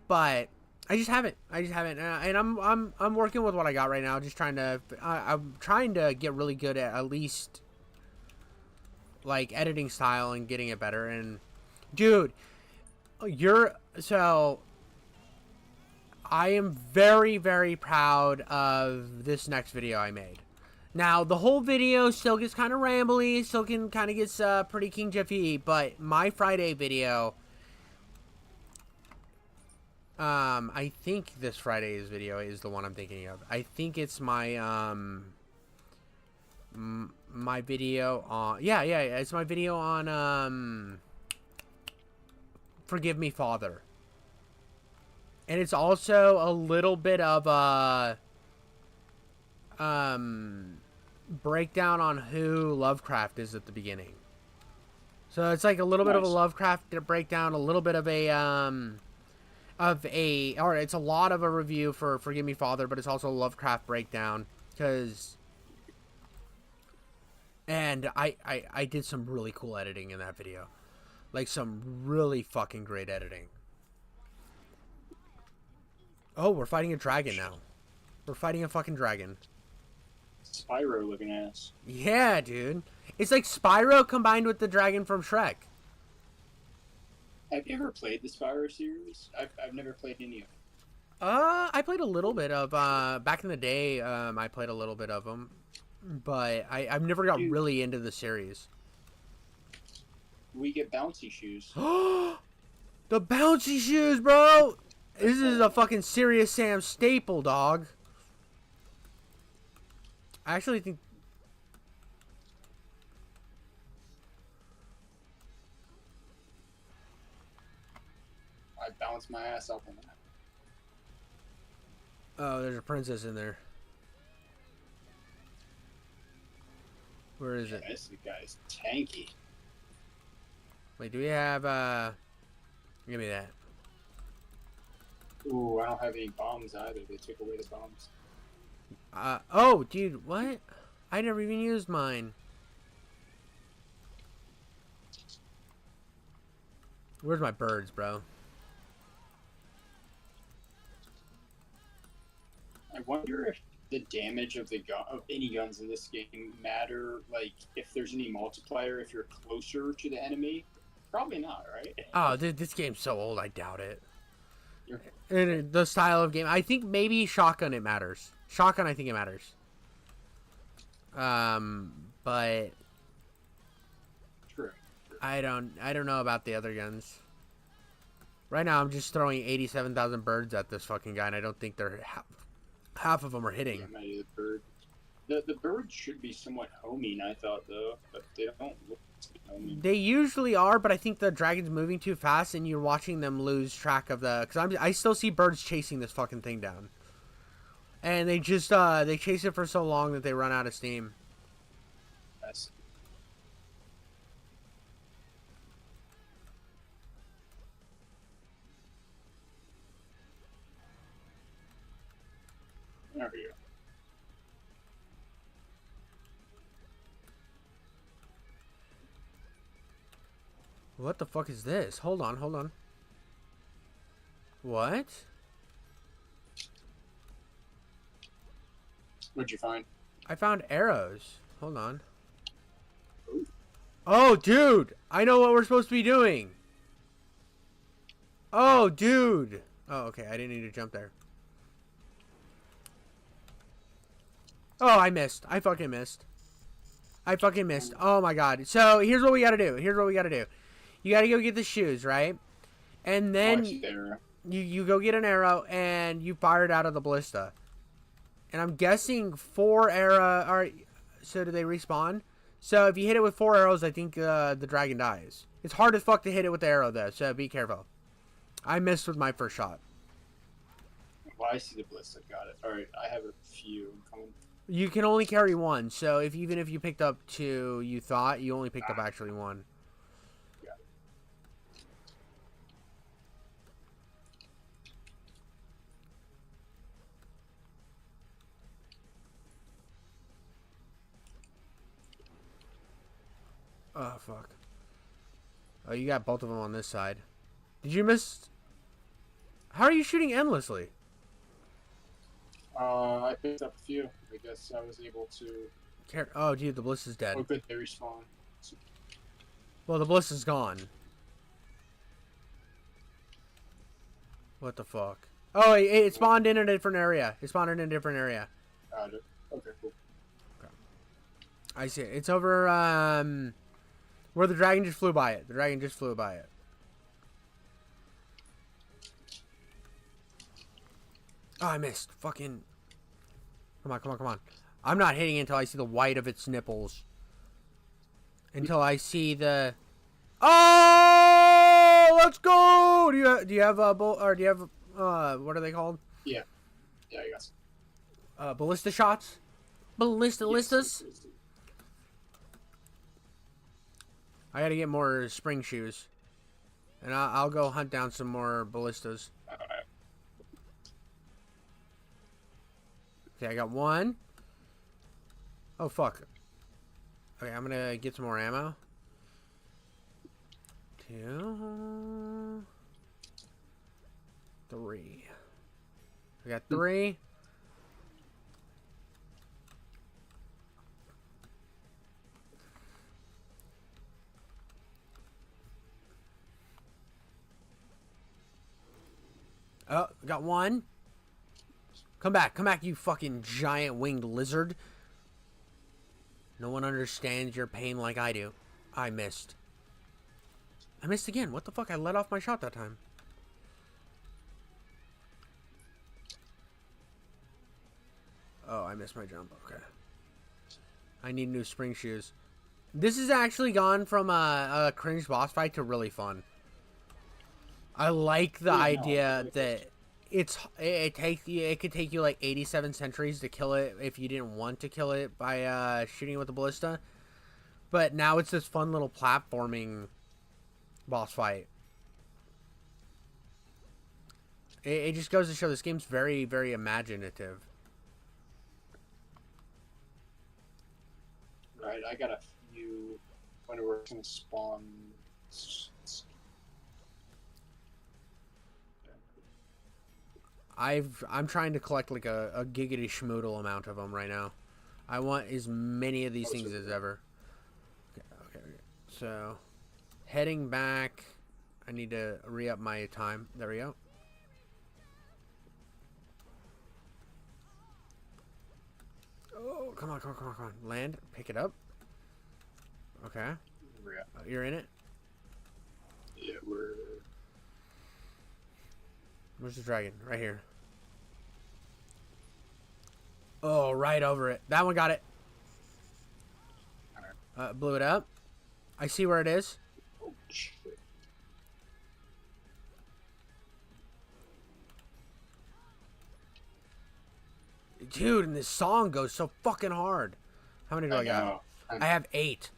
but I just haven't. And I'm working with what I got right now. Just trying to. I'm trying to get really good at least like editing style and getting it better. And dude, I am very, very proud of this next video I made. Now, the whole video still gets kind of rambly, still kind of gets pretty King Jeffy, but my Friday video, I think this Friday's video is the one I'm thinking of. I think it's my, my video on, yeah, it's my video on, Forgive Me, Father. And it's also a little bit of a, breakdown on who Lovecraft is at the beginning. So it's like a little bit of a Lovecraft breakdown, a little bit of it's a lot of a review for Forgive Me, Father, but it's also a Lovecraft breakdown, and I did some really cool editing in that video. Like some really fucking great editing. Oh, we're fighting a dragon now. We're fighting a fucking dragon. Spyro looking ass. Yeah, dude. It's like Spyro combined with the dragon from Shrek. Have you ever played the Spyro series? I've never played any of them. I played a little bit of, back in the day, I played a little bit of them. But I've never got really into the series. We get bouncy shoes. The bouncy shoes, bro! This is a fucking Serious Sam staple, dog. I actually think... I bounced my ass up on that. Oh, there's a princess in there. Where is it? This guy's tanky. Wait, do we have, give me that. Ooh, I don't have any bombs either. They took away the bombs. Oh, dude, what? I never even used mine. Where's my birds, bro? I wonder if the damage of any guns in this game matter, like if there's any multiplier if you're closer to the enemy. Probably not, right? Oh, dude, this game's so old, I doubt it. And the style of game, I think maybe shotgun it matters. Shotgun, I think it matters. But true. I don't know about the other guns. Right now, I'm just throwing 87,000 birds at this fucking guy, and I don't think they're half of them are hitting. Yeah, maybe the bird. The birds should be somewhat homing, I thought, though, but they don't look homing. They usually are, but I think the dragon's moving too fast, and you're watching them lose track of the. Because I still see birds chasing this fucking thing down. And they just they chase it for so long that they run out of steam. Yes. There we go. What the fuck is this? Hold on, hold on. What? What'd you find? I found arrows. Hold on. Oh, dude! I know what we're supposed to be doing. Oh, dude! Oh, okay. I didn't need to jump there. Oh, I missed. I fucking missed. I fucking missed. Oh, my God. So, here's what we gotta do. Here's what we gotta do. You gotta go get the shoes, right? And then you go get an arrow and you fire it out of the ballista. And I'm guessing 4 arrows are... So do they respawn? So if you hit it with 4 arrows, I think the dragon dies. It's hard as fuck to hit it with the arrow though, so be careful. I missed with my first shot. Well, I see the ballista. Got it. Alright, I have a few coming. You can only carry 1, so even if you picked up 2, you thought, you only picked up actually 1. Got it. Oh, fuck. Oh, you got both of them on this side. Did you miss... How are you shooting endlessly? I picked up a few. I guess I was able to... Oh, dude, the ballista's dead. Oh, good, they respawn. Well, the ballista's gone. What the fuck? Oh, it spawned in a different area. It spawned in a different area. Got it. Okay, cool. Okay. I see it. It's over, where the dragon just flew by it. The dragon just flew by it. Oh, I missed. Fucking... Come on, come on, come on. I'm not hitting it until I see the white of its nipples. Until I see the... Oh! Let's go! Do you have a bull... Or do you have... what are they called? Yeah. Yeah, I got some. Ballista shots? Ballistas? Yes. I gotta get more spring shoes. And I'll go hunt down some more ballistas. Okay, I got 1. Oh, fuck. Okay, I'm gonna get some more ammo. 2... 3. I got 3. Oh, got 1. Come back, you fucking giant winged lizard. No one understands your pain like I do. I missed. I missed again. What the fuck? I let off my shot that time. Oh, I missed my jump. Okay. I need new spring shoes. This has actually gone from a cringe boss fight to really fun. I like the idea that it could take you like 87 centuries to kill it if you didn't want to kill it by shooting it with the ballista. But now it's this fun little platforming boss fight. It just goes to show this game's very, very imaginative. Right, I got a few. Wonder where it's gonna spawn. I'm trying to collect like a giggity schmoodle amount of them right now. I want as many of these things as ever. Okay. So, heading back. I need to re-up my time. There we go. Oh, come on. Land. Pick it up. Okay. You're in it? Yeah, Where's the dragon? Right here. Oh, right over it. That one got it. Blew it up. I see where it is. Oh, shit. Dude, and this song goes so fucking hard. How many do I got? I have 8.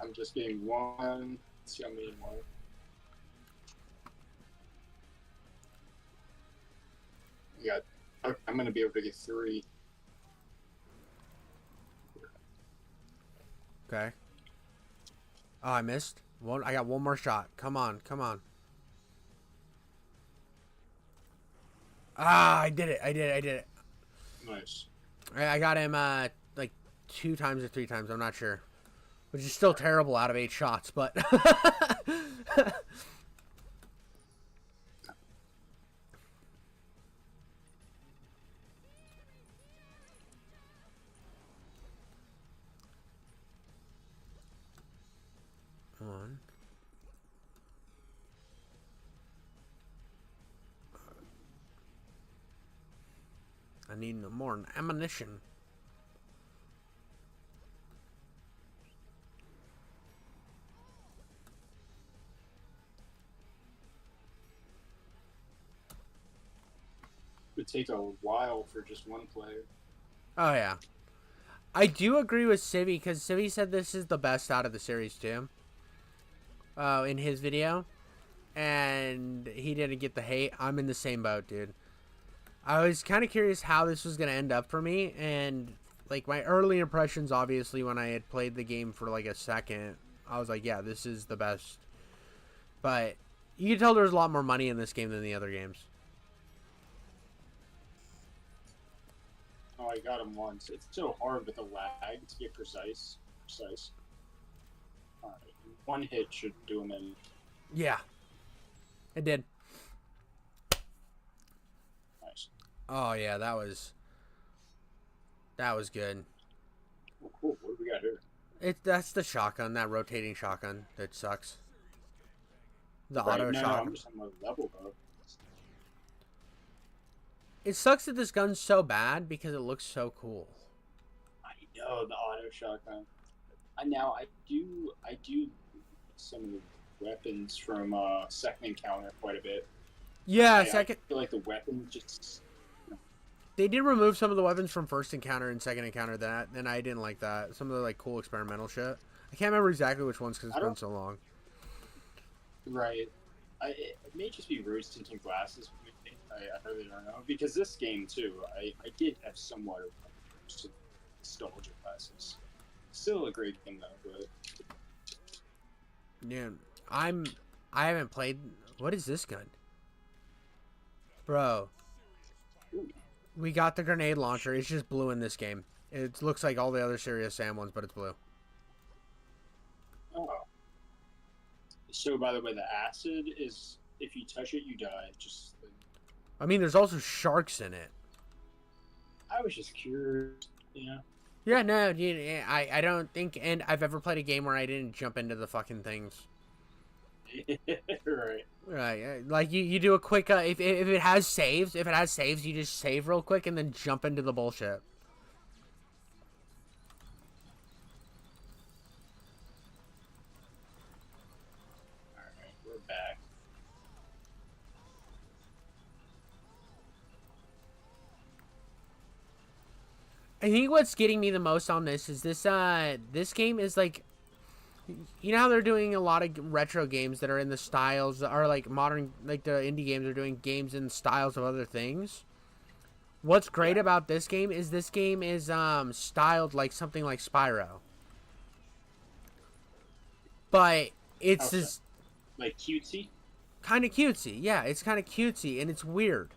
I'm just getting 1. Let's see how many more. I'm gonna be able to get 3. Okay. Oh, I missed. I got 1 more shot. Come on, come on. Ah, I did it. Nice. I got him like 2 times or 3 times. I'm not sure. Which is still terrible out of 8 shots, but... On. I need no more ammunition. It would take a while for just one player. Oh, yeah. I do agree with Civvy, because Civvy said this is the best out of the series, too. In his video. And he didn't get the hate. I'm in the same boat, dude. I was kind of curious how this was going to end up for me. And, like, my early impressions, obviously, when I had played the game for, like, a second, I was like, yeah, this is the best. But you can tell there's a lot more money in this game than the other games. Oh, I got him once. It's so hard with the lag to get precise. Alright, 1 hit should do him in. Yeah. It did. Nice. Oh, yeah, that was good. Oh, cool. What do we got here? That's the shotgun, that rotating shotgun that sucks. The Right, auto no, shotgun. I'm just on my level, though. It sucks that this gun's so bad because it looks so cool. I know the auto shotgun. I do some of the weapons from second encounter quite a bit. Yeah, I second. feel like the weapons just. They did remove some of the weapons from first encounter and second encounter. And I didn't like that. Some of the like cool experimental shit. I can't remember exactly which ones because it's been so long. Right. It may just be rose-tinted glasses. I really don't know, because this game too, I did have somewhat of nostalgia glasses. Still a great game though, but yeah, I haven't played. What is this gun, bro? Ooh. We got the grenade launcher. It's just blue in this game. It looks like all the other Serious Sam ones, but it's blue. Oh. So by the way, the acid is if you touch it, you die. Just. I mean, there's also sharks in it. I was just curious, Yeah, no, I don't think, and I've ever played a game where I didn't jump into the fucking things. Right. Right, like you do a quick, if it has saves, you just save real quick and then jump into the bullshit. Alright, we're back. I think what's getting me the most on this is this game is like, you know how they're doing a lot of retro games that are in the styles, or like modern, like the indie games are doing games in styles of other things. What's great about this game is styled like something like Spyro. But it's just like cutesy? Kind of cutesy. Yeah, it's kind of cutesy and it's weird.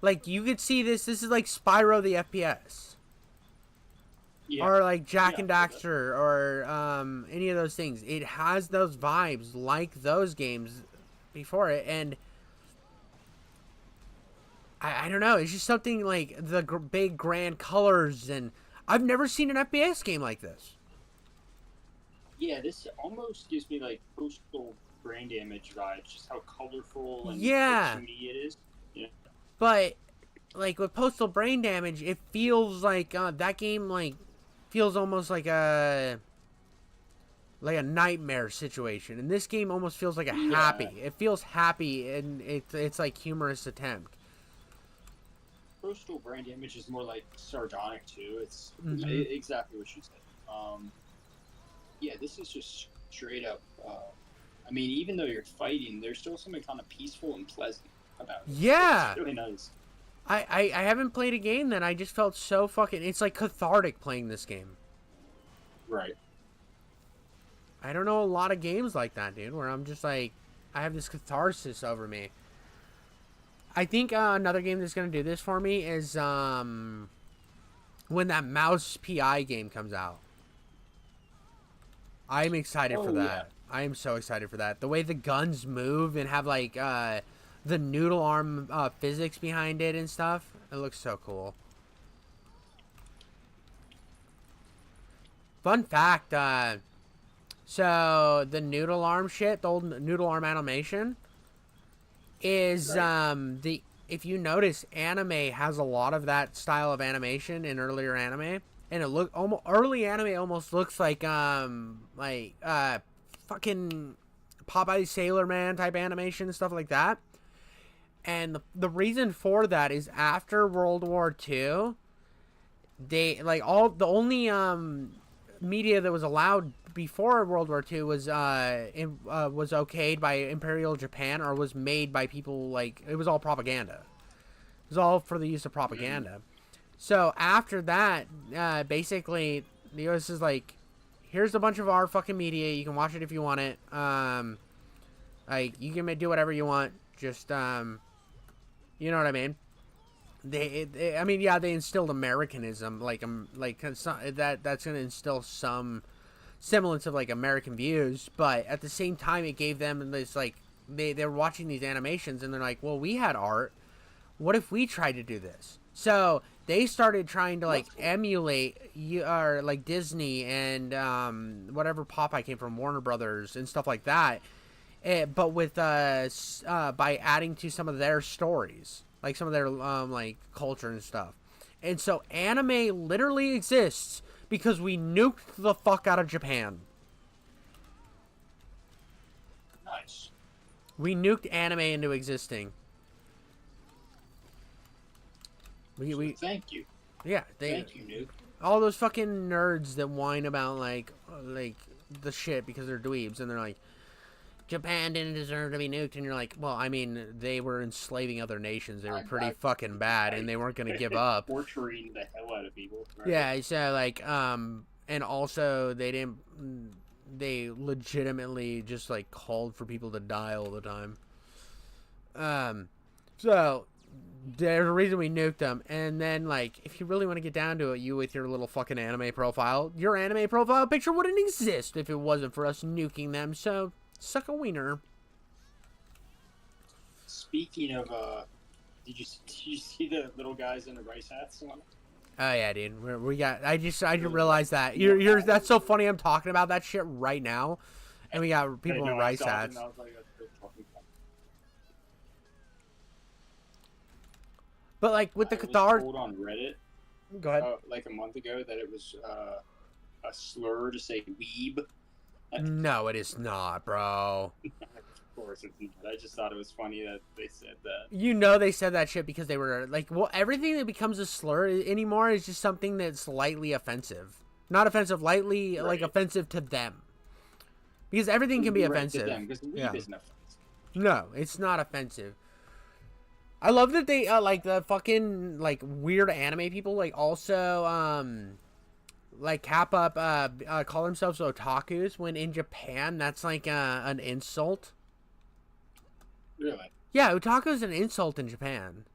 Like you could see this is like Spyro the FPS. Yeah. Or like Jack and Daxter, or any of those things. It has those vibes like those games before it, and I don't know. It's just something like the big grand colors, and I've never seen an FPS game like this. Yeah, this almost gives me like Postal Brain Damage vibes, just how colorful and cartoony it is. Yeah. But like with Postal Brain Damage, it feels like that game like feels almost like like a nightmare situation. And this game almost feels like a happy. It feels happy, and it's like humorous attempt. Postal brand image is more like sardonic too. It's exactly what you said. Yeah, this is just straight up. I mean, even though you're fighting, there's still something kind of peaceful and pleasant about it. Yeah, it's really nice. I haven't played a game that I just felt so fucking. It's like cathartic playing this game. Right. I don't know a lot of games like that, dude, where I'm just like, I have this catharsis over me. I think another game that's going to do this for me is when that Mouse PI game comes out. I'm excited for that. Yeah. I am so excited for that. The way the guns move and have like the noodle arm physics behind it and stuff. It looks so cool. Fun fact, so the noodle arm shit, the old noodle arm animation is if you notice, anime has a lot of that style of animation in earlier anime, and early anime almost looks like fucking Popeye Sailor Man type animation and stuff like that. And the reason for that is after World War II, they the only media that was allowed before World War II was okayed by Imperial Japan, or was made by people, like, it was all propaganda. It was all for the use of propaganda. So after that, basically the US is like, here's a bunch of our fucking media. You can watch it if you want it. Like, you can do whatever you want. Just you know what I mean? They instilled Americanism, that's gonna instill some semblance of like American views, but at the same time it gave them this, like, they're watching these animations and they're like, well, we had art, what if we tried to do this? So they started trying to like emulate like Disney and whatever Popeye came from, Warner Brothers and stuff like that, but with by adding to some of their stories, like some of their like culture and stuff. And so anime literally exists because we nuked the fuck out of Japan. Nice. We nuked anime into existing. Thank you. Yeah, thank you, Nuke. All those fucking nerds that whine about like the shit because they're dweebs, and they're like, Japan didn't deserve to be nuked, and you're like, well, I mean, they were enslaving other nations. They were pretty fucking bad, and they weren't gonna give up. Torturing the hell out of people. Right? Yeah, so like, and also they legitimately just like called for people to die all the time. So there's a reason we nuked them. And then, like, if you really want to get down to it, you with your little fucking anime profile, your anime profile picture wouldn't exist if it wasn't for us nuking them. So suck a wiener. Speaking of, did you see the little guys in the rice hats? Oh yeah, dude. We got. I just realized that you're. That's so funny. I'm talking about that shit right now, and we got people in rice hats. But like with the Qatar. Told on Reddit. Go ahead. Like a month ago, that it was a slur to say weeb. No, it is not, bro. Of course it's not. I just thought it was funny that they said that. You know they said that shit because they were like, well, everything that becomes a slur anymore is just something that's lightly offensive. Not offensive, lightly, like, offensive to them. Because everything can be offensive. To them, because weeb isn't offensive. No, it's not offensive. I love that they, like, the fucking, like, weird anime people, like, also, like, cap up, call themselves otakus, when in Japan, that's, like, an insult. Really? Yeah, otaku is an insult in Japan.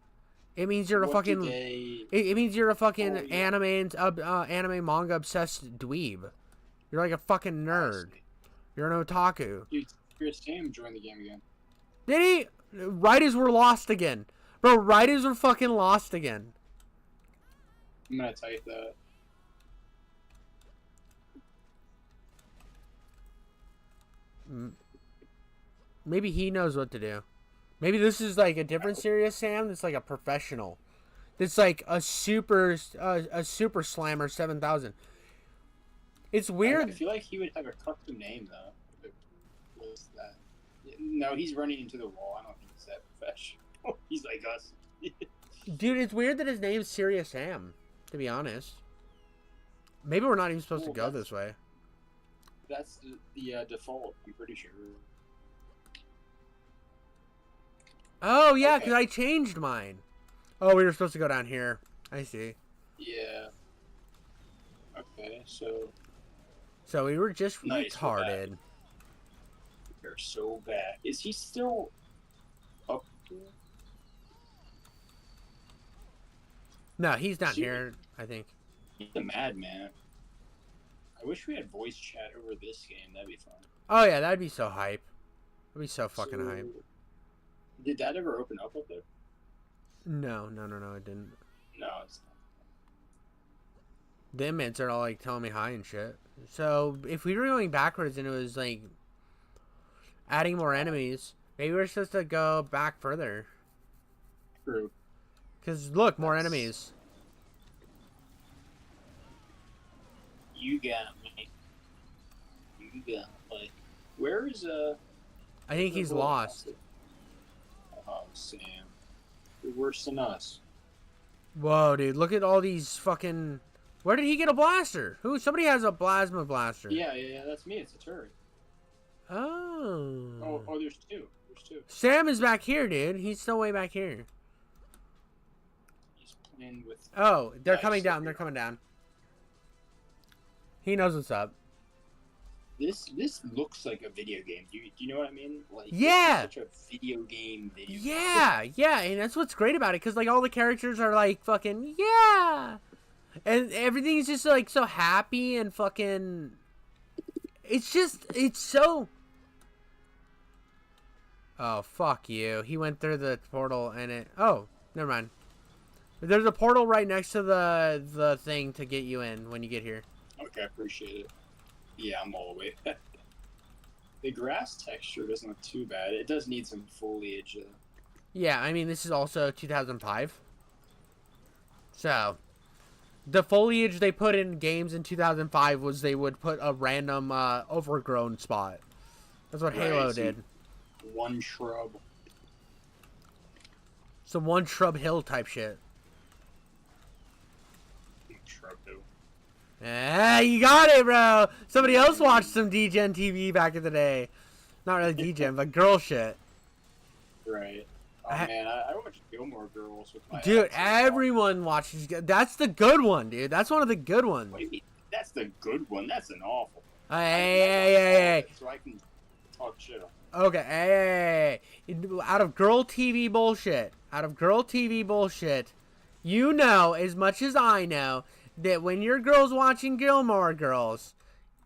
It means you're a fucking, it means you're a fucking anime manga obsessed dweeb. You're like a fucking nerd. You're an otaku. Dude, Chris Sam joined the game again. Did he? Right as we're lost again. Bro, right as we're fucking lost again. I'm gonna type that. Maybe he knows what to do. Maybe this is like a different Serious Sam that's like a professional. That's like a super slammer 7000. It's weird. I feel like he would have a custom name though. If it was that. No, he's running into the wall. I don't think he's that professional. He's like us. Dude, it's weird that his name's Serious Sam, to be honest. Maybe we're not even supposed to go this way. That's the default, I'm pretty sure. Oh, yeah, because I changed mine. Oh, we were supposed to go down here. I see. Yeah. Okay, so... So we were just nice retarded. They're so bad. Is he still up there? No, he's down here, I think. He's a madman. I wish we had voice chat over this game. That'd be fun. Oh, yeah, that'd be so hype. That'd be so fucking hype. Did that ever open up there? No, it didn't. No, it's not. The inmates are all, like, telling me hi and shit. So, if we were going backwards and it was, like, adding more enemies, maybe we're supposed to go back further. True. Because, look, more enemies. You got me. You got me. Where is, I think he's lost. Oh, Sam. You're worse than us. Whoa, dude, look at all these fucking... Where did he get a blaster? Somebody has a plasma blaster. Yeah, that's me. It's a turret. Oh. Oh, there's two. Sam is back here, dude. He's still way back here. He's playing with... Oh, they're coming down. They're coming down. He knows what's up. This looks like a video game. Do you know what I mean? Like, yeah. It's such a video game. Yeah, and that's what's great about it, because like all the characters are like fucking yeah, and everything's just like so happy and fucking. It's so. Oh fuck you! He went through the portal and it. Oh, never mind. There's a portal right next to the thing to get you in when you get here. Okay, I appreciate it. Yeah, I'm all the way back. The grass texture doesn't look too bad. It does need some foliage. Yeah, I mean, this is also 2005. So, the foliage they put in games in 2005 was they would put a random overgrown spot. That's what Halo did. One shrub. Some one shrub hill type shit. Shrub hill. Ah, you got it, bro. Somebody else watched some DGen TV back in the day. Not really DGen, but girl shit. Right. Oh, man, I watched Gilmore Girls with my... Dude, everyone watches... That's the good one, dude. That's one of the good ones. What do you mean? That's the good one? That's an awful one. Hey. So I can talk shit on. Okay, hey. Out of girl TV bullshit, you know as much as I know that when your girl's watching Gilmore Girls,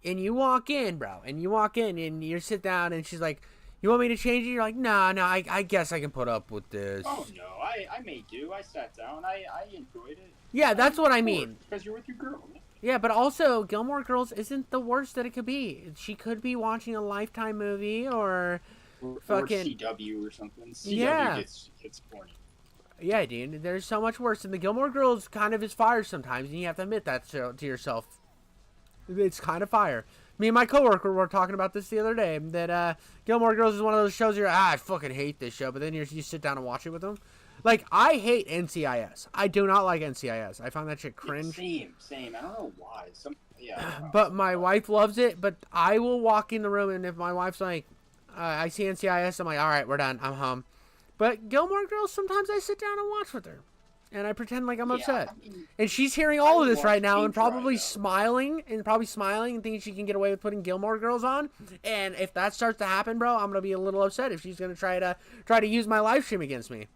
and you walk in, and you sit down, and she's like, you want me to change it? You're like, no, I guess I can put up with this. Oh, no, I may do. I sat down. I enjoyed it. Yeah, that's what I mean. Because you're with your girl. Yeah, but also, Gilmore Girls isn't the worst that it could be. She could be watching a Lifetime movie, or fucking... CW or something. CW yeah. gets corny. Yeah, dude, there's so much worse. And the Gilmore Girls kind of is fire sometimes, and you have to admit that to yourself. It's kind of fire. Me and my coworker were talking about this the other day, that Gilmore Girls is one of those shows you're, I fucking hate this show, but then you sit down and watch it with them. Like, I hate NCIS. I do not like NCIS. I find that shit cringe. Yeah, same. I don't know why. But my wife loves it, but I will walk in the room, and if my wife's like, I see NCIS, I'm like, all right, we're done. I'm home. But Gilmore Girls, sometimes I sit down and watch with her. And I pretend like I'm upset. I mean, and she's hearing all of this right now and probably smiling and thinking she can get away with putting Gilmore Girls on. And if that starts to happen, bro, I'm going to be a little upset if she's going to try to use my live stream against me.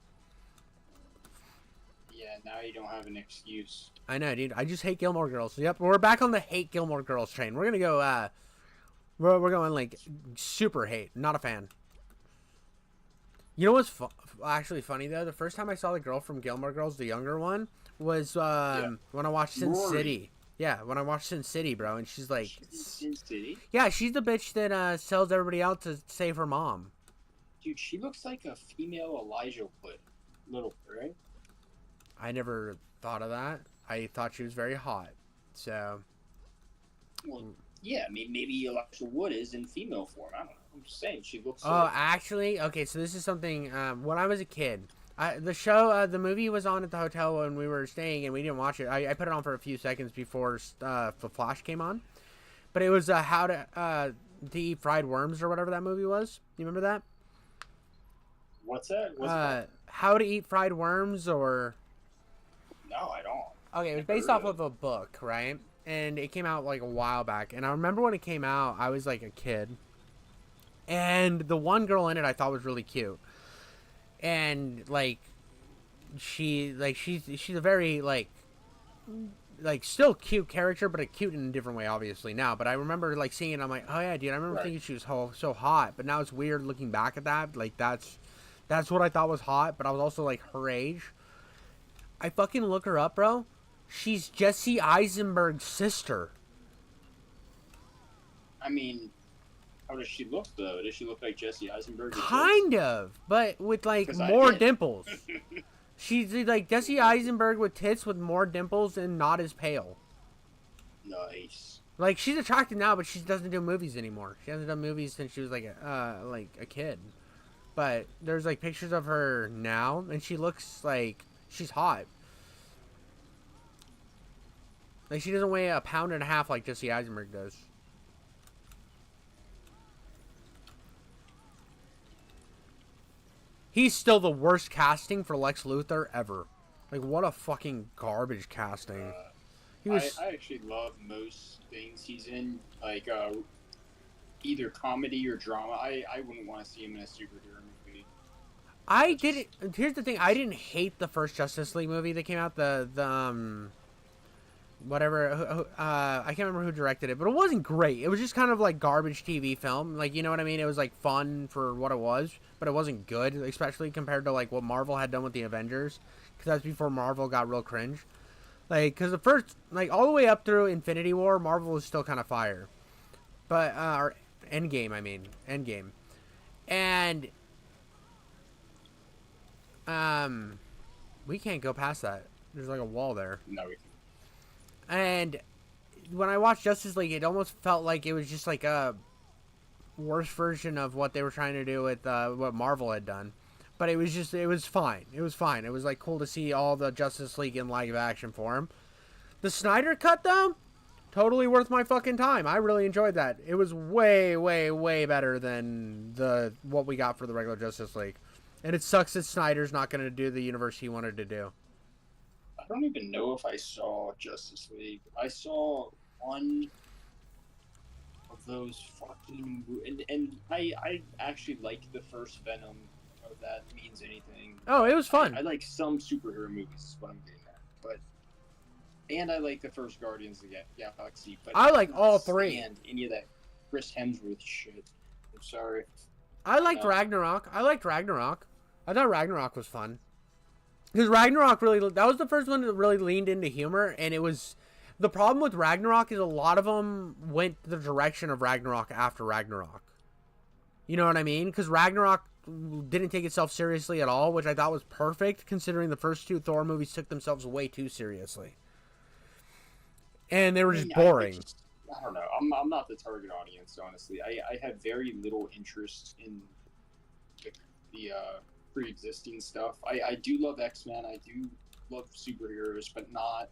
Yeah, now you don't have an excuse. I know, dude. I just hate Gilmore Girls. Yep, we're back on the hate Gilmore Girls train. We're going to go, we're going like super hate. Not a fan. You know what's actually funny, though? The first time I saw the girl from Gilmore Girls, the younger one, was when I watched Sin City. Yeah, when I watched Sin City, bro. And she's like... Sin City? Yeah, she's the bitch that sells everybody out to save her mom. Dude, she looks like a female Elijah Wood. Little, right? I never thought of that. I thought she was very hot. So... Well, yeah, I mean, maybe Elijah Wood is in female form. I don't know. I'm just saying, she looks. Oh, actually, okay. So this is something. When I was a kid, the movie was on at the hotel when we were staying, and we didn't watch it. I put it on for a few seconds before the Flash came on, but it was how to eat fried worms or whatever that movie was. You remember that? What's that? What's How to Eat Fried Worms or. No, I don't. Okay, it was based off of a book, right? And it came out like a while back. And I remember when it came out, I was like a kid. And the one girl in it I thought was really cute. And like she's a very like still cute character, but a cute in a different way obviously now. But I remember like seeing it, I'm like, oh yeah, dude, I remember thinking she was so hot. But now it's weird looking back at that. Like that's what I thought was hot, but I was also like her age. I fucking look her up, bro. She's Jesse Eisenberg's sister. I mean, how does she look though? Does she look like Jesse Eisenberg? Kind of, but with like more dimples. She's like Jesse Eisenberg with tits with more dimples and not as pale. Nice. Like she's attractive now, but she doesn't do movies anymore. She hasn't done movies since she was like a kid. But there's like pictures of her now, and she looks like she's hot. Like she doesn't weigh 1.5 pounds like Jesse Eisenberg does. He's still the worst casting for Lex Luthor ever. Like what a fucking garbage casting. I actually love most things he's in, like either comedy or drama. I wouldn't want to see him in a superhero movie. I didn't. Here's the thing. I didn't hate the first Justice League movie that came out. The whatever. I can't remember who directed it, but it wasn't great. It was just kind of like garbage TV film. Like, you know what I mean? It was like fun for what it was, but it wasn't good, especially compared to like what Marvel had done with the Avengers. Because that's before Marvel got real cringe. Like, because the first, like all the way up through Infinity War, Marvel was still kind of fire. But or Endgame, I mean Endgame, and we can't go past that. There's like a wall there. No, we can't. And when I watched Justice League, it almost felt like it was just like a worse version of what they were trying to do with what Marvel had done. But it was fine. It was fine. It was like cool to see all the Justice League in live action form. The Snyder cut, though, totally worth my fucking time. I really enjoyed that. It was way, way, way better than what we got for the regular Justice League. And it sucks that Snyder's not going to do the universe he wanted to do. I don't even know if I saw Justice League. I saw one of those fucking... And I actually liked the first Venom, if that means anything. Oh, it was fun. I like some superhero movies, is what I'm getting at. And I like the first Guardians of the Galaxy. But I like all three. And any of that Chris Hemsworth shit. I'm sorry. I liked Ragnarok. I thought Ragnarok was fun. Because Ragnarok that was the first one that really leaned into humor, and it was... The problem with Ragnarok is a lot of them went the direction of Ragnarok after Ragnarok. You know what I mean? Because Ragnarok didn't take itself seriously at all, which I thought was perfect, considering the first two Thor movies took themselves way too seriously. And they were just boring. I don't know. I'm not the target audience, honestly. I have very little interest in the pre-existing stuff. I do love X-Men. I do love superheroes, but not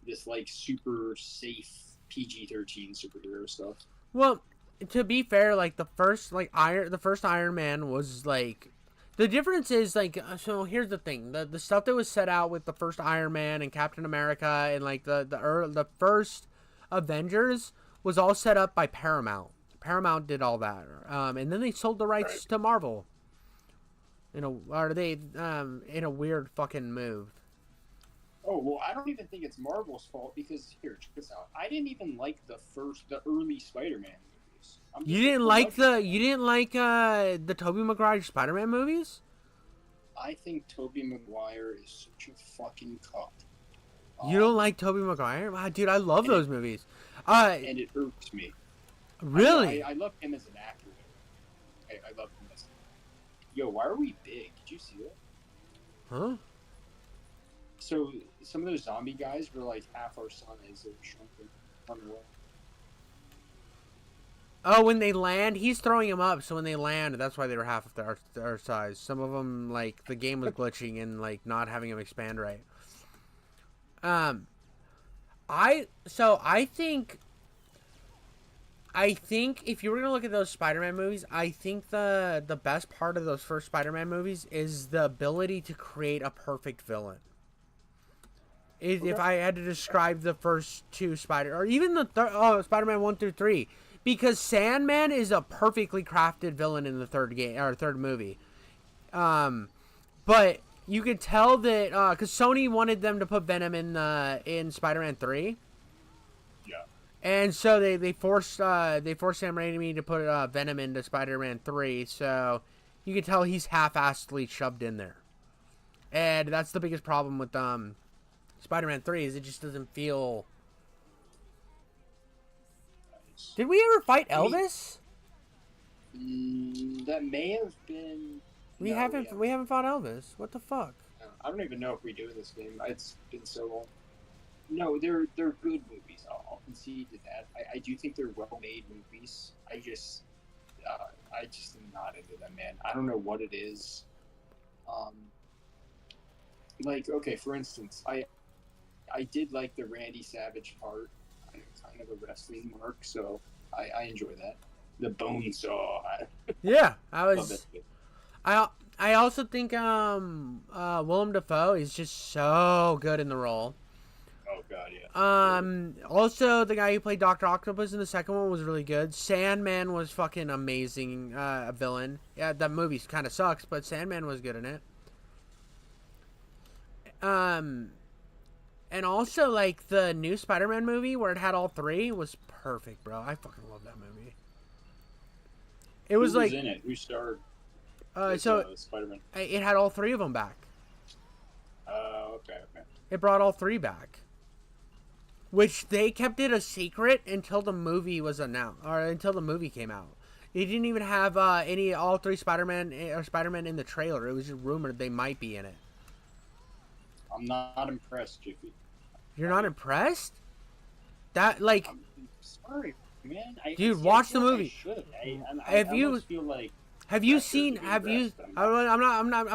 this like super safe PG-13 superhero stuff. Well, to be fair, like the first Iron Man was like... The difference is, like, so here's the thing. The stuff that was set out with the first Iron Man and Captain America and, like, the first Avengers was all set up by Paramount. Paramount did all that. And then they sold the rights to Marvel. In a weird fucking move. Oh, well, I don't even think it's Marvel's fault because, here, check this out. I didn't even like the early Spider-Man. You didn't like the Tobey Maguire Spider-Man movies? I think Tobey Maguire is such a fucking cunt. You don't like Tobey Maguire? Wow, dude, I love those movies. And it irks me. Really? I love him as an actor. I love him as... Yo, why are we big? Did you see that? Huh? So, some of those zombie guys were like half our size. They were shrunken. Oh, when they land, he's throwing them up. So when they land, that's why they were half of their size. Some of them, like, the game was glitching and, like, not having them expand right. I think if you were gonna look at those Spider-Man movies, I think the best part of those first Spider-Man movies is the ability to create a perfect villain. If I had to describe the first two or even the Spider-Man 1 through 3, because Sandman is a perfectly crafted villain in the third movie. But you could tell that because Sony wanted them to put Venom in Spider-Man 3. Yeah. And so they forced Sam Raimi to put Venom into Spider-Man 3. So you can tell he's half-assedly shoved in there. And that's the biggest problem with Spider-Man 3 is it just doesn't feel. Did we ever fight Elvis? That may have been. We haven't fought Elvis. What the fuck? I don't even know if we do in this game. It's been so long. No, they're good movies. I'll concede to that. I do think they're well-made movies. I just am not into them, man. I don't know what it is. Like, okay, for instance, I did like the Randy Savage part. I'm kind of a wrestling mark, so I enjoy that. The bone saw. Yeah, I was. Love it. I also think Willem Dafoe is just so good in the role. Oh god, yeah. Also the guy who played Dr. Octopus in the second one was really good. Sandman was fucking amazing. A villain. Yeah, that movie kind of sucks, but Sandman was good in it. And also like the new Spider-Man movie where it had all three was perfect, bro. I fucking love that movie. It was like in it? Who starred? Spider-Man. It had all three of them back. Okay. It brought all three back. Which they kept it a secret until the movie was announced, or until the movie came out. They didn't even have all three Spider-Man in the trailer. It was just rumored they might be in it. I'm not impressed, Jiffy. You're not impressed? That like. I'm sorry, man. Dude, watch the movie. I almost feel like. Have you seen? I'm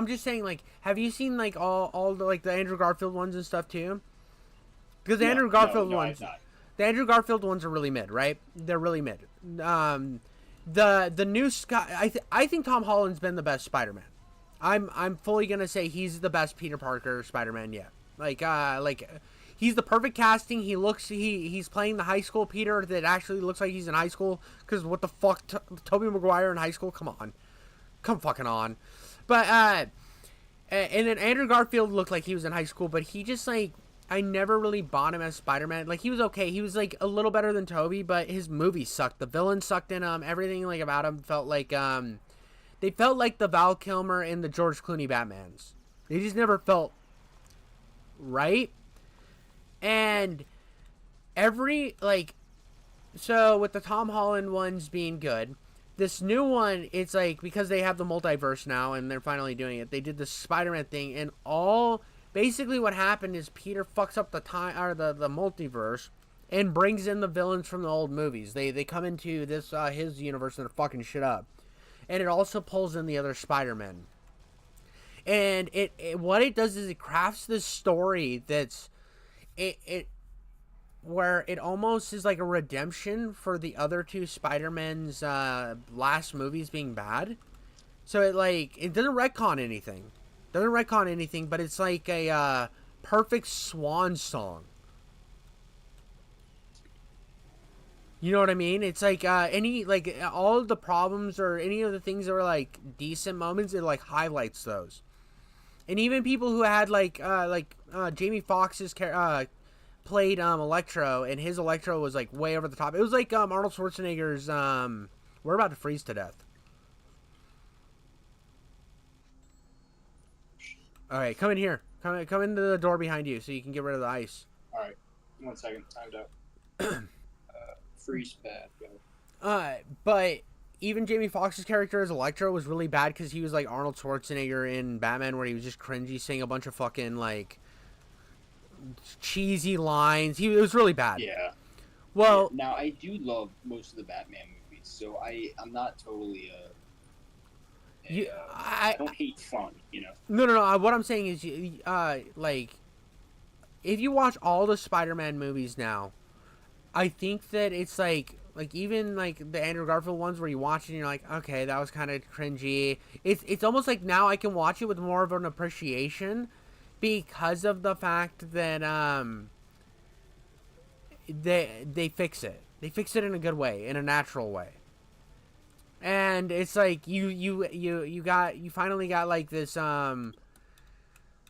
just saying. Like, have you seen like all the like the Andrew Garfield ones and stuff too? Because the Andrew Garfield ones, the Andrew Garfield ones are really mid, right? They're really mid. The new Scott. I think Tom Holland's been the best Spider-Man. I'm fully gonna say he's the best Peter Parker Spider-Man yet. Like he's the perfect casting. He's playing the high school Peter that actually looks like he's in high school. Because what the fuck, Tobey Maguire in high school? Come fucking on. But and then Andrew Garfield looked like he was in high school, but he just like I never really bought him as Spider-Man. Like he was okay. He was like a little better than Tobey, but his movie sucked. The villain sucked in him. Everything like about him felt like they felt like the Val Kilmer and the George Clooney Batmans. They just never felt right. And so with the Tom Holland ones being good, this new one, it's like because they have the multiverse now and they're finally doing it. They did the Spider-Man thing, and basically what happened is Peter fucks up the multiverse and brings in the villains from the old movies. They come into this his universe and they're fucking shit up. And it also pulls in the other Spider-Men. And what it does is it crafts this story that's where it almost is like a redemption for the other two Spider-Man's last movies being bad. So it doesn't retcon anything. But it's like a perfect swan song. You know what I mean? It's like all of the problems or any of the things that were like decent moments, it like highlights those. And even people who had Jamie Foxx's played Electro, and his Electro was like way over the top. It was like Arnold Schwarzenegger's We're About to Freeze to Death. All right, come in here. Come into the door behind you so you can get rid of the ice. All right, 1 second. Timed out. Freeze bad, go. But even Jamie Foxx's character as Electro was really bad because he was like Arnold Schwarzenegger in Batman, where he was just cringy, saying a bunch of fucking like cheesy lines. It was really bad. Yeah. Well, now I do love most of the Batman movies. so I'm not totally You, I don't hate fun, you know. No. What I'm saying is, like, if you watch all the Spider-Man movies now, I think that it's like even like the Andrew Garfield ones where you watch it and you're like, okay, that was kind of cringy. It's almost like now I can watch it with more of an appreciation because of the fact that they fix it. They fix it in a good way, in a natural way. And it's like you finally got like this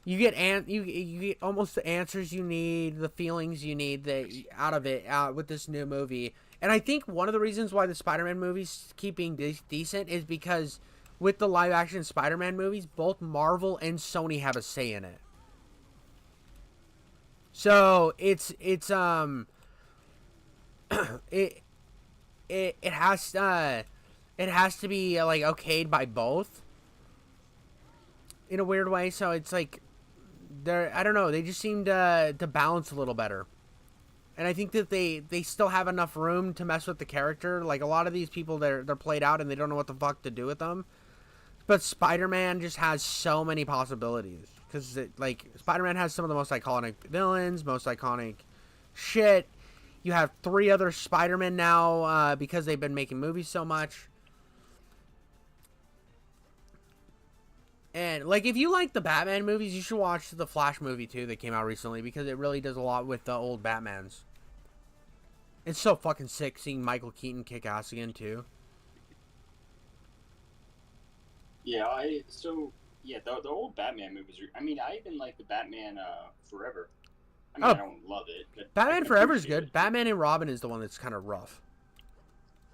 you get almost the answers you need, the feelings you need out of it with this new movie. And I think one of the reasons why the Spider-Man movies keep being decent is because with the live action Spider-Man movies, both Marvel and Sony have a say in it. So it's it has it has to be like okayed by both in a weird way. So it's like I don't know, they just seem to balance a little better. And I think that they still have enough room to mess with the character. Like a lot of these people, they're played out and they don't know what the fuck to do with them. But Spider-Man just has so many possibilities because like Spider-Man has some of the most iconic villains, most iconic shit. You have 3 other Spider-Men now because they've been making movies so much. And, like, if you like the Batman movies, you should watch the Flash movie, too, that came out recently, because it really does a lot with the old Batmans. It's so fucking sick seeing Michael Keaton kick ass again, too. Yeah, the old Batman movies are, I mean, I even like the Batman Forever. I mean, I don't love it, but Batman Forever is good. Batman and Robin is the one that's kind of rough.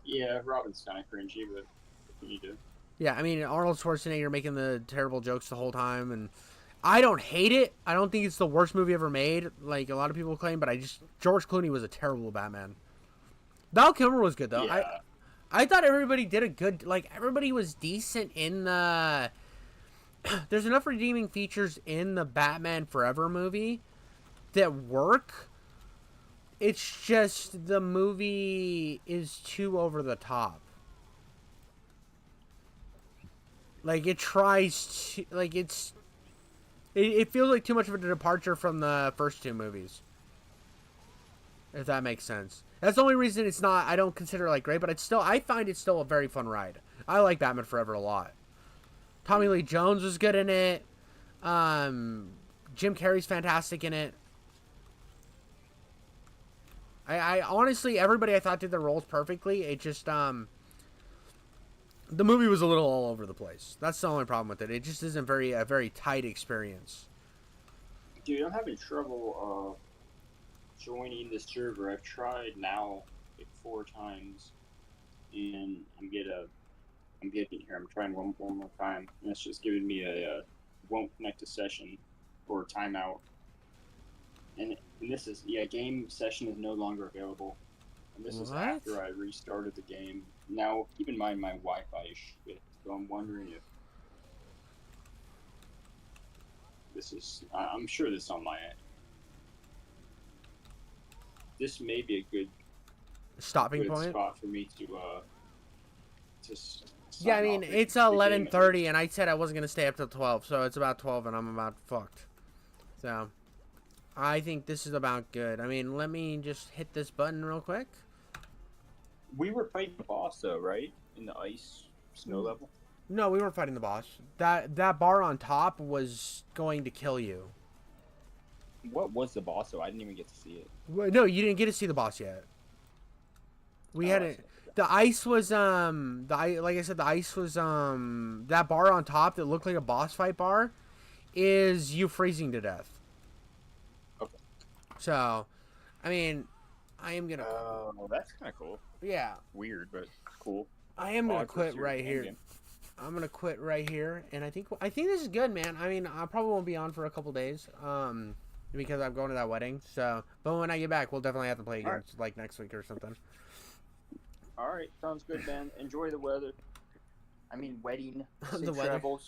Yeah, Robin's kind of cringy, but what can you do? Yeah, I mean, Arnold Schwarzenegger making the terrible jokes the whole time, and I don't hate it. I don't think it's the worst movie ever made, like a lot of people claim, but George Clooney was a terrible Batman. Val Kilmer was good, though. Yeah. I thought everybody did a good, like, everybody was decent in the... There's enough redeeming features in the Batman Forever movie that work. It's just the movie is too over the top. Like, it tries to... Like, it feels like too much of a departure from the first 2 movies. If that makes sense. That's the only reason it's not... I don't consider it, like, great, but I find it still a very fun ride. I like Batman Forever a lot. Tommy Lee Jones was good in it. Jim Carrey's fantastic in it. I honestly, everybody I thought did their roles perfectly. It just, the movie was a little all over the place. That's the only problem with it. It just isn't a very tight experience. Dude, I'm having trouble joining this server. I've tried now like 4 times, and I'm getting here. I'm trying one more time, and it's just giving me a won't connect to session or timeout. And this is game session is no longer available. And this is after I restarted the game. Now, keep in mind my Wi-Fi is shit, so I'm wondering if this is... I'm sure this is on my end. This may be a good stopping point spot for me to yeah, I mean, it's 11:30, and I said I wasn't going to stay up till 12, so it's about 12, and I'm about fucked. So, I think this is about good. I mean, let me just hit this button real quick. We were fighting the boss, though, right? In the ice snow level? No, we weren't fighting the boss. That bar on top was going to kill you. What was the boss, though? I didn't even get to see it. No, you didn't get to see the boss yet. We had it. The ice was like I said, the ice was that bar on top that looked like a boss fight bar is you freezing to death. Okay. So, I mean, I am gonna. Oh, that's kind of cool. Yeah. Weird, but cool. I am gonna quit right here. Game. I'm gonna quit right here, and I think this is good, man. I mean, I probably won't be on for a couple days, because I'm going to that wedding. So, but when I get back, we'll definitely have to play again, like next week or something. All right, sounds good, man. Enjoy the weather. I mean, wedding. The weather. Travels.